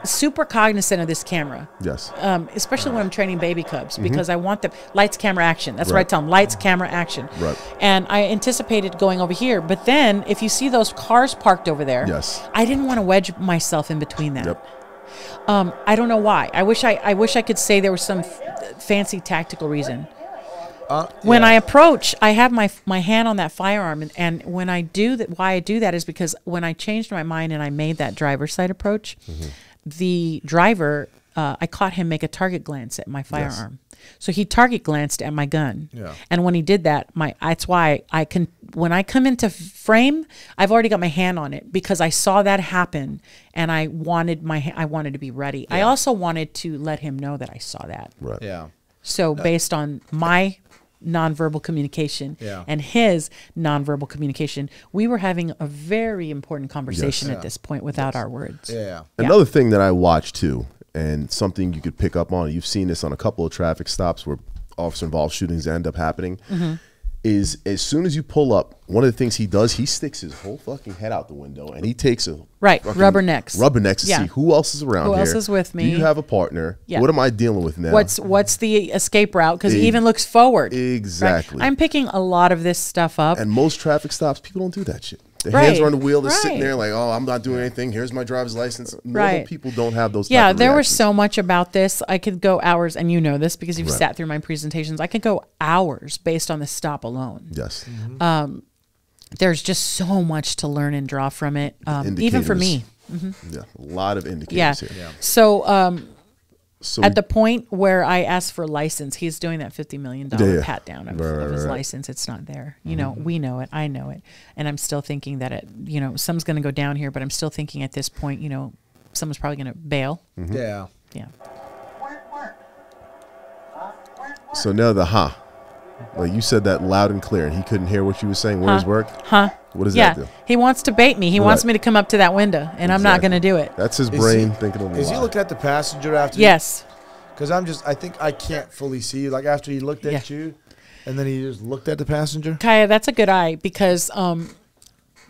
Super cognizant of this camera. Yes. Especially when I'm training baby cubs because I want the lights, camera, action. That's what I tell them, lights, camera, action. Right. And I anticipated going over here. But then if you see those cars parked over there, I didn't want to wedge myself in between that. Yep. I don't know why. I wish I could say there was some fancy tactical reason. When I approach, I have my hand on that firearm, and when I do that, why I do that is because when I changed my mind and I made that driver's side approach, the driver, I caught him make a target glance at my firearm. So he target glanced at my gun. Yeah. And when he did that, that's why I can, when I come into frame, I've already got my hand on it because I saw that happen and I wanted to be ready. I also wanted to let him know that I saw that. Right. Yeah. So based on my nonverbal communication and his nonverbal communication, we were having a very important conversation at this point without our words. Yeah. Another thing that I watch too, and something you could pick up on, you've seen this on a couple of traffic stops where officer-involved shootings end up happening, is as soon as you pull up, one of the things he does, he sticks his whole fucking head out the window and he takes a rubbernecks to see who else is around here. Who else is with me? Do you have a partner? Yeah. What am I dealing with now? What's the escape route? Because he even looks forward. Exactly. Right? I'm picking a lot of this stuff up. And most traffic stops, people don't do that shit. Their hands are on the wheel. They're sitting there like, oh, I'm not doing anything. Here's my driver's license. Normal people don't have those type of there was reactions. so much about this. I could go hours, and you know this because you've sat through my presentations. I could go hours based on the stop alone. Yes. There's just so much to learn and draw from it, even for me. Yeah, a lot of indicators here. Yeah. So at the point where I asked for license, he's doing that $50 million pat down of his license. It's not there. You know, we know it. I know it. And I'm still thinking that some's going to go down here, but I'm still thinking at this point, someone's probably going to bail. Yeah. Yeah. So now the like you said that loud and clear, and he couldn't hear what you were saying. Where's work? What does that do? He wants to bait me. He wants me to come up to that window, and I'm not going to do it. That's his brain thinking of Is he looking at the passenger after? Yes. Because I think I can't fully see you. Like after he looked at you, and then he just looked at the passenger. Kaya, that's a good eye because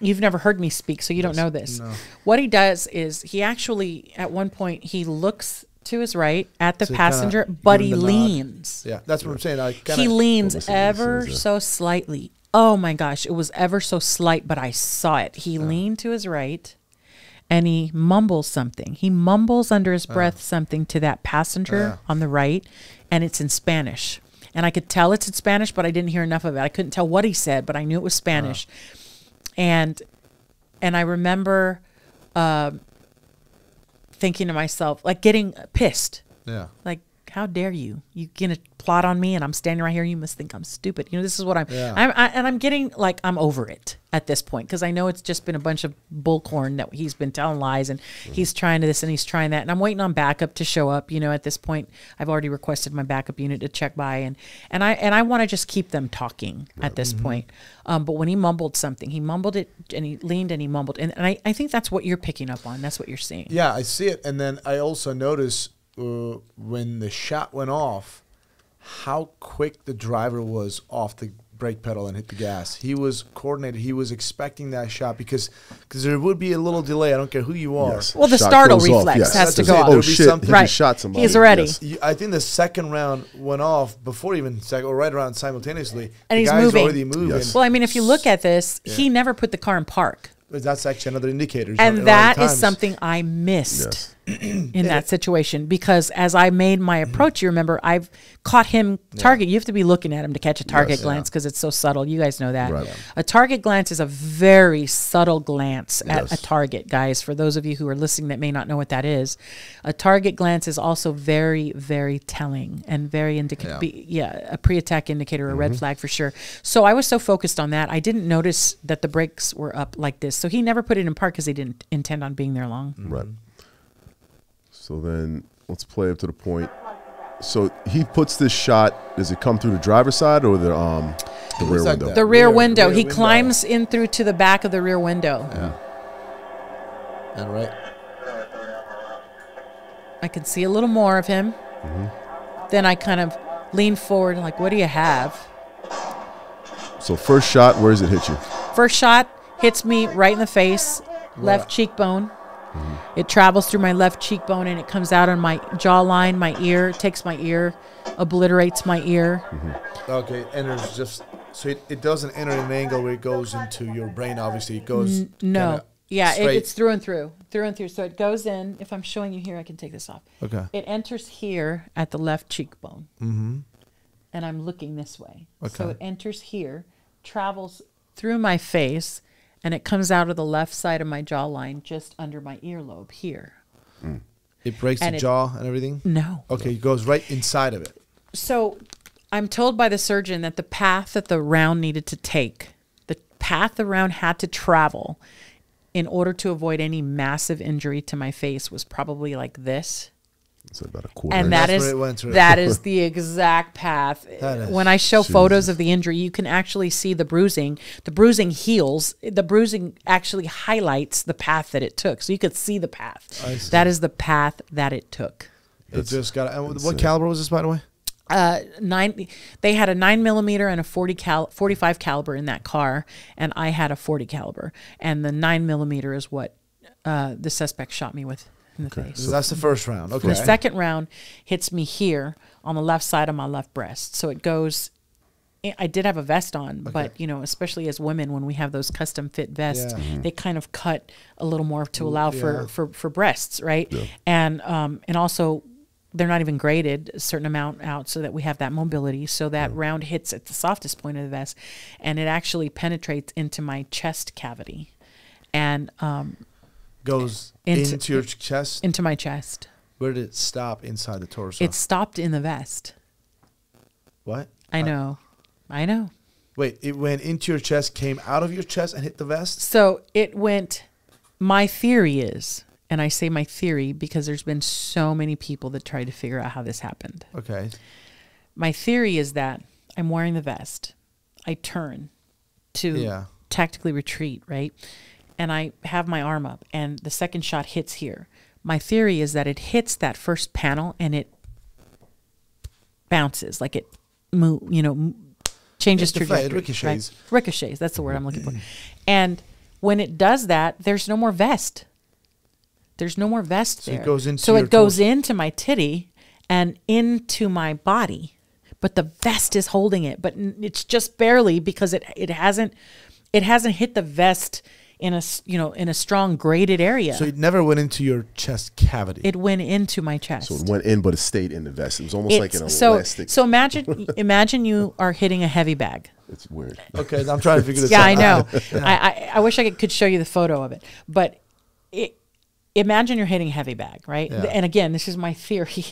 you've never heard me speak, so you don't know this. No. What he does is he actually, at one point, he looks to his right at the passenger, but he leans. Yeah, that's what I'm saying. He leans ever so slightly. Oh my gosh, it was ever so slight, but I saw it. He leaned to his right, and he mumbles something. He mumbles under his breath something to that passenger on the right, and it's in Spanish. And I could tell it's in Spanish, but I didn't hear enough of it. I couldn't tell what he said, but I knew it was Spanish. And I remember thinking to myself, like getting pissed. Yeah. Like, how dare you? You gonna plot on me and I'm standing right here. You must think I'm stupid. This is what I'm getting like, I'm over it at this point. Cause I know it's just been a bunch of bullcorn that he's been telling lies and he's trying this and he's trying that. And I'm waiting on backup to show up. At this point I've already requested my backup unit to check by and I want to just keep them talking at this point. But when he mumbled something, he mumbled it and he leaned and he mumbled. And I think that's what you're picking up on. That's what you're seeing. Yeah, I see it. And then I also notice when the shot went off, how quick the driver was off the brake pedal and hit the gas. He was coordinated. He was expecting that shot because there would be a little delay. I don't care who you are. Yes. Well, the Shot startle goes off, reflex yes. has to go off. Oh, shit. He Right. shot somebody. He's ready. Yes. I think the second round went off before even second, or right around simultaneously. And the he's guy's moving. already moving. Yes. Well, I mean, if you look at this, he never put the car in park. But that's actually another indicator. And that is something I missed in that situation because as I made my approach, you remember, I've caught him target. You have to be looking at him to catch a target glance because it's so subtle. You guys know that. Right. A target glance is a very subtle glance at a target, guys. For those of you who are listening that may not know what that is, a target glance is also very, very telling and very indicative. A pre-attack indicator, a red flag for sure. So I was so focused on that, I didn't notice that the brakes were up like this. So he never put it in park because he didn't intend on being there long. Right. So then let's play up to the point. So he puts this shot. Does it come through the driver's side or the rear window? The rear window. He climbs in through to the back of the rear window. Yeah. And right. I can see a little more of him. Then I kind of lean forward like, what do you have? So first shot, where does it hit you? First shot hits me right in the face, left cheekbone. It travels through my left cheekbone and it comes out on my jawline, my ear, takes my ear, obliterates my ear. Okay, enters just so it doesn't enter an angle where it goes into your brain. Obviously, it goes no, straight. it's through and through. So it goes in. If I'm showing you here, I can take this off. Okay. It enters here at the left cheekbone, and I'm looking this way. Okay. So it enters here, travels through my face. And it comes out of the left side of my jawline, just under my earlobe here. It breaks And the jaw and everything? No. Okay, it goes right inside of it. So I'm told by the surgeon that the path that the round needed to take, the path the round had to travel in order to avoid any massive injury to my face was probably like this. It's about a quarter. And inch. that That's is where it went through. that is the exact path. That is- When I show photos of the injury, you can actually see the bruising. The bruising heals. The bruising actually highlights the path that it took. So you could see the path. I see. That is the path that it took. It just got. And what insane. caliber was this, by the way? 9. They had a 9mm and a 45 caliber in that car, and I had a 40 caliber. And the 9mm is what the suspect shot me with in the face. So that's the first round. Okay. The second round hits me here on the left side of my left breast. So it goes. I did have a vest on, but you know, especially as women, when we have those custom fit vests, they kind of cut a little more to allow for breasts, right? Yeah. And also they're not even graded a certain amount out so that we have that mobility. So that round hits at the softest point of the vest, and it actually penetrates into my chest cavity, and Goes into into your chest. into my chest. Where did it stop inside the torso? It stopped in the vest. What? I know. Wait, it went into your chest, came out of your chest, and hit the vest? So it went, my theory is, and I say my theory because there's been so many people that tried to figure out how this happened. Okay. My theory is that I'm wearing the vest. I turn to tactically retreat, right? And I have my arm up, and the second shot hits here. My theory is that it hits that first panel, and it bounces, like it changes It deflates, trajectory. it ricochets. Right? Ricochets, that's the word I'm looking for. And when it does that, there's no more vest. There's no more vest So there. it goes into so your it goes torso. into my titty and into my body, but the vest is holding it. But it's just barely because it hasn't hit the vest in a strong graded area. So it never went into your chest cavity. It went into my chest. So it went in, but it stayed in the vest. It was almost like an elastic. So imagine you are hitting a heavy bag. It's weird. Okay, I'm trying to figure this Yeah, out. I know. I wish I could show you the photo of it, but imagine you're hitting a heavy bag, right? Yeah. And again, this is my theory.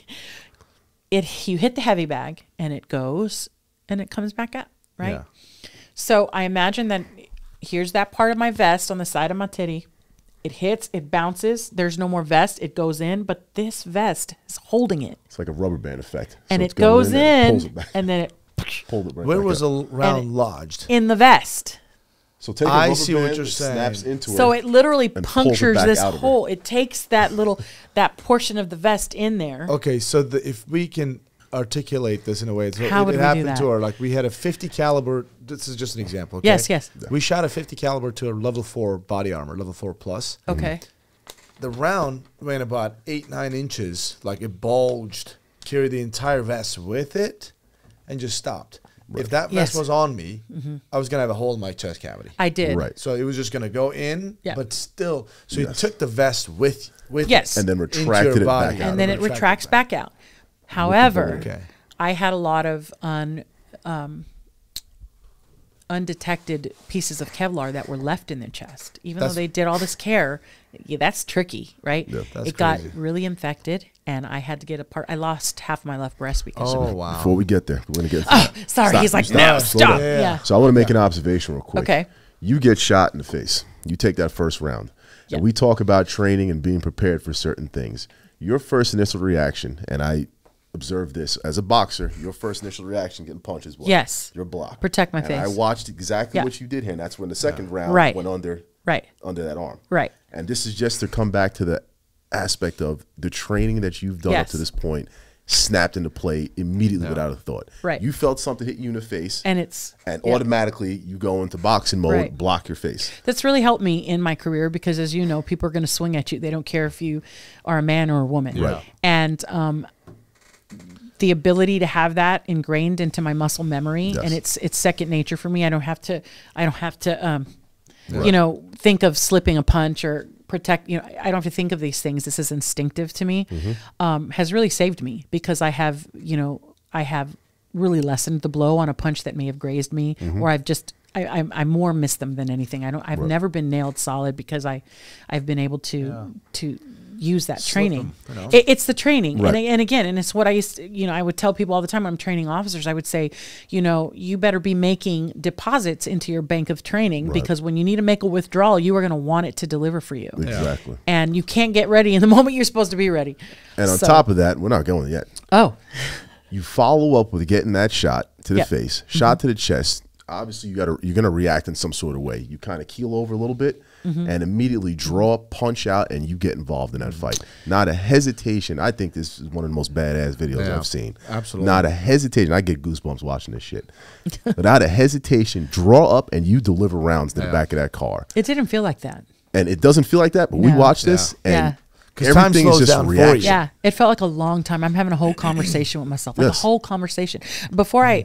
You hit the heavy bag and it goes and it comes back up, right? Yeah. So I imagine that here's that part of my vest on the side of my titty. It hits, it bounces. There's no more vest. It goes in, but this vest is holding it. It's like a rubber band effect. And it's it goes going and it pulls in, it back. and then it Pulled it right Where back was up. the round lodged? in the vest. So take a I rubber see what band, you're it saying. snaps into So her, it literally and pulls it punctures back this out of her. hole. It takes that portion of the vest in there. Okay, so if we can articulate this in a way, so How would it we do happened that? to her. Like we had a 50 caliber. This is just an example. Okay? Yes, yes. We shot a 50 caliber to a level 4 body armor, level 4 plus. Okay. The round went about 8-9 inches, like it bulged, carried the entire vest with it, and just stopped. If that vest Yes. was on me, I was gonna have a hole in my chest cavity. I did. Right. So it was just gonna go in, Yeah. but still. So you Yes. took the vest with Yes. it And then into retracted your it body. back out. And then it Retracted retracts back out. However, Okay. I had a lot of undetected pieces of Kevlar that were left in their chest. Even though That's- they did all this care, that's tricky, right? Yeah. That's it got crazy. really infected, and I had to get a part. I lost half my left breast because of Oh it. wow. Before we get there, we're going to get Sorry, Stop, he's like, stop, no, slow stop. down. Yeah. So I want to make an observation real quick. Okay. You get shot in the face. You take that first round. Yeah. And we talk about training and being prepared for certain things. Your first initial reaction, and I observed this as a boxer, your first initial reaction getting punched is what? Yes. Your block. Protect my and face. I watched exactly Yeah. what you did here, and that's when the second round Right. went under Right. that arm. Right. And this is just to come back to the aspect of the training that you've done up Yes. to this point snapped into play immediately without a thought. Right. You felt something hit you in the face, And it's and yeah. automatically you go into boxing mode, Right. block your face. That's really helped me in my career because, as you know, people are going to swing at you. They don't care if you are a man or a woman. Right. And the ability to have that ingrained into my muscle memory, Yes. and it's second nature for me. I don't have to think of slipping a punch or protect. I don't have to think of these things. This is instinctive to me. Has really saved me because I have really lessened the blow on a punch that may have grazed me, or I more miss them than anything. I've never been nailed solid because I've been able to use that training. them, you know? It's the training. Right. And again, and it's what I used to, I would tell people all the time when I'm training officers, I would say, you better be making deposits into your bank of training because when you need to make a withdrawal, you are going to want it to deliver for you. Exactly. And you can't get ready in the moment you're supposed to be ready. And on top of that, we're not going yet. Oh. You follow up with getting that shot to the face, shot to the chest. Obviously, you're gonna react in some sort of way. You kind of keel over a little bit and immediately draw, punch out, and you get involved in that fight. Not a hesitation. I think this is one of the most badass videos I've seen. Absolutely. Not a hesitation. I get goosebumps watching this shit. Without a hesitation, draw up and you deliver rounds to the back of that car. It didn't feel like that. And it doesn't feel like that, but we watch this and everything is just reaction. Yeah, it felt like a long time. I'm having a whole conversation with myself, like a whole conversation. Before I,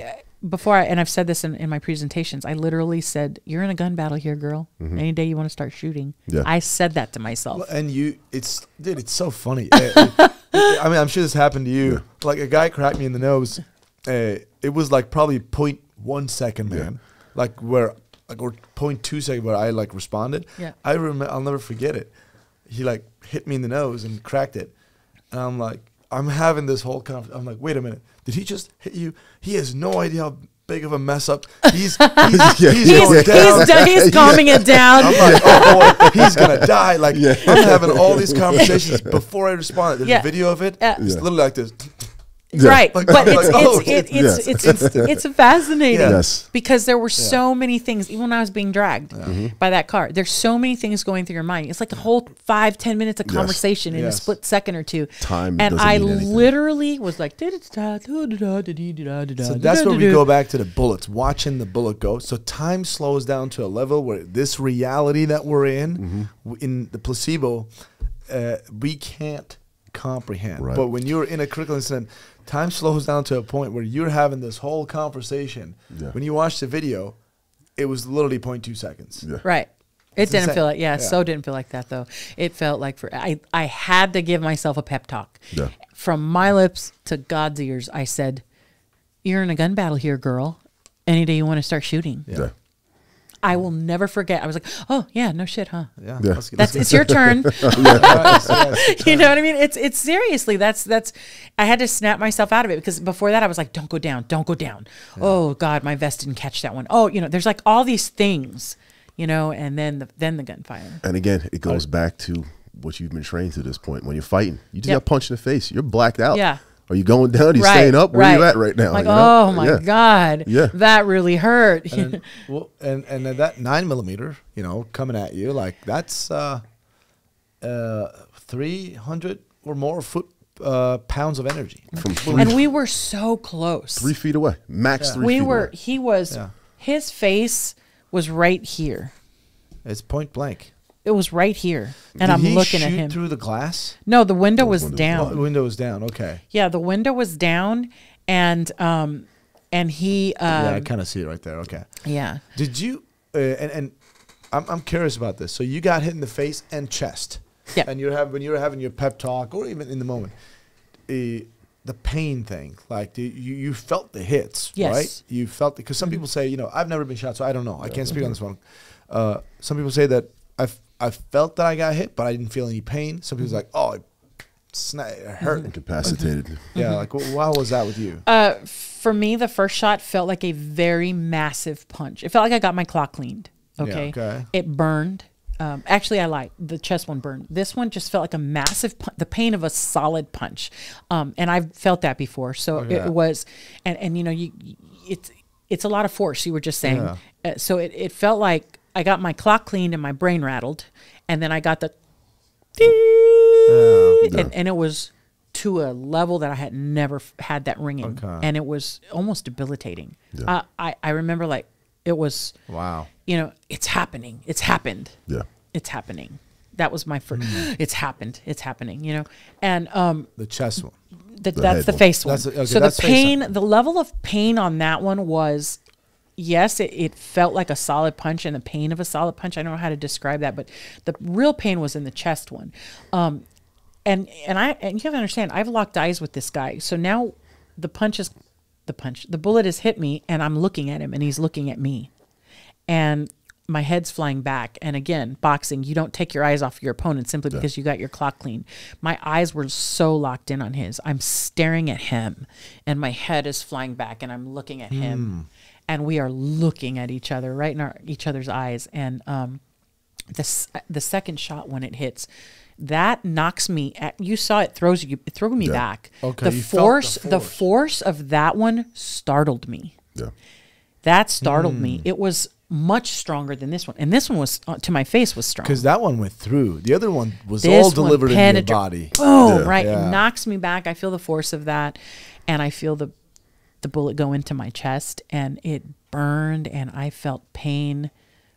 and I've said this in my presentations, I literally said, "You're in a gun battle here, girl. Any day you want to start shooting." Yeah. I said that to myself. And it's so funny. I mean, I'm sure this happened to you. Like a guy cracked me in the nose. It was like probably 0.1 second, man. Like or 0.2 second where I like responded. Yeah. I'll never forget it. He like hit me in the nose and cracked it. And I'm like, I'm having this whole I'm like, wait a minute. Did he just hit you? He has no idea how big of a mess up. He's going down. He's calming it down. I'm like, oh boy, he's gonna die. Like I'm having all these conversations before I responded. There's a video of it. It's literally like this. Right, Like, but like, it's fascinating Yes. because there were so many things. Even when I was being dragged by that car, there's so many things going through your mind. It's like a whole 5-10 minutes of conversation in a split second or two. Time and doesn't I mean anything. literally was like, so So that's where we go back to the bullets, watching the bullet go. So time slows down to a level where this reality that we're in the placebo, we can't comprehend. Right. But when you're in a critical incident, time slows down to a point where you're having this whole conversation. When you watch the video, it was literally 0.2 seconds. Right. It didn't insane. feel like, so didn't feel like that though. It felt like I had to give myself a pep talk. Yeah. From my lips to God's ears, I said, "You're in a gun battle here, girl. Any day you want to start shooting." Yeah. I will never forget. I was like, "Oh yeah, no shit, huh? Yeah. It's your turn." You know what I mean? It's seriously that's I had to snap myself out of it because before that I was like, "Don't go down, don't go down." Yeah. Oh God, my vest didn't catch that one. Oh, there's like all these things, and then the gunfire. And again, it goes back to what you've been trained to this point. When you're fighting, you just got punched in the face. You're blacked out. Yeah. Are you going down? Are you staying up? Where are you at right now? Like, oh my God. Yeah. That really hurt. And that 9mm, coming at you, like that's 300 or more pounds of energy. And we were so close. 3 feet away. Max 3 feet away. His face was right here. It's point blank. It was right here. And Did I'm he looking at shoot him. through the glass? No, the window was down. Oh, the window was down. Okay. Yeah, the window was down, and he. Yeah, I kind of see it right there. Okay. Yeah. Did you? And I'm curious about this. So you got hit in the face and chest. Yeah. And when you were having your pep talk, or even in the moment, the pain thing, like you felt the hits, yes. right? You felt it because some people say, I've never been shot, so I don't know. I can't speak on this one. Some people say that I felt that I got hit, but I didn't feel any pain. Some people like, oh, it hurt. Incapacitated. Yeah, like how was that with you? For me, the first shot felt like a very massive punch. It felt like I got my claw cleaned. Okay. Yeah, okay. It burned. Actually, I lied. The chest one burned. This one just felt like a massive, the pain of a solid punch. And I've felt that before. So it was, and it's a lot of force. You were just saying. Yeah. So it felt like I got my clock cleaned and my brain rattled, and then I got the, and it was to a level that I had never had that ringing, and it was almost debilitating. Yeah. I remember like it was wow. It's happening. It's happened. Yeah, it's happening. That was my first. It's happened. It's happening. And the chest one. That's the face one. So the pain, the level of pain on that one was. Yes, it felt like a solid punch and the pain of a solid punch. I don't know how to describe that, but the real pain was in the chest one. And you have to understand, I've locked eyes with this guy. So now the bullet has hit me and I'm looking at him and he's looking at me. And my head's flying back. And again, boxing, you don't take your eyes off your opponent simply because you got your clock clean. My eyes were so locked in on his. I'm staring at him, and my head is flying back, and I'm looking at him, and we are looking at each other right in each other's eyes. And the second shot, when it hits, that knocks me you saw it threw me back. Okay, the force of that one startled me. That startled me. It was much stronger than this one, and this one was to my face was strong because that one went through. The other one was all delivered in your body. Boom! Right, it knocks me back. I feel the force of that, and I feel the bullet go into my chest, and it burned, and I felt pain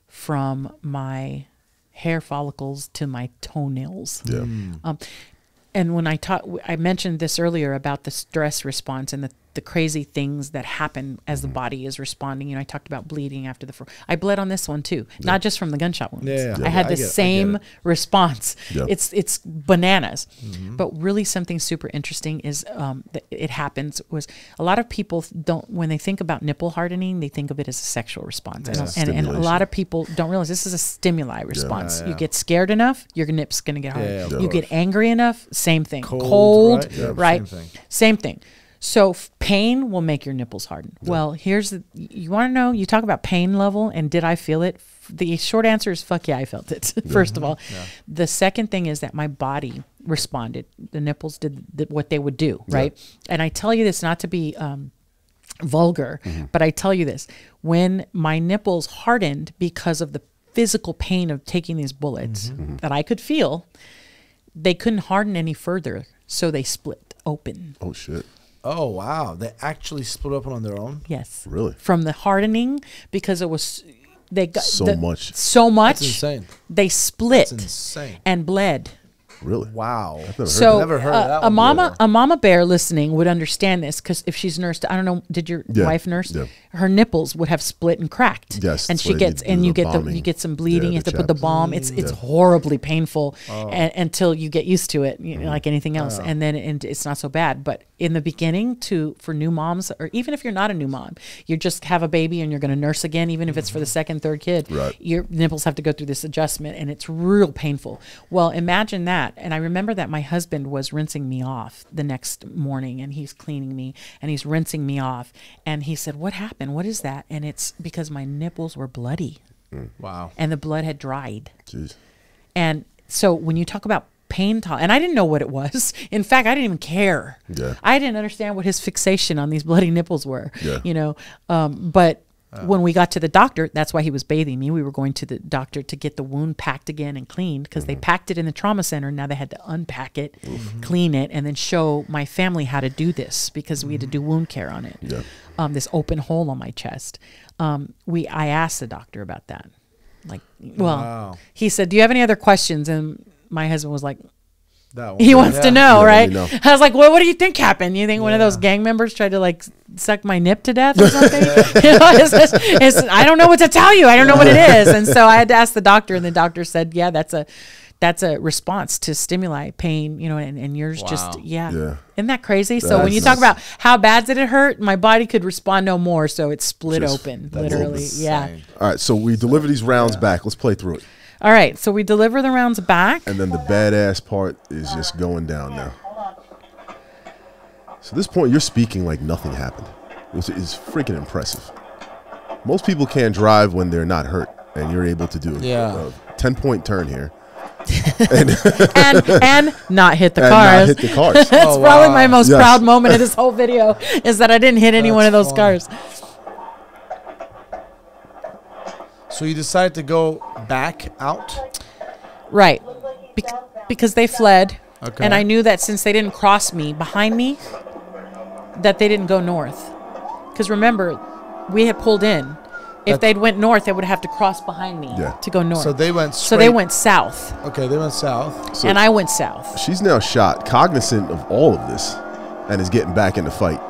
from my hair follicles to my toenails. And when I mentioned this earlier about the stress response and the crazy things that happen as the body is responding. You know, I talked about bleeding after I bled on this one too, not just from the gunshot wounds. I had the same response. It's bananas. But really something super interesting is that it happens was a lot of people don't, when they think about nipple hardening, they think of it as a sexual response. And a lot of people don't realize this is a stimuli response. You get scared enough, your nip's going to get hard. You get angry enough, same thing. Cold, right? Same thing. So pain will make your nipples harden. Well, you want to know, you talk about pain level and did I feel it? The short answer is fuck yeah, I felt it, first of all. The second thing is that my body responded. The nipples did what they would do, right? And I tell you this not to be vulgar, but I tell you this. When my nipples hardened because of the physical pain of taking these bullets that I could feel, they couldn't harden any further, so they split open. Oh, shit. Oh, wow. They actually split open on their own? Yes. Really? From the hardening, because it was, they got so much. That's insane. They split. That's insane. And bled. Really? Wow. So never heard of that a mama bear listening would understand this, because if she's nursed, I don't know, did your wife nurse? Yeah. Her nipples would have split and cracked. Yes. And she gets, and you get some bleeding. You have to put the balm. It's horribly painful until you get used to it, you know, like anything else, and then it's not so bad. But in the beginning, for new moms, or even if you're not a new mom, you just have a baby and you're going to nurse again, even if it's for the second, third kid, your nipples have to go through this adjustment, and it's real painful. Well, imagine that. And I remember that my husband was rinsing me off the next morning, and he's cleaning me and he's rinsing me off. And he said, "What happened? What is that?" And it's because my nipples were bloody. Wow. And the blood had dried. Jeez. And so when you talk about pain and I didn't know what it was. In fact, I didn't even care. I didn't understand what his fixation on these bloody nipples were, you know, but when we got to the doctor, that's why he was bathing me. We were going to the doctor to get the wound packed again and cleaned, because they packed it in the trauma center. Now they had to unpack it, clean it, and then show my family how to do this, because we had to do wound care on it. This open hole on my chest. I asked the doctor about that. Like, he said, "Do you have any other questions?" And my husband was like, he wants to know, right? I was like, well, what do you think happened? You think one of those gang members tried to like suck my nip to death or something? You know, I don't know what to tell you. I don't know what it is. And so I had to ask the doctor, and the doctor said, yeah, that's a response to stimuli, pain, you know, and yours just, Isn't that crazy? So when you talk about how bad did it hurt, my body could respond no more. So it split open, literally. All right. So we deliver these rounds back. Let's play through it. All right, so we deliver the rounds back. And then the badass part is just going down now. So at this point, you're speaking like nothing happened. It's freaking impressive. Most people can't drive when they're not hurt, and you're able to do a 10-point turn here. and not hit the cars. Not hit the cars. That's probably my most proud moment of this whole video, is that I didn't hit any one of those cars. So you decided to go back out? Right. Because they fled. Okay. And I knew that since they didn't cross me behind me, that they didn't go north. Because remember, we had pulled in. If they'd went north, they would have to cross behind me to go north. So they went straight. So they went south. Okay, they went south. And I went south. She's now shot, cognizant of all of this, and is getting back in the fight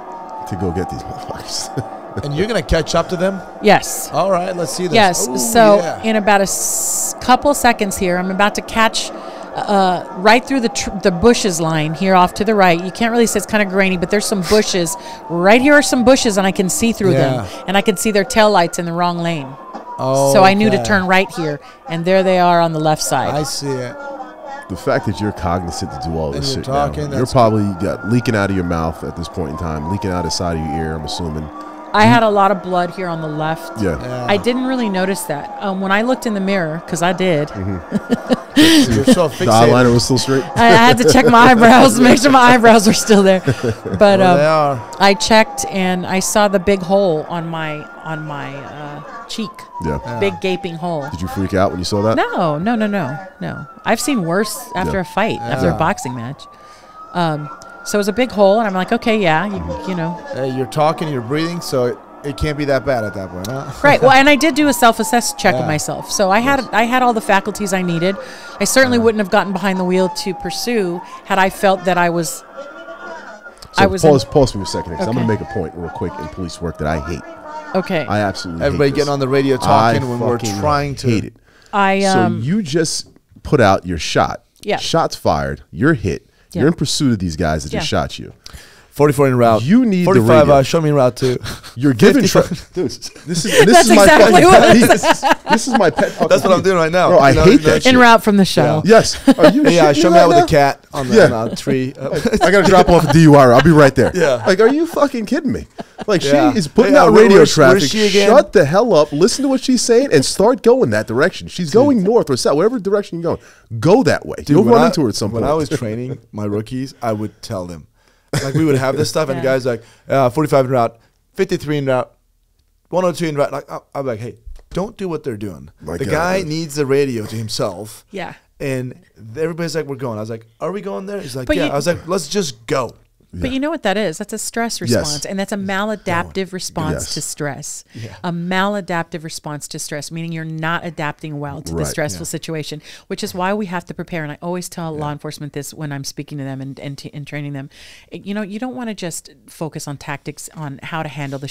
to go get these motherfuckers. And you're going to catch up to them? Yes. All right, let's see this. Yes. Ooh, in about a couple seconds here, I'm about to catch right through the bushes line here off to the right. You can't really see, it's kind of grainy, but there's some bushes. Right here are some bushes, and I can see through them. And I can see their taillights in the wrong lane. So I knew to Okay. turn right here, and there they are on the left side. I see it. The fact that you're cognizant to do all And this you're shit now, talking, you're that's probably leaking out of your mouth at this point in time, leaking out the side of your ear, I'm assuming. I had a lot of blood here on the left. Yeah. Yeah. I didn't really notice that. When I looked in the mirror, because I did, You're so The fixated. eyeliner was still straight? I had to check my eyebrows, make sure my eyebrows were still there. But Well, they are. I checked, and I saw the big hole on my cheek. Yeah. Big gaping hole. Did you freak out when you saw that? No. I've seen worse after Yeah. a fight, after a Yeah. boxing match. So it was a big hole, and I'm like, okay, yeah, you know. You're talking, you're breathing, so it can't be that bad at that point, huh? Right. Well, and I did do a self-assess check of Yeah. myself. So I had all the faculties I needed. I certainly wouldn't have gotten behind the wheel to pursue had I felt that I was. So pause for a second, because I'm Okay. going to make a point real quick in police work that I hate. Okay. I absolutely Everybody hate getting this. on the radio talking when we're fucking trying to. hate it. I So you just put out your shot. Yeah. Shots fired. You're hit. Yeah. You're in pursuit of these guys that Yeah. just shot you. 44 in route. You need the 45, radio. show me route 2. You're giving 55. dude. This That's is my exactly fucking what pet it peeve. This is my pet. fucking That's what I'm peeve. doing right now. Bro, I You know, hate that en shit. route from the show. Yes. Are you Yeah, shitting show me me out right with now? a cat on the Yeah. on a tree. I gotta drop off a DUI. I'll be right there. Yeah. Like, are you fucking kidding me? Like, Yeah. she is putting Hey, out where- radio where's traffic. she again? Shut the hell up. Listen to what she's saying and start going that direction. She's going north or south, whatever direction you're going. Go that way. You'll when run I- into her at some when point. I was training my rookies, I would tell them. Like, we would have this stuff, and the Yeah. guy's like, 45 in route, 53 in route, 102 in route. Like, I'm like, hey, don't do what they're doing. My the God, guy dude. needs the radio to himself. Yeah. And everybody's like, we're going. I was like, are we going there? He's like, But yeah. you- I was like, let's just go. But you know what that is? That's a stress response, and that's a maladaptive response Yes. to stress. Yeah. A maladaptive response to stress, meaning you're not adapting well to the Right. stressful situation, which is why we have to prepare. And I always tell law enforcement this when I'm speaking to them and training them. You know, you don't want to just focus on tactics on how to handle the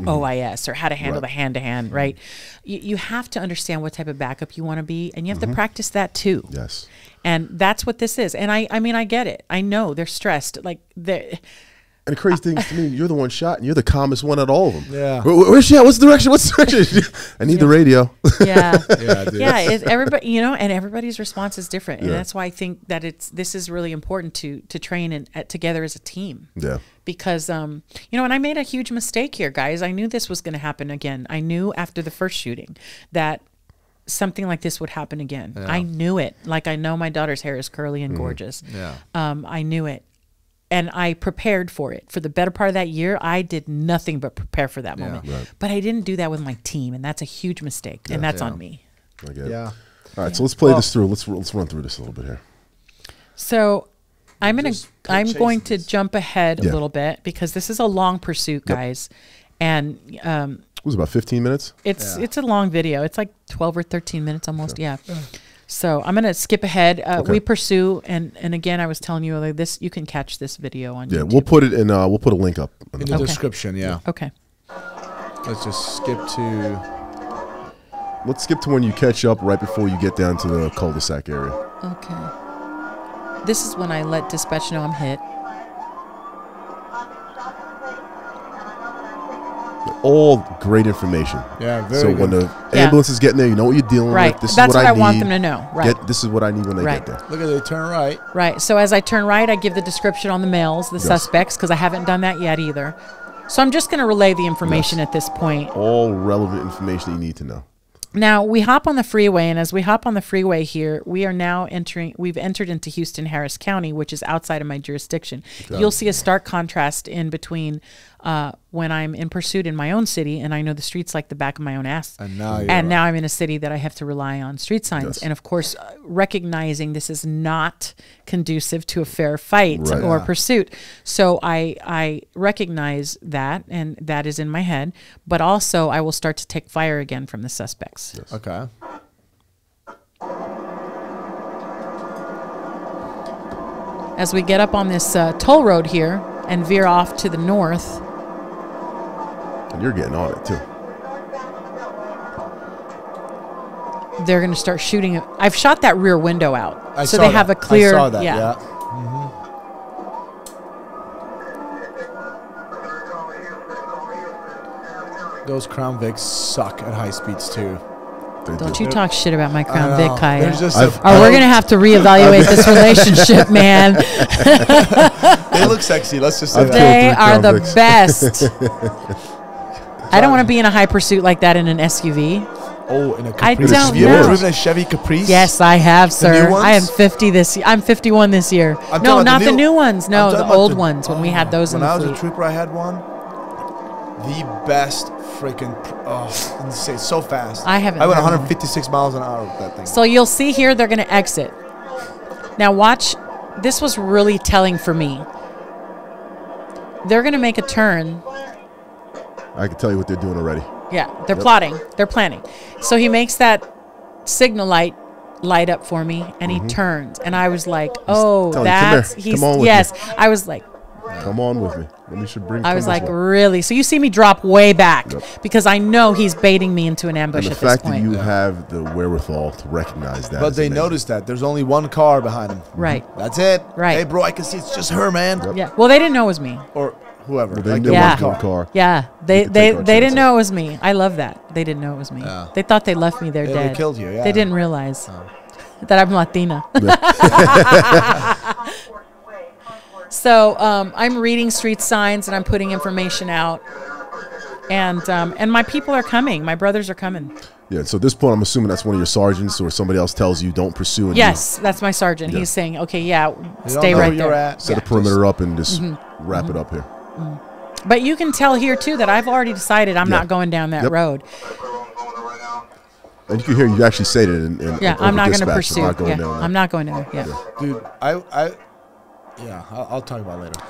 OIS or how to handle the hand-to-hand, right? You have to understand what type of backup you want to be, and you have to practice that too. Yes. And that's what this is. And I mean, I get it. I know they're stressed. Like And the crazy thing is to me, you're the one shot, and you're the calmest one at all of them. Yeah. Where's she at? What's the direction? What's the direction? I need the radio. yeah. Yeah, dude. Yeah, everybody, you know, and everybody's response is different, and Yeah. that's why I think that this is really important to train together as a team. Yeah. Because you know, and I made a huge mistake here, guys. I knew this was going to happen again. I knew after the first shooting that something like this would happen again. I knew it. Like, I know my daughter's hair is curly and gorgeous. Yeah. I knew it. And I prepared for it. For the better part of that year, I did nothing but prepare for that moment. Right. But I didn't do that with my team, and that's a huge mistake. And that's on me. I get it. Yeah. All right, so let's play this through. Let's run through this a little bit here. So I'm going to this. jump ahead Yeah. a little bit because this is a long pursuit, guys. And It was about 15 minutes. it's a long video. It's like 12 or 13 minutes almost. Yeah. So I'm going to skip ahead. Okay. We pursue. And again, I was telling you like this, you can catch this video on Yeah, YouTube. we'll put it in. We'll put a link up. In the Okay. description, yeah. Okay. Let's just skip to. Let's skip to when you catch up right before you get down to the cul-de-sac area. Okay. This is when I let dispatch know I'm hit. All great information. Yeah, very So good. when the Yeah. ambulance is getting there, you know what you're dealing Right. with. This That's is what what I need. want them to know. Right. This is what I need when they Right. get there. Look at they turn right. Right. So as I turn right, I give the description on the males, the Yes. suspects, because I haven't done that yet either. So I'm just going to relay the information Yes. at this point. All relevant information you need to know. Now we hop on the freeway, and as we hop on the freeway here, we've entered into Houston Harris County, which is outside of my jurisdiction. You'll see a stark contrast in between when I'm in pursuit in my own city, and I know the streets like the back of my own ass. And now you're now I'm in a city that I have to rely on street signs. Yes. And of course, recognizing this is not conducive to a fair fight Right. or Yeah. pursuit. So I recognize that, and that is in my head. But also, I will start to take fire again from the suspects. Okay. As we get up on this toll road here and veer off to the north, And you're getting on it too. they're going to start shooting. I've shot that rear window out, I so saw they have that. a clear. I saw that. yeah. Yeah. those Crown Vics suck at high speeds too. Don't you talk shit about my Crown Vic, Kaya. There's just We're going to have to reevaluate this relationship, man. They look sexy. Let's just say that. They are Crown the Vics. best. I don't want to be in a high pursuit like that in an SUV. Oh, in a I Caprice. don't Have you ever know. driven a Chevy Caprice? Yes, I have, sir. new ones? I am 50 this year. I'm 51 this year. I'm No, talking about not the the new- new ones. I'm No, talking the about old the- ones when we had those in When the I was fleet. a trooper, I had one. The best freaking. Insane. So fast. I haven't I went had one. 156 miles an hour with that thing. So you'll see here they're going to exit. Now watch. This was really telling for me. They're going to make a turn. I can tell you what they're doing already. Yeah, they're plotting. They're planning. So he makes that signal light up for me, and he turns, and I was like, "Oh, telling you, come that's here. he's Come on with yes." me. I was like, Come on with me. Let me should bring. I was come this like, way. really? So you see me drop way back Yep. because I know he's baiting me into an ambush And the at this fact that point. you have the wherewithal to recognize that. But is they amazing. noticed that there's only one car behind him. Right. That's it. Right. Hey, bro, I can see it's just her, man. Yeah. Well, they didn't know it was me. Or whoever. Well, they Like knew the Yeah. it one was car. one car. Yeah. They could they take our they didn't chances. know it was me. I love that. They didn't know it was me. Yeah. They thought they left me there They dead. killed you, yeah. They didn't realize that I'm Latina. So I'm reading street signs and I'm putting information out, and my people are coming. My brothers are coming. Yeah. So at this point, I'm assuming that's one of your sergeants or somebody else tells you don't pursue. And Yes, that's my sergeant. Yeah. He's saying, okay, yeah, You don't stay know right where you're there. at. you set a Yeah. perimeter up and just wrap it up here. But you can tell here too that I've already decided I'm Yeah. not going down that Yep. road. And you can hear you actually say that in Yeah, over I'm not going to dispatch. pursue. I'm not going Yeah, down I'm there. not going down there. Yeah. Dude, yeah, I'll talk about it later.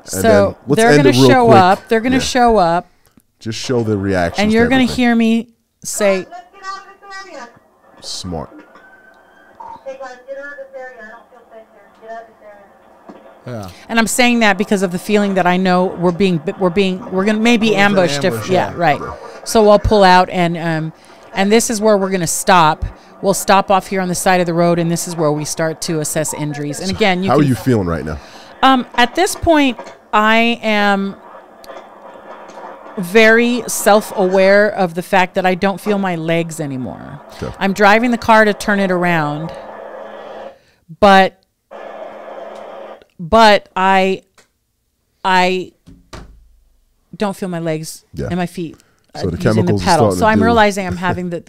So then let's they're end going to it real show quick. up. They're going to Yeah. show up, Just show the reaction. and you're going to hear me say, Let's get out of this area. Smart. Hey guys, get out of this area. I don't feel safe here. Get out of this area. Yeah. and I'm saying that because of the feeling that I know we're going to maybe Well, it's an ambushed. ambush, Yeah, yeah. right. So I'll pull out, and this is where we're going to stop. We'll stop off here on the side of the road, and this is where we start to assess injuries. And again, How are you feeling right now? At this point, I am very self-aware of the fact that I don't feel my legs anymore. Okay. I'm driving the car to turn it around, but I don't feel my legs Yeah. and my feet. So the using chemicals are pedal. starting So to I'm do- realizing I'm having the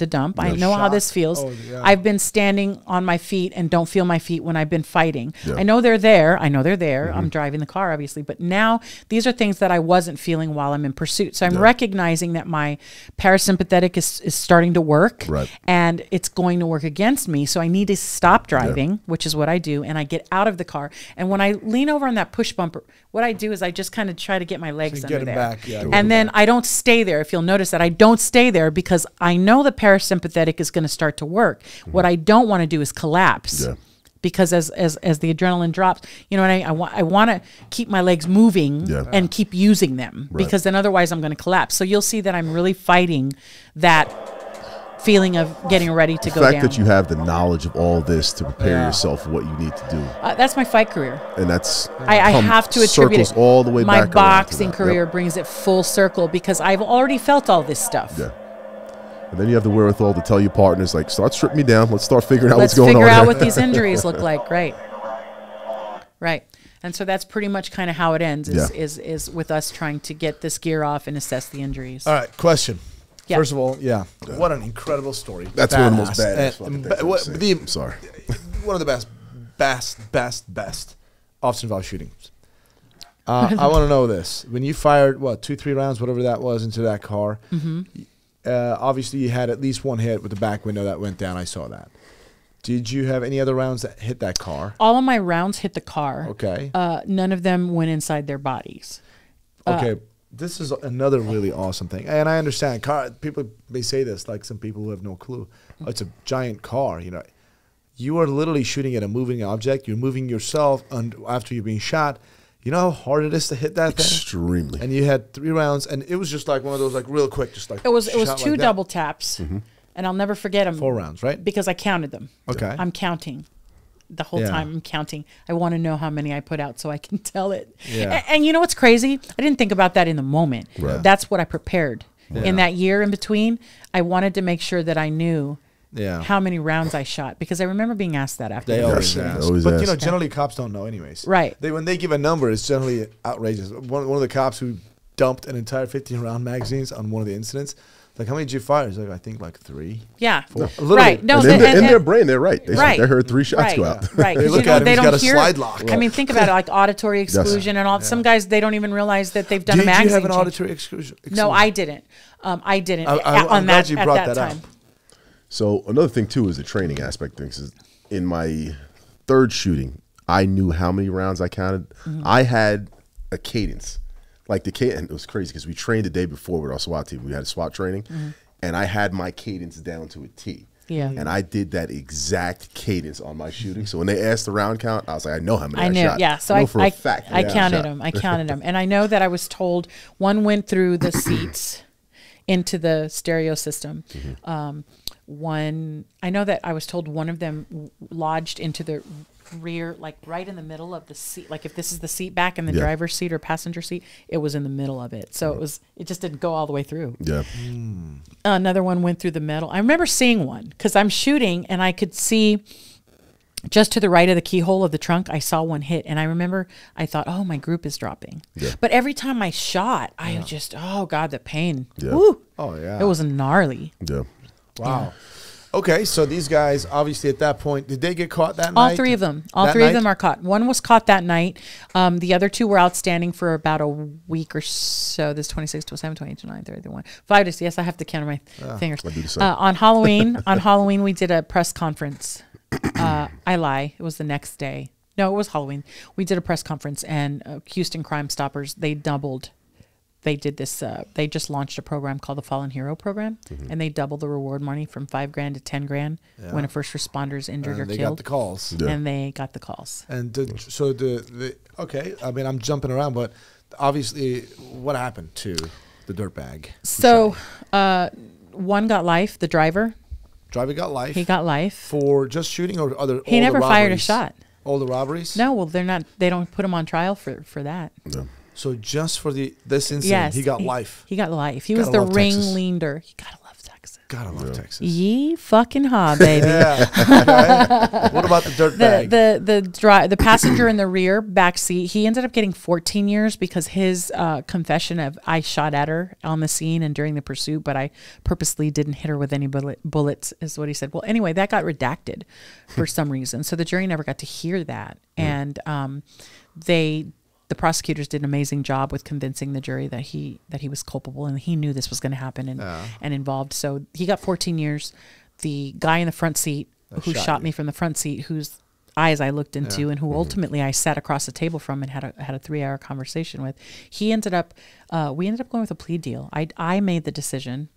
dump. I Yeah. know how Shock. this feels. Oh, yeah. I've been standing on my feet and don't feel my feet when I've been fighting. Yeah. I know they're there. I'm driving the car, obviously. But now these are things that I wasn't feeling while I'm in pursuit. So I'm recognizing that my parasympathetic is starting to work. Right. And it's going to work against me. So I need to stop driving, which is what I do. And I get out of the car. And when I lean over on that push bumper, what I do is I just kind of try to get my legs So under get 'em there. back, yeah, get 'em And then I don't stay there. If you'll notice that I don't stay there because I know the parasympathetic is going to start to work. What I don't want to do is collapse. Yeah. Because as the adrenaline drops, you know, and I want to keep my legs moving Yeah. and keep using them Right. because then otherwise I'm going to collapse. So you'll see that I'm really fighting that feeling of getting ready to The go fact down. that you have the knowledge of all this to prepare Yeah. yourself for what you need to do, That's my fight career. and that's I come have to attribute circles it. all the way My back around to boxing that. career Yep. brings it full circle because I've already felt all this stuff. Yeah. And then you have the wherewithal to tell your partners, like, start stripping me down. Let's start figuring out Let's what's going on. figure out here. what these injuries look like. Right. And so that's pretty much kind of how it ends Yeah. is with us trying to get this gear off and assess the injuries. All right, question. Yeah. First of all, what an incredible story. That's one of the most Badass. badass fucking And things I've what- seen. I'm sorry. one of the best officer-involved shootings. I want to know this. When you fired, 2-3 rounds, whatever that was, into that car, obviously you had at least one hit with the back window that went down. I saw that. Did you have any other rounds that hit that car? All of my rounds hit the car. Okay. None of them went inside their bodies. Okay. This is another really awesome thing. And I understand people may say this, like some people who have no clue. Oh, it's a giant car, you know. You are literally shooting at a moving object. You're moving yourself after you're being shot. You know how hard it is to hit that thing? Extremely. And you had 3 rounds, and it was just like one of those, like, real quick, just like It was shot 2 like that. double taps, and I'll never forget them. 4 rounds, right? Because I counted them. Okay. I'm counting. The whole Yeah. time I'm counting. I want to know how many I put out so I can tell it. Yeah. And you know what's crazy? I didn't think about that in the moment. Right. That's what I prepared. in that year in between, I wanted to make sure that I knew how many rounds I shot, because I remember being asked that after. They always Yes, ask. they always But, ask. you know, generally cops don't know anyways. Right. When they give a number, it's generally outrageous. One of the cops who dumped an entire 15-round magazines on one of the incidents, like, how many did you fire? He's like, I think like 3. Yeah. 4. Right. No, And in their brain, they're right. They heard 3 shots go out. Right. They 'Cause, look you know, at him, they he's don't got a hear. slide lock. I mean, think about it, like auditory exclusion and all. Some guys, they don't even realize that they've done a Did magazine you have an change. auditory exclusion? No, I didn't. I didn't I'm on glad that you at brought that that time. up. So another thing too is the training aspect things. Is in my 3rd shooting, I knew how many rounds I counted. I had a cadence, like the cadence. It was crazy because we trained the day before with our SWAT team. We had a SWAT training, and I had my cadence down to a T. Yeah. And I did that exact cadence on my shooting. So when they asked the round count, I was like, I know how many I knew, shot. yeah. So I know for a fact I how counted shot. them. I counted them, and I know that I was told one went through the seats into the stereo system. One, I know that I was told one of them lodged into the rear, like right in the middle of the seat. Like if this is the seat back in the driver's seat or passenger seat, it was in the middle of it. So it just didn't go all the way through. Yeah. Another one went through the middle. I remember seeing one because I'm shooting and I could see just to the right of the keyhole of the trunk, I saw one hit. And I remember I thought, oh, my group is dropping. Yeah. But every time I shot, I just, oh God, the pain. Yeah. Woo. Oh, yeah. It was gnarly. Yeah. Wow. Okay, so these guys, obviously at that point, did they get caught that night? All three of them. All three of them are caught. One was caught that night. The other 2 were outstanding for about a week or so. This 26, 27, 28, 29, 30, 31. 5 days. Yes, I have to count my fingers. I do the same. On Halloween, we did a press conference. I lie. It was the next day. No, it was Halloween. We did a press conference, and Houston Crime Stoppers, they doubled. They did this. They just launched a program called the Fallen Hero Program, and they doubled the reward money from $5,000 to $10,000 when a first responder is injured or they killed. got the calls. Yeah. And they got the calls. And so okay, I mean, I'm jumping around, but obviously, what happened to the dirtbag? So one got life. The driver. Driver got life. He got life for just shooting or other. He never fired a shot. All the robberies. No, well, they're not. They don't put him on trial for that. Yeah. So just for this incident, Yes, he got life. He got life. He was Gotta the love Texas. ringleader. You gotta love Texas. Gotta love Texas. Ye fucking ha, baby. Yeah. What about the dirtbag? The passenger in the rear back seat, he ended up getting 14 years because his confession of I shot at her on the scene and during the pursuit, but I purposely didn't hit her with any bullets, is what he said. Well, anyway, that got redacted for some reason, so the jury never got to hear that, and the prosecutors did an amazing job with convincing the jury that he was culpable and he knew this was going to happen and involved. So he got 14 years. The guy in the front seat who shot me from the front seat, whose eyes I looked into and who ultimately I sat across the table from and had a 3-hour conversation with, we ended up going with a plea deal. I made the decision,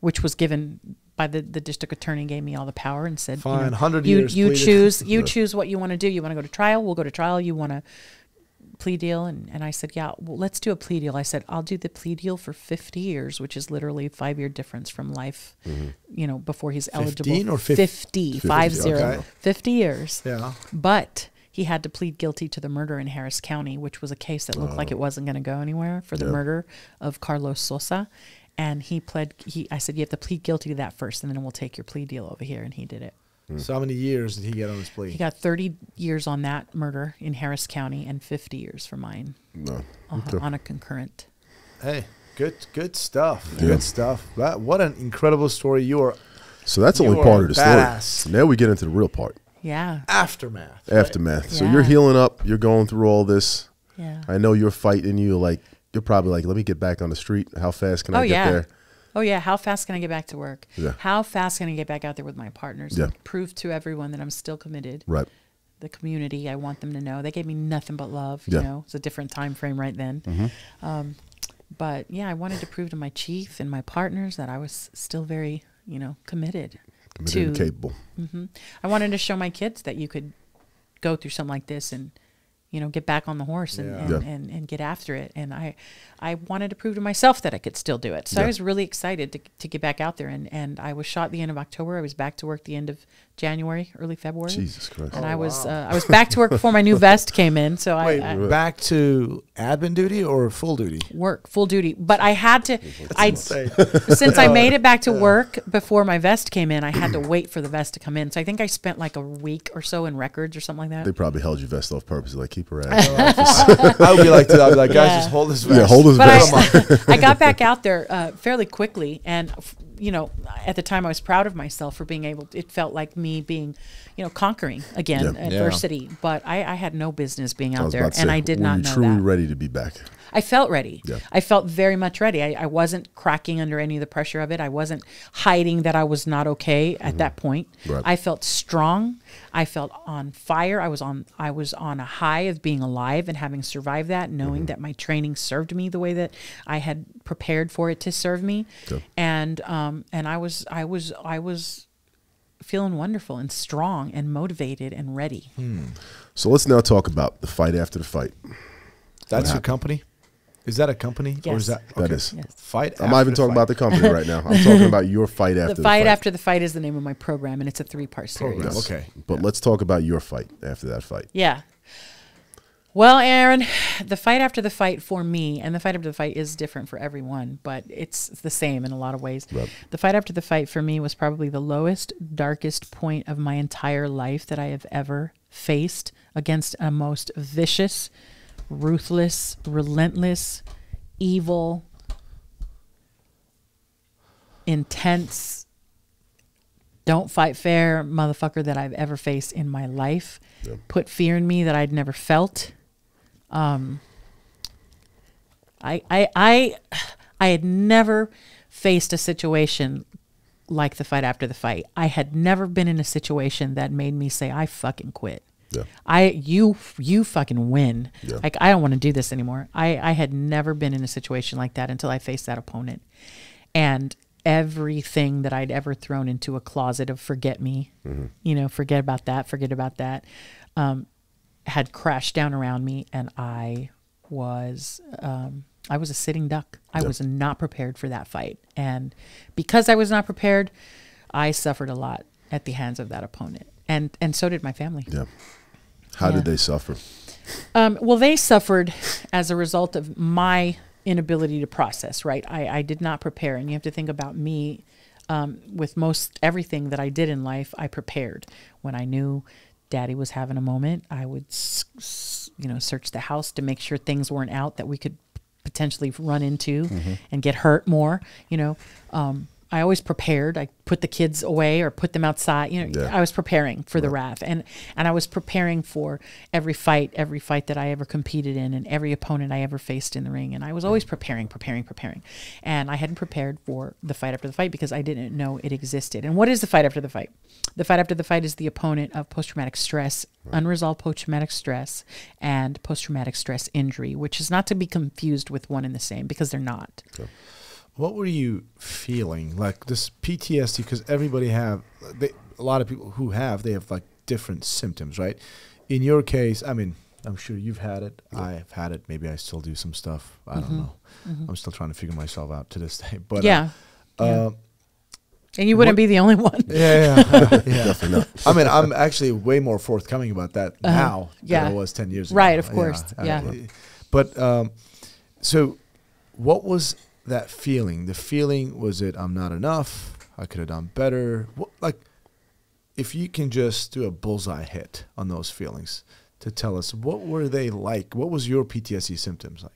which was given by the district attorney, gave me all the power and said, fine, 100 you years. You choose what you want to do. You want to go to trial? We'll go to trial. You want to plea deal? And I said, yeah, well, let's do a plea deal. I said, I'll do the plea deal for 50 years, which is literally a 5-year difference from life, before he's 15 eligible. or 50? 50 okay. 50 years. Yeah. But he had to plead guilty to the murder in Harris County, which was a case that looked like it wasn't going to go anywhere, for the murder of Carlos Sosa. And I said, you have to plead guilty to that first, and then we'll take your plea deal over here. And he did it. So how many years did he get on his plea? He got 30 years on that murder in Harris County and 50 years for mine. No. On a concurrent. Hey, good stuff. Yeah. Good stuff. What an incredible story. So that's only You part are of the badass. story. Now we get into the real part. Yeah. Aftermath. Aftermath. So Yeah. you're healing up. You're going through all this. Yeah. I know you're fighting. You're probably like, let me get back on the street. How fast can I get there? Oh, yeah. How fast can I get back to work? Yeah. How fast can I get back out there with my partners? Yeah. And prove to everyone that I'm still committed. Right. The community, I want them to know. They gave me nothing but love. Yeah. You know, it's a different time frame right then. But yeah, I wanted to prove to my chief and my partners that I was still very, committed. Committed and capable. I wanted to show my kids that you could go through something like this and, get back on the horse and get after it. And I wanted to prove to myself that I could still do it. So I was really excited to get back out there. And I was shot the end of October. I was back to work the end of January, early February. Jesus Christ. And I was back to work before my new vest came in. So Wait, back to admin duty or full duty? Work, full duty. But I had to, insane. since I made it back to work before my vest came in, I had to wait for the vest to come in. So I think I spent like a week or so in records or something like They that. probably held your vest off purpose, like keep her at. I would be like, guys, Yeah. just hold this vest. Yeah, hold this But vest. I got back out there fairly quickly, and you know, at the time I was proud of myself for being able. It felt like me being, you know, conquering again Yeah. adversity. But I had no business being I out was there, about to and say, I did were not you know truly that. ready to be back? I felt ready. Yeah. I felt very much ready. I wasn't cracking under any of the pressure of it. I wasn't hiding that I was not okay at that point. Right. I felt strong. I felt on fire. I was on a high of being alive and having survived that, knowing that my training served me the way that I had prepared for it to serve me. Yeah. And I was feeling wonderful and strong and motivated and ready. So let's now talk about the fight after the fight. That's your company? Is that a company? Or is Yes. that That is. Yes. Fight? I'm not even talking about the company right now. I'm talking about your fight after The the fight after the fight is the name of my program, and it's a 3-part series. Program. Yes. Okay. But let's talk about your fight after that fight. Yeah. Well, Aaron, the fight after the fight for me, and the fight after the fight is different for everyone, but it's the same in a lot of ways. Right. The fight after the fight for me was probably the lowest, darkest point of my entire life that I have ever faced against a most vicious, ruthless, relentless, evil, intense, don't fight fair motherfucker that I've ever faced in my life. Yeah. Put fear in me that I'd never felt. I had never faced a situation like the fight after the fight. I had never been in a situation that made me say, I fucking quit. Yeah. You fucking win. Yeah. Like, I don't want to do this anymore. I had never been in a situation like that until I faced that opponent. And everything that I'd ever thrown into a closet of forget me, you know, forget about that, had crashed down around me. And I was a sitting duck. I was not prepared for that fight. And because I was not prepared, I suffered a lot at the hands of that opponent. And so did my family. Yeah. How did they suffer? Well, they suffered as a result of my inability to process, right? I did not prepare. And you have to think about me with most everything that I did in life, I prepared. When I knew Daddy was having a moment, I would, search the house to make sure things weren't out that we could potentially run into and get hurt more, I always prepared. I put the kids away or put them outside. I was preparing for the wrath, and I was preparing for every fight that I ever competed in, and every opponent I ever faced in the ring. And I was always preparing. And I hadn't prepared for the fight after the fight because I didn't know it existed. And what is the fight after the fight? The fight after the fight is the opponent of post-traumatic stress, unresolved post-traumatic stress, and post-traumatic stress injury, which is not to be confused with one and the same because they're not. Okay. What were you feeling like this PTSD? Because everybody a lot of people who they have like different symptoms, right? In your case, I mean, I'm sure you've had it. Yeah. I've had it. Maybe I still do some stuff. I don't know. I'm still trying to figure myself out to this day. But and you wouldn't be the only one. Yeah. Definitely not. I mean, I'm actually way more forthcoming about that now than I was 10 years ago. Right, of course. But so what was that feeling? The feeling, was it I'm not enough? I could have done better? If you can just do a bullseye hit on those feelings to tell us, what were they like? What was your PTSD symptoms like?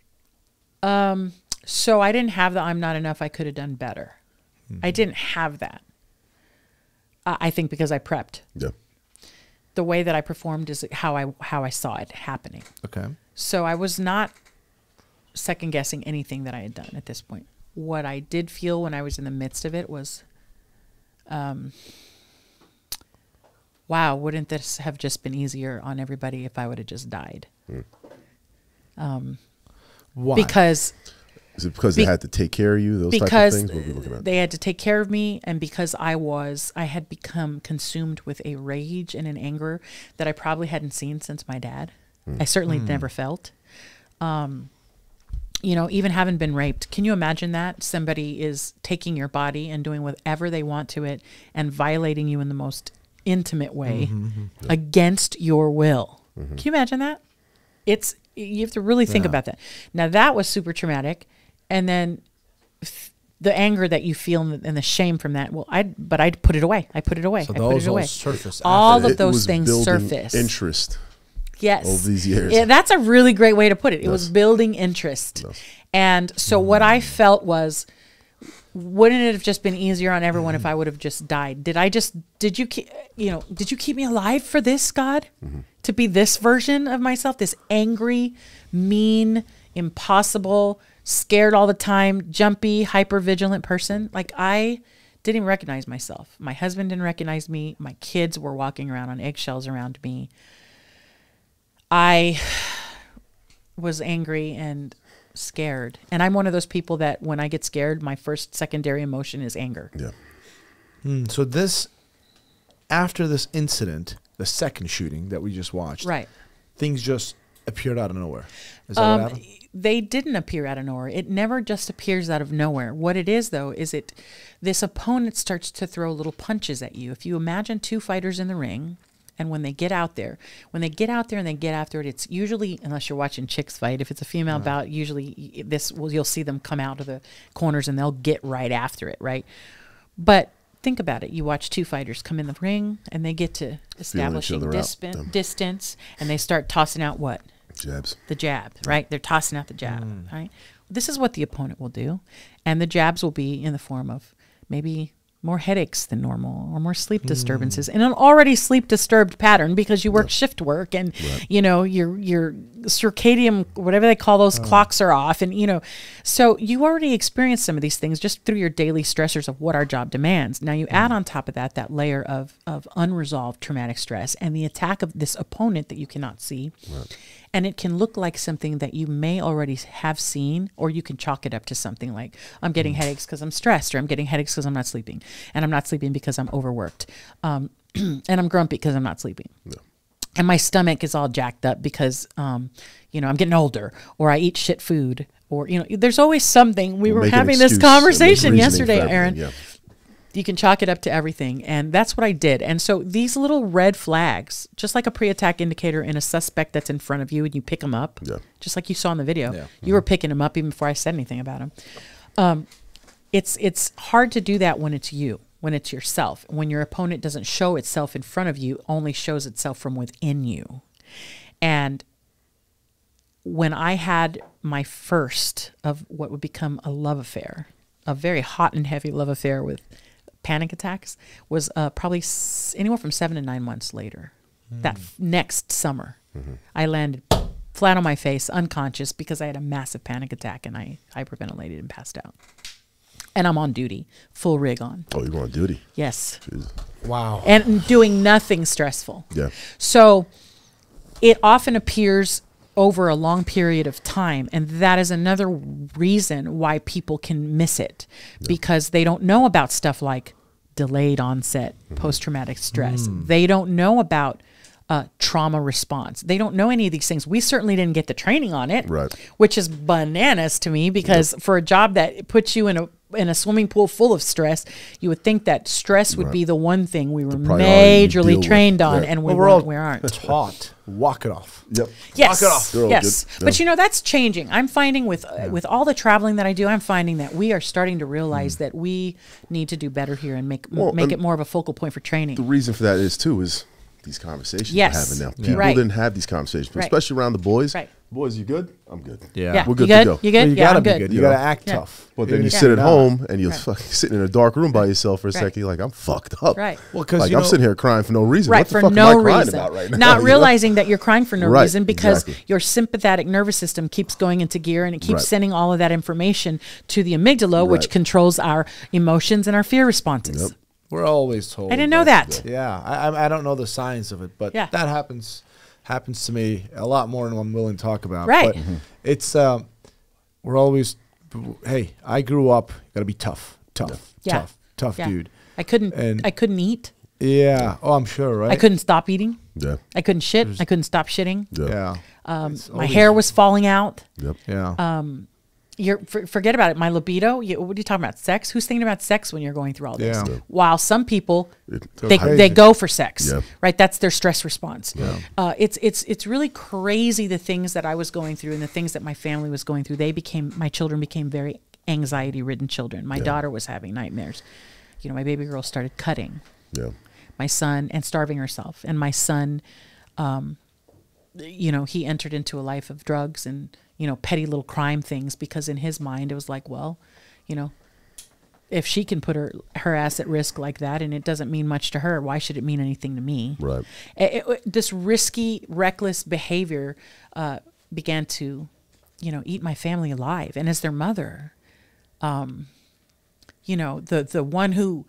So I didn't have the I'm not enough, I could have done better. I didn't have that. I think because I prepped. Yeah. The way that I performed is how I saw it happening. Okay. So I was not second guessing anything that I had done at this point. What I did feel when I was in the midst of it was, wow, wouldn't this have just been easier on everybody if I would have just died? Why? Because is it because they had to take care of you? Those type of things? What are we looking at? They had to take care of me, and because I had become consumed with a rage and an anger that I probably hadn't seen since my dad. I certainly never felt. Even having been raped, can you imagine that? Somebody is taking your body and doing whatever they want to it and violating you in the most intimate way against your will. Can you imagine that? It's You have to really think about that. Now, that was super traumatic. And then the anger that you feel and the shame from that, but I put it away. I put it away. So I put those it away. all surface. All of It those was things building surface. interest. Yes. Over these years. Yeah, that's a really great way to put it. It was building interest. And so what I felt was, wouldn't it have just been easier on everyone if I would have just died? Did you keep me alive for this, God? To be this version of myself, this angry, mean, impossible, scared all the time, jumpy, hyper-vigilant person? Like, I didn't even recognize myself. My husband didn't recognize me. My kids were walking around on eggshells around me. I was angry and scared. And I'm one of those people that when I get scared, my first secondary emotion is anger. Yeah. So after this incident, the second shooting that we just watched, Right. things just appeared out of nowhere. Is that what happened? They didn't appear out of nowhere. It never just appears out of nowhere. What it is, though, is this opponent starts to throw little punches at you. If you imagine two fighters in the ring, and when they get out there and they get after it, it's usually, unless you're watching chicks fight, if it's a female bout, usually you'll see them come out of the corners and they'll get right after it, right? But think about it. You watch two fighters come in the ring and they get to establishing distance, and they start tossing out what? Jabs. The jab, right? They're tossing out the jab, right? This is what the opponent will do. And the jabs will be in the form of maybe more headaches than normal or more sleep disturbances in an already sleep disturbed pattern because you work shift work and, you know, your circadian, whatever they call those clocks are off. And, you know, so you already experienced some of these things just through your daily stressors of what our job demands. Now you add on top of that layer of unresolved traumatic stress and the attack of this opponent that you cannot see. Right. And it can look like something that you may already have seen, or you can chalk it up to something like, I'm getting headaches because I'm stressed, or I'm getting headaches because I'm not sleeping. And I'm not sleeping because I'm overworked. And I'm grumpy because I'm not sleeping. Yeah. And my stomach is all jacked up because, you know, I'm getting older, or I eat shit food, or, you know, there's always something. We were having this conversation yesterday, Aaron. Yeah. You can chalk it up to everything. And that's what I did. And so these little red flags, just like a pre-attack indicator in a suspect that's in front of you and you pick them up, just like you saw in the video, you were picking them up even before I said anything about them. It's hard to do that when it's you, when it's yourself. When your opponent doesn't show itself in front of you, only shows itself from within you. And when I had my first of what would become a love affair, a very hot and heavy love affair with panic attacks, was probably anywhere from 7 to 9 months later. That next summer, I landed flat on my face, unconscious, because I had a massive panic attack and I hyperventilated and passed out. And I'm on duty, full rig on. Oh, you're on duty? Yes. Jeez. Wow. And doing nothing stressful. Yeah. So it often appears over a long period of time, and that is another reason why people can miss it, because they don't know about stuff like delayed onset post-traumatic stress. They don't know about trauma response. They don't know any of these things. We certainly didn't get the training on it, which is bananas to me, because for a job that puts you in a swimming pool full of stress, you would think that stress would be the one thing we were majorly trained on, and we aren't taught. Walk it off. Yep. Yes. Walk it off. Yes. But you know, that's changing. I'm finding with all the traveling that I do, I'm finding that we are starting to realize that we need to do better here and make it more of a focal point for training. The reason for that is these conversations we're having now. People didn't have these conversations, especially around the boys. Right. Boys, you good? I'm good. Yeah. We're good to go. You good? You gotta be good. You gotta act tough. But then you sit at home and you're fucking sitting in a dark room by yourself for a second. You're like, I'm fucked up. Right. Well, because like, I'm sitting here crying for no reason. Right, what the for fuck no am I crying reason. about right now? Not realizing that you're crying for no reason, because exactly. your sympathetic nervous system keeps going into gear, and it keeps sending all of that information to the amygdala, which controls our emotions and our fear responses. Yep. We're always told. I didn't know that. Yeah, I don't know the science of it, but that happens to me a lot more than I'm willing to talk about. Right. But it's we're always, hey, I grew up, gotta be tough, dude. I couldn't eat. Yeah. Oh, I'm sure, right? I couldn't stop eating. Yeah. I couldn't shit. I couldn't stop shitting. Yeah. My hair was falling out. Yep. Yeah. forget about it. My libido. What are you talking about? Sex? Who's thinking about sex when you're going through all this? Yeah. While some people Crazy. they go for sex, Yeah. right? That's their stress response. Yeah. It's really crazy the things that I was going through and the things that my family was going through. My children became very anxiety-ridden children. My daughter was having nightmares. My baby girl started cutting. Yeah. My son, and starving herself. And my son, he entered into a life of drugs and, petty little crime things, because in his mind it was like, well, if she can put her ass at risk like that and it doesn't mean much to her, why should it mean anything to me? Right. This risky, reckless behavior began to, eat my family alive. And as their mother, the one who,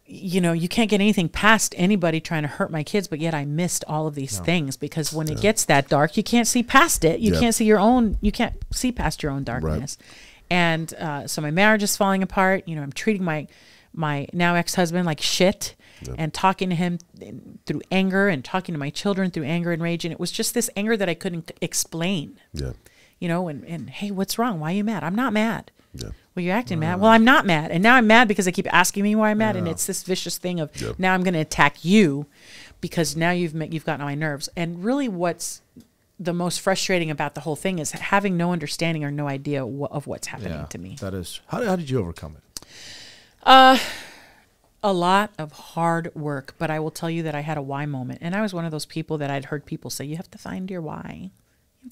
you can't get anything past anybody trying to hurt my kids, but yet I missed all of these things, because when it gets that dark, you can't see past it. You can't see you can't see past your own darkness. Right. And so my marriage is falling apart. I'm treating my now ex-husband like shit, and talking to him through anger, and talking to my children through anger and rage. And it was just this anger that I couldn't explain. Yeah. And hey, what's wrong? Why are you mad? I'm not mad. Yeah. Well, you're acting mad. Well, I'm not mad. And now I'm mad because they keep asking me why I'm mad. And it's this vicious thing of now I'm going to attack you because now you've gotten on my nerves. And really what's the most frustrating about the whole thing is having no understanding or no idea of what's happening to me. That is. How did you overcome it? A lot of hard work. But I will tell you that I had a why moment. And I was one of those people that I'd heard people say, you have to find your why.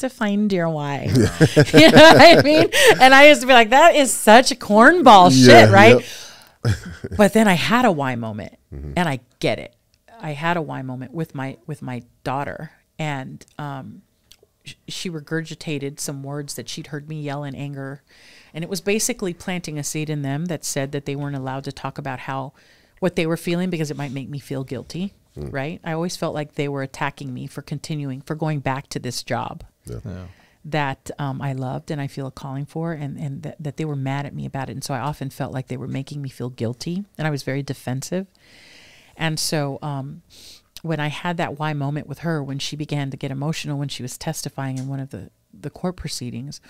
To find your why. You know what I mean? And I used to be like, that is such cornball shit, right? Yep. But then I had a why moment, and I get it. I had a why moment with my daughter, and she regurgitated some words that she'd heard me yell in anger, and it was basically planting a seed in them that said that they weren't allowed to talk about what they were feeling because it might make me feel guilty. Right? I always felt like they were attacking me for going back to this job. That I loved and I feel a calling for, and that they were mad at me about it. And so I often felt like they were making me feel guilty, and I was very defensive. And so when I had that why moment with her, when she began to get emotional when she was testifying in one of the court proceedings,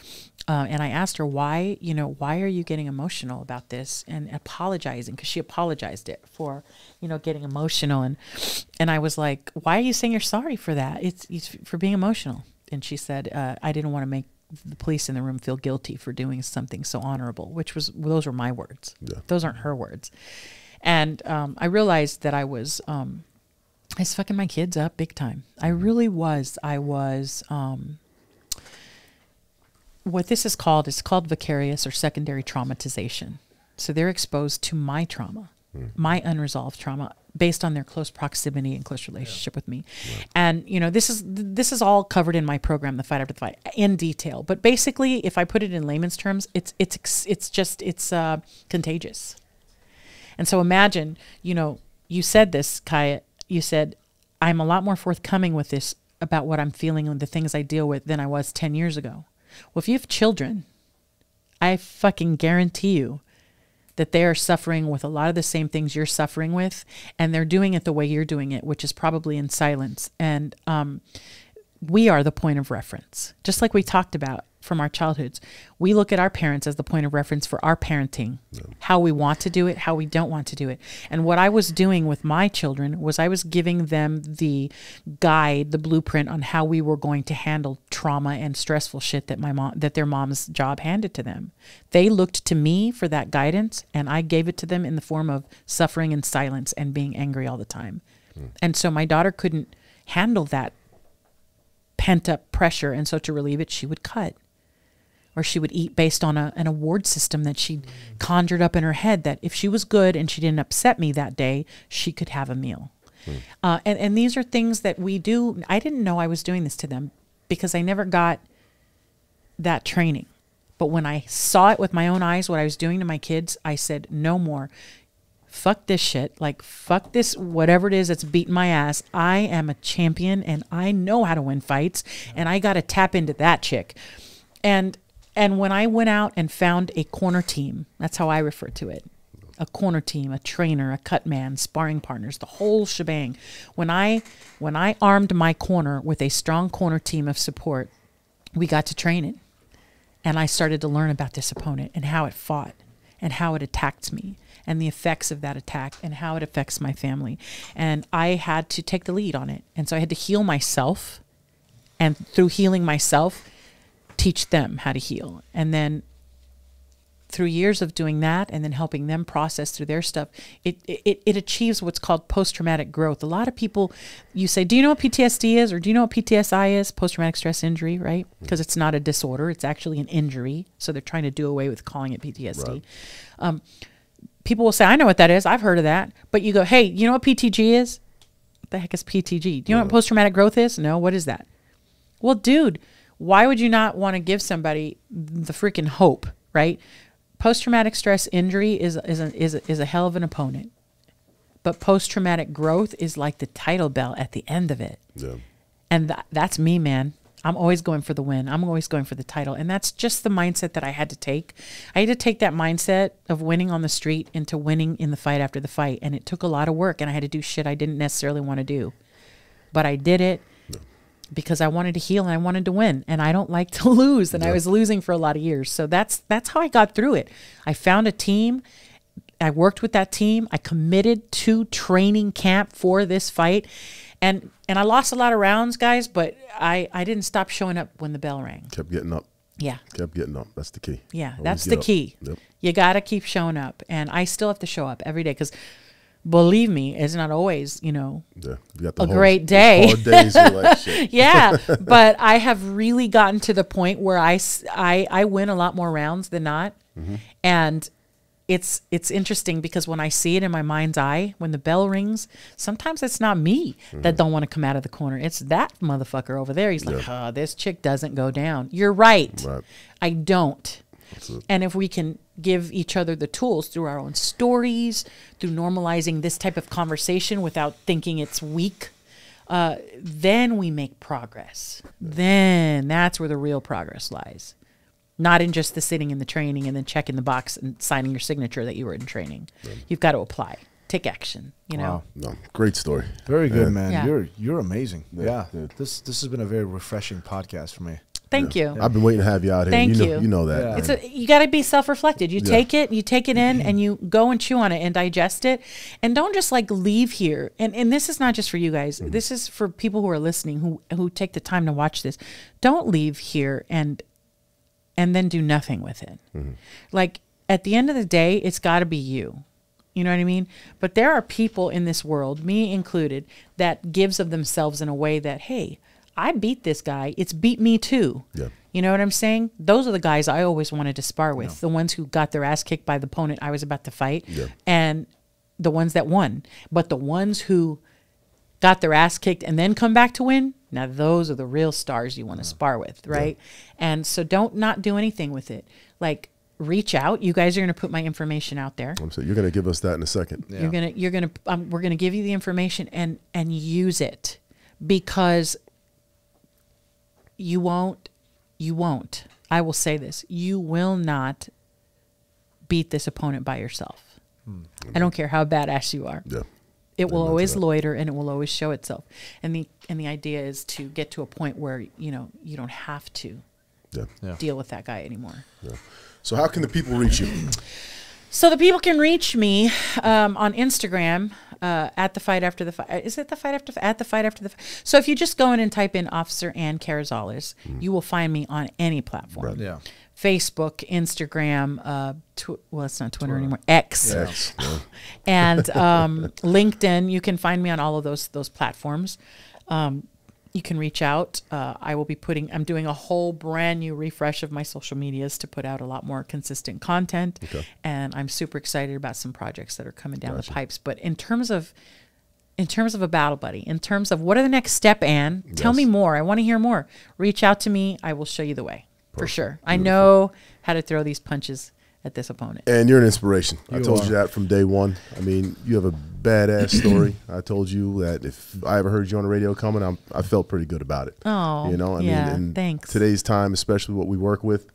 and I asked her, why are you getting emotional about this, and apologizing, because she apologized it for, getting emotional. And I was like, why are you saying you're sorry for that? It's for being emotional. And she said, I didn't want to make the police in the room feel guilty for doing something so honorable, those were my words. Yeah. Those aren't her words. And I realized that I was fucking my kids up big time. I really was. I was, what this is called vicarious or secondary traumatization. So they're exposed to my trauma, my unresolved trauma, based on their close proximity and close relationship with me. Right. And, this is all covered in my program, The Fight After the Fight, in detail. But basically, if I put it in layman's terms, it's contagious. And so imagine, you said this, Kaya, you said, I'm a lot more forthcoming with this about what I'm feeling and the things I deal with than I was 10 years ago. Well, if you have children, I fucking guarantee you that they are suffering with a lot of the same things you're suffering with, and they're doing it the way you're doing it, which is probably in silence. And we are the point of reference. Just like we talked about from our childhoods, we look at our parents as the point of reference for our parenting, how we want to do it, how we don't want to do it. And what I was doing with my children was I was giving them the guide, the blueprint on how we were going to handle trauma and stressful shit that their mom's job handed to them. They looked to me for that guidance, and I gave it to them in the form of suffering in silence and being angry all the time. And so my daughter couldn't handle that pent up pressure, and so to relieve it, she would cut. Or she would eat based on an award system that she'd conjured up in her head, that if she was good and she didn't upset me that day, she could have a meal. And these are things that we do. I didn't know I was doing this to them because I never got that training. But when I saw it with my own eyes, what I was doing to my kids, I said, no more. Fuck this shit. Like, fuck this, whatever it is that's beating my ass. I am a champion and I know how to win fights, and I got to tap into that chick. And when I went out and found a corner team, that's how I refer to it, a corner team, a trainer, a cut man, sparring partners, the whole shebang. When I armed my corner with a strong corner team of support, we got to train it. And I started to learn about this opponent and how it fought and how it attacked me and the effects of that attack and how it affects my family. And I had to take the lead on it. And so I had to heal myself, and through healing myself, teach them how to heal. And then through years of doing that and then helping them process through their stuff, it achieves what's called post-traumatic growth. A lot of people, you say, do you know what PTSD is? Or do you know what PTSI is? Post-traumatic stress injury, right? Because it's not a disorder. It's actually an injury. So they're trying to do away with calling it PTSD. Right. People will say, I know what that is. I've heard of that. But you go, hey, you know what PTG is? What the heck is PTG? Do you know what post-traumatic growth is? No, what is that? Well, dude, why would you not want to give somebody the freaking hope, right? Post-traumatic stress injury is a hell of an opponent. But post-traumatic growth is like the title belt at the end of it. Yeah. And that's me, man. I'm always going for the win. I'm always going for the title. And that's just the mindset that I had to take. I had to take that mindset of winning on the street into winning in the fight after the fight. And it took a lot of work, and I had to do shit I didn't necessarily want to do. But I did it because I wanted to heal and I wanted to win. And I don't like to lose. And I was losing for a lot of years. So that's how I got through it. I found a team. I worked with that team. I committed to training camp for this fight. And I lost a lot of rounds, guys, but I didn't stop showing up when the bell rang. Kept getting up. Yeah. Kept getting up. That's the key. Yeah, Always that's the key. Yep. You got to keep showing up. And I still have to show up every day because, believe me, it's not always, you got a great day. Hard days you're like, shit. Yeah, but I have really gotten to the point where I win a lot more rounds than not. Mm-hmm. And it's interesting because when I see it in my mind's eye, when the bell rings, sometimes it's not me that don't want to come out of the corner. It's that motherfucker over there. He's like, oh, this chick doesn't go down. You're right. I don't. And if we can give each other the tools through our own stories, through normalizing this type of conversation without thinking it's weak, then we make progress. Then that's where the real progress lies. Not in just the sitting in the training and then checking the box and signing your signature that you were in training. You've got to apply. Take action, you know. No, great story. Very good, man. Yeah. You're amazing. Yeah. This has been a very refreshing podcast for me. Thank you. I've been waiting to have you out here. Thank you. You know that. Yeah. You got to be self-reflected. You take it in and you go and chew on it and digest it. And don't just like leave here. And this is not just for you guys. This is for people who are listening, who take the time to watch this. Don't leave here and then do nothing with it. Like at the end of the day, it's got to be you. You know what I mean? But there are people in this world, me included, that gives of themselves in a way that, hey, I beat this guy. It's beat me too. Yeah. You know what I'm saying? Those are the guys I always wanted to spar with. The ones who got their ass kicked by the opponent I was about to fight. And the ones that won. But the ones who got their ass kicked and then come back to win, now those are the real stars you want to spar with, right? And so don't not do anything with it. Like reach out. You guys are going to put my information out there. So you're going to give us that in a second. We're going to give you the information and use it, because you won't, I will say this, you will not beat this opponent by yourself. I don't care how badass you are. It will always loiter and it will always show itself. And the idea is to get to a point where, you don't have to deal with that guy anymore. So how can the people reach you? So the people can reach me on Instagram at the fight after the fight. Is it the fight after at the fight after the fight? So if you just go in and type in Officer Ann Carrizales, you will find me on any platform. Facebook, Instagram, well, it's not Twitter anymore, X. And LinkedIn. You can find me on all of those platforms. You can reach out. I will be I'm doing a whole brand new refresh of my social medias to put out a lot more consistent content. And I'm super excited about some projects that are coming down the pipes. But in terms of a battle buddy, in terms of what are the next step, Ann, tell me more. I want to hear more. Reach out to me. I will show you the way. For sure. I know how to throw these punches at this opponent. And you're an inspiration. I told you that from day one. I mean, you have a badass story. I told you that if I ever heard you on the radio coming, I felt pretty good about it. Oh, I mean, and thanks. Today's time, especially what we work with,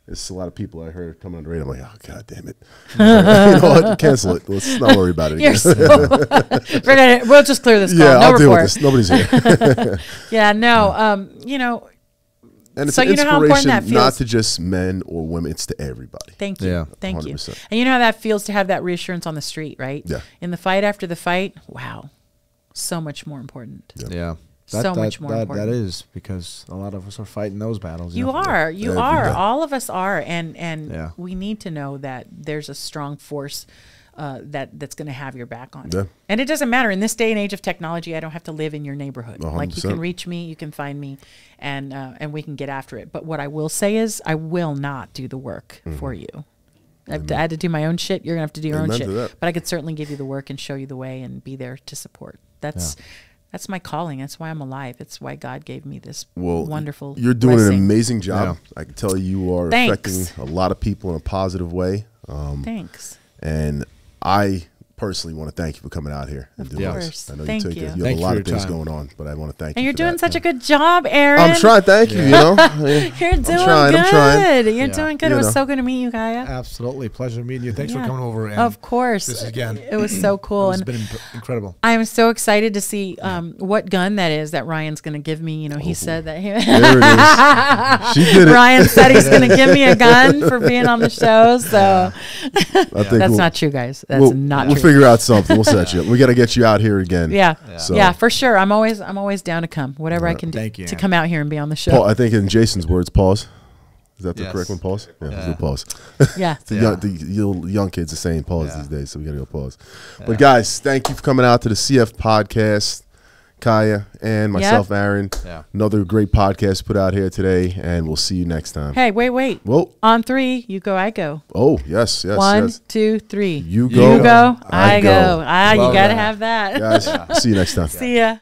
there's a lot of people I heard coming on the radio. I'm like, oh, God damn it. You know what? Cancel it. Let's not worry about it again. We'll just clear this call. I'll deal with this. Nobody's here. And it's So an you know how important inspiration that feels? not to just men or women, it's to everybody. Thank you. Yeah. Thank you. 100%. And you know how that feels to have that reassurance on the street, right? Yeah. In the fight after the fight, wow. So much more important. Yeah. So much more important. That is because a lot of us are fighting those battles. You know? are. You Every are. day. All of us are. And Yeah. we need to know that there's a strong force that's going to have your back on Yeah. it. And it doesn't matter. In this day and age of technology, I don't have to live in your neighborhood. Like, you 100%. can reach me, you can find me, and we can get after it. But what I will say is I will not do the work for you. I had to do my own shit. You're going to have to do your Amen own to shit. that. But I could certainly give you the work and show you the way and be there to support. That's my calling. That's why I'm alive. It's why God gave me this wonderful You're doing an blessing. amazing job. I can tell you are Thanks. affecting a lot of people in a positive way. Thanks. And I personally want to thank you for coming out here and doing course. this. I know Thank you you. have Thank a you lot for of your things time. going on, but I want to thank And you. you're for doing that. such a good job, Aaron. I'm trying. Thank you. You know, You're doing trying, good. I'm trying. You're Yeah. doing good. You it was know. so good to meet you, Kaya. Absolutely. Pleasure meeting you. Thanks Yeah. for coming over. And Of course. This again. It was so cool. It's And been incredible. I'm so excited to see what gun that is that Ryan's going to give me. You know, he said that. there it is. She did it. Ryan said he's going to give me a gun for being on the show. So I think that's not true, guys. That's not We'll true. figure out something. We'll set you up. We got to get you out here again. Yeah. So- Yeah, for sure. I'm always down to come. Whatever I can do Thank you, to Aaron. come out here and be on the show. Paul, I think in Jason's words, pause. Is that the Yes. correct one? Pause? Yeah, let's do pause. Yeah. The young kids are saying pause these days, so we got to go pause. But guys, thank you for coming out to the CF podcast. Kaya and myself, Aaron. Yeah. Another great podcast put out here today, and we'll see you next time. Hey, wait. Whoa. On 3, you go, I go. Oh, yes. 1, 2, 3. You go. You go, I I go. go. Ah, you Love got to that. have that. Guys, see you next time. See ya.